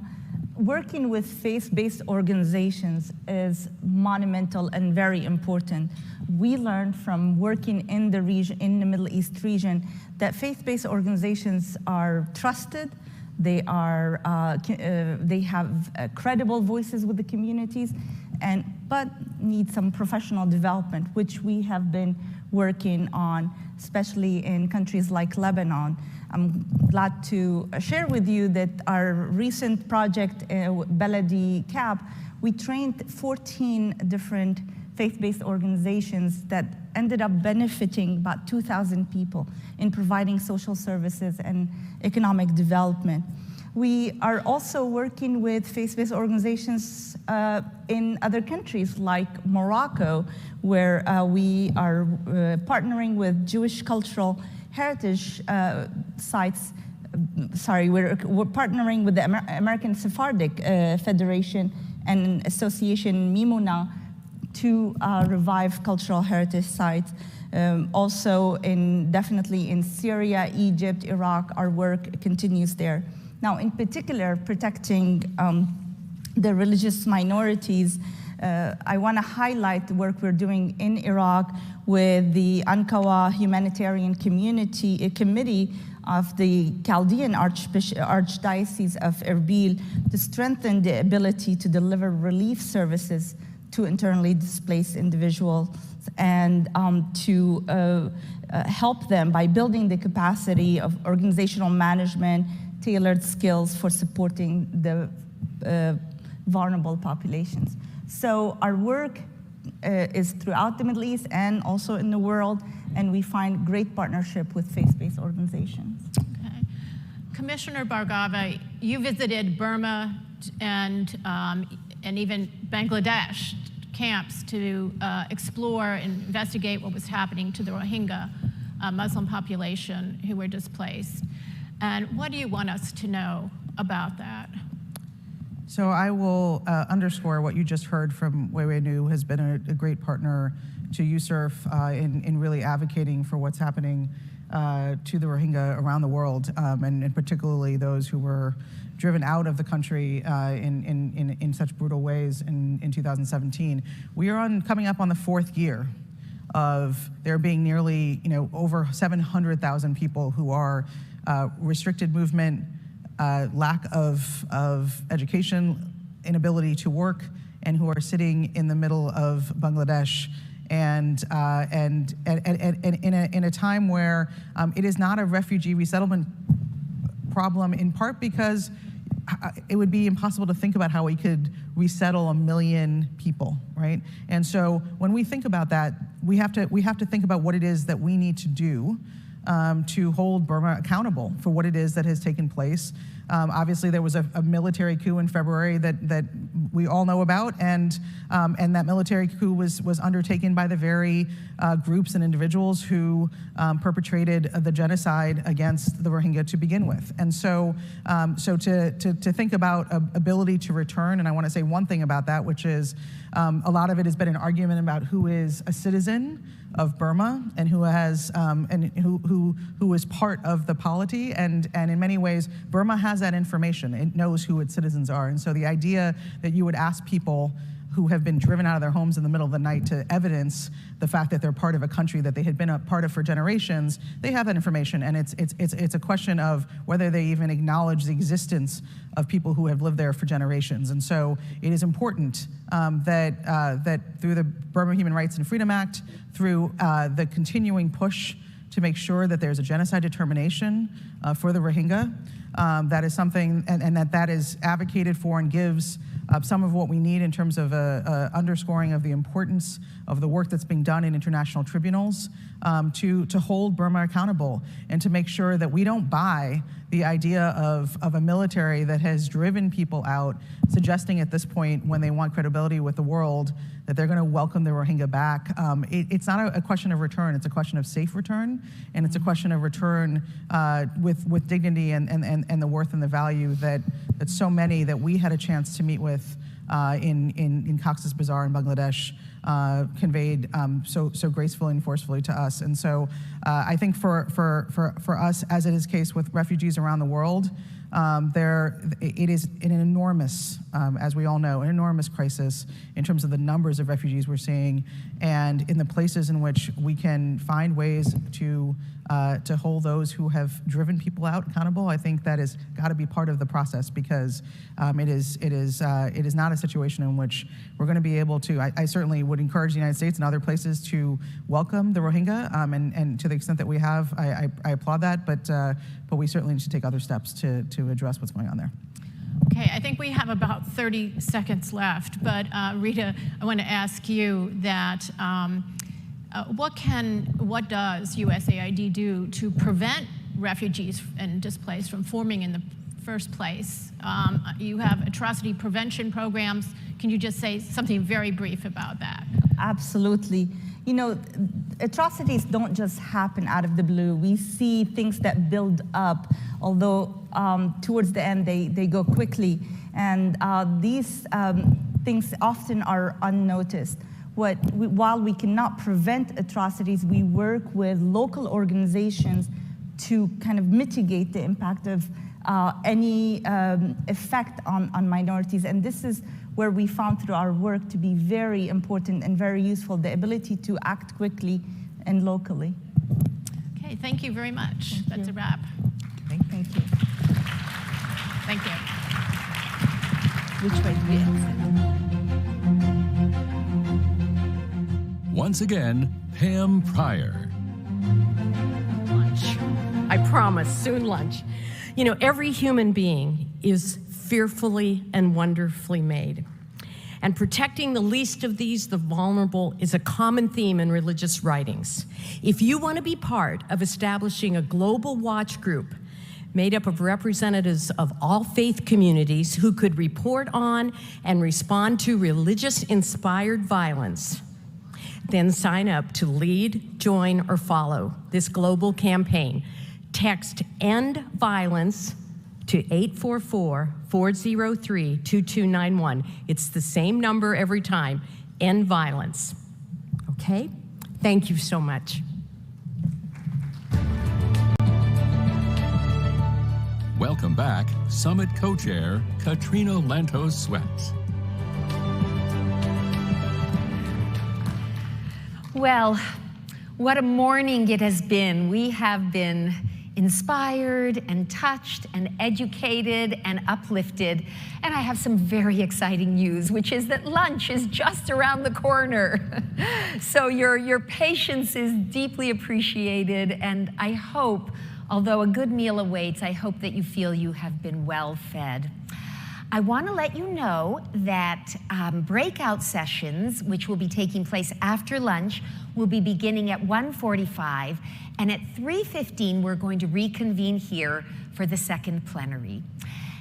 Working with faith-based organizations is monumental and very important. We learned from working in the region, in the Middle East region, that faith-based organizations are trusted, They have credible voices with the communities, but need some professional development, which we have been working on, especially in countries like Lebanon. I'm glad to share with you that our recent project, Baladi CAP, we trained 14 different faith-based organizations that ended up benefiting about 2,000 people in providing social services and economic development. We are also working with faith-based organizations in other countries like Morocco, where we are partnering with Jewish cultural heritage sites. We're partnering with the American Sephardic Federation and Association Mimuna to revive cultural heritage sites. Also, definitely in Syria, Egypt, Iraq, our work continues there. Now, in particular, protecting the religious minorities, I want to highlight the work we're doing in Iraq with the Ankawa Humanitarian Committee of the Chaldean Archdiocese of Erbil to strengthen the ability to deliver relief services to internally displaced individuals and to help them by building the capacity of organizational management, tailored skills for supporting the vulnerable populations. So our work is throughout the Middle East and also in the world, and we find great partnership with faith-based organizations. Okay. Commissioner Bhargava, you visited Burma and even Bangladesh camps to explore and investigate what was happening to the Rohingya Muslim population who were displaced. And what do you want us to know about that? So I will underscore what you just heard from Weiwei Nu, who has been a great partner to USURF in really advocating for what's happening to the Rohingya around the world, and particularly those who were driven out of the country in such brutal ways in 2017. We are coming up on the 4th year of there being nearly over 700,000 people who are restricted movement, lack of education, inability to work, and who are sitting in the middle of Bangladesh, and in a time where it is not a refugee resettlement problem, in part because it would be impossible to think about how we could resettle 1 million people, right? And so when we think about that, we have to think about what it is that we need to do to hold Burma accountable for what it is that has taken place. Obviously, there was a military coup in February that we all know about, and that military coup was undertaken by the very groups and individuals who perpetrated the genocide against the Rohingya to begin with. And so, to think about ability to return, and I want to say one thing about that, which is a lot of it has been an argument about who is a citizen of Burma and who has who is part of the polity, and in many ways Burma has that information. It knows who its citizens are, and so the idea that you would ask people who have been driven out of their homes in the middle of the night to evidence the fact that they're part of a country that they had been a part of for generations, they have that information, and it's a question of whether they even acknowledge the existence of people who have lived there for generations. And so it is important that through the Burma Human Rights and Freedom Act, through the continuing push to make sure that there's a genocide determination for the Rohingya, that is something, and that is advocated for and gives some of what we need in terms of underscoring of the importance of the work that's being done in international tribunals to hold Burma accountable and to make sure that we don't buy the idea of a military that has driven people out, suggesting at this point, when they want credibility with the world, that they're going to welcome the Rohingya back. It's not a question of return, it's a question of safe return, and it's a question of return with dignity and the worth and the value that so many that we had a chance to meet with in Cox's Bazar in Bangladesh conveyed so gracefully and forcefully to us. And so I think for us, as it is the case with refugees around the world, It is an enormous, as we all know, an enormous crisis in terms of the numbers of refugees we're seeing, and in the places in which we can find ways to hold those who have driven people out accountable. I think that has got to be part of the process, because it is not a situation in which we're going to be able to. I certainly would encourage the United States and other places to welcome the Rohingya, and to the extent that we have, I applaud that. But we certainly need to take other steps to address what's going on there. Okay, I think we have about 30 seconds left, but Rita, I want to ask you that what does USAID do to prevent refugees and displaced from forming in the first place? You have atrocity prevention programs. Can you just say something very brief about that? Absolutely. You know, atrocities don't just happen out of the blue. We see things that build up, although towards the end they go quickly. And these things often are unnoticed. While we cannot prevent atrocities, we work with local organizations to kind of mitigate the impact of any effect on minorities. And this is where we found through our work to be very important and very useful, the ability to act quickly and locally. Okay, thank you very much. That's a wrap. Thank you. Thank you. Which way do we exit? Once again, Pam Pryor. Lunch. I promise, soon lunch. You know, every human being is fearfully and wonderfully made. And protecting the least of these, the vulnerable, is a common theme in religious writings. If you want to be part of establishing a global watch group made up of representatives of all faith communities who could report on and respond to religious-inspired violence, then sign up to lead, join, or follow this global campaign. Text "End Violence" to 844-403-2291. It's the same number every time. End violence. Okay? Thank you so much. Welcome back, Summit Co-Chair Katrina Lantos Sweats. Well, what a morning it has been. We have been inspired and touched and educated and uplifted. And I have some very exciting news, which is that lunch is just around the corner. So your patience is deeply appreciated, and I hope, although a good meal awaits, I hope that you feel you have been well fed. I want to let you know that breakout sessions, which will be taking place after lunch, will be beginning at 1:45, and at 3:15 we're going to reconvene here for the second plenary.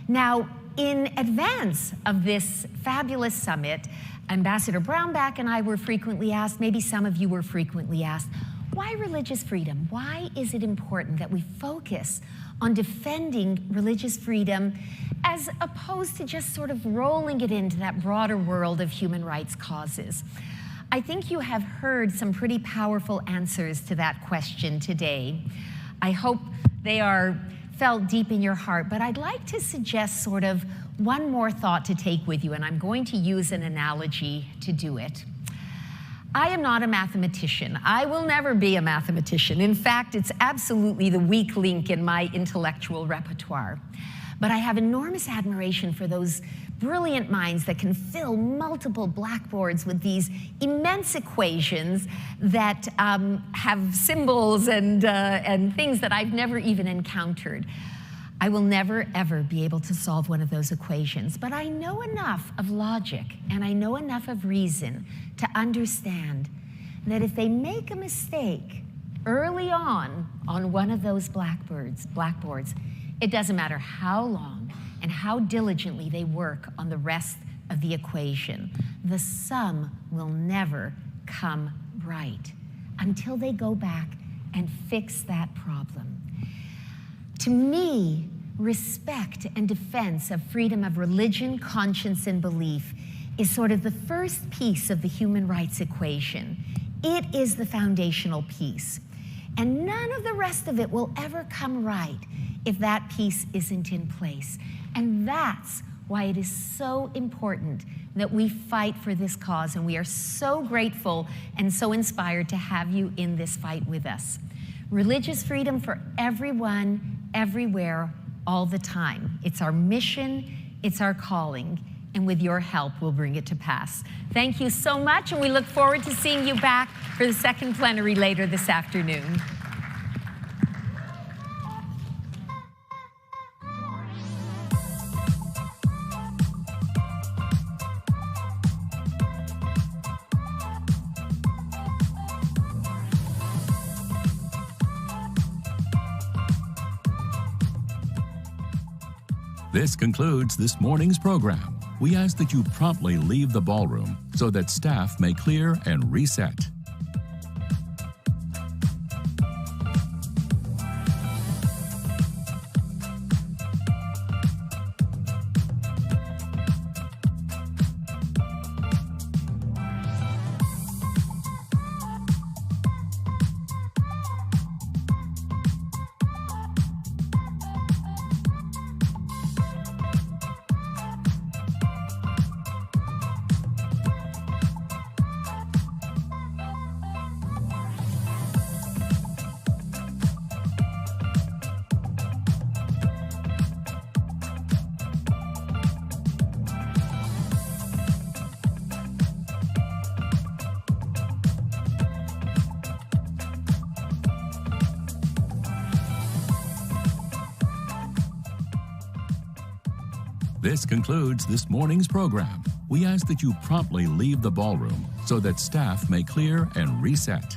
Now, in advance of this fabulous summit, Ambassador Brownback and I were frequently asked, maybe some of you were frequently asked, why religious freedom? Why is it important that we focus on defending religious freedom as opposed to just sort of rolling it into that broader world of human rights causes? I think you have heard some pretty powerful answers to that question today. I hope they are felt deep in your heart, but I'd like to suggest sort of one more thought to take with you, and I'm going to use an analogy to do it. I am not a mathematician. I will never be a mathematician. In fact, it's absolutely the weak link in my intellectual repertoire. But I have enormous admiration for those brilliant minds that can fill multiple blackboards with these immense equations that have symbols and things that I've never even encountered. I will never, ever be able to solve one of those equations, but I know enough of logic and I know enough of reason to understand that if they make a mistake early on one of those blackboards, it doesn't matter how long and how diligently they work on the rest of the equation. The sum will never come right until they go back and fix that problem. To me, respect and defense of freedom of religion, conscience, and belief is sort of the first piece of the human rights equation. It is the foundational piece. And none of the rest of it will ever come right if that peace isn't in place. And that's why it is so important that we fight for this cause, and we are so grateful and so inspired to have you in this fight with us. Religious freedom for everyone, everywhere, all the time. It's our mission, it's our calling, and with your help, we'll bring it to pass. Thank you so much, and we look forward to seeing you back for the second plenary later this afternoon. This concludes this morning's program. We ask that you promptly leave the ballroom so that staff may clear and reset. This concludes this morning's program. We ask that you promptly leave the ballroom so that staff may clear and reset.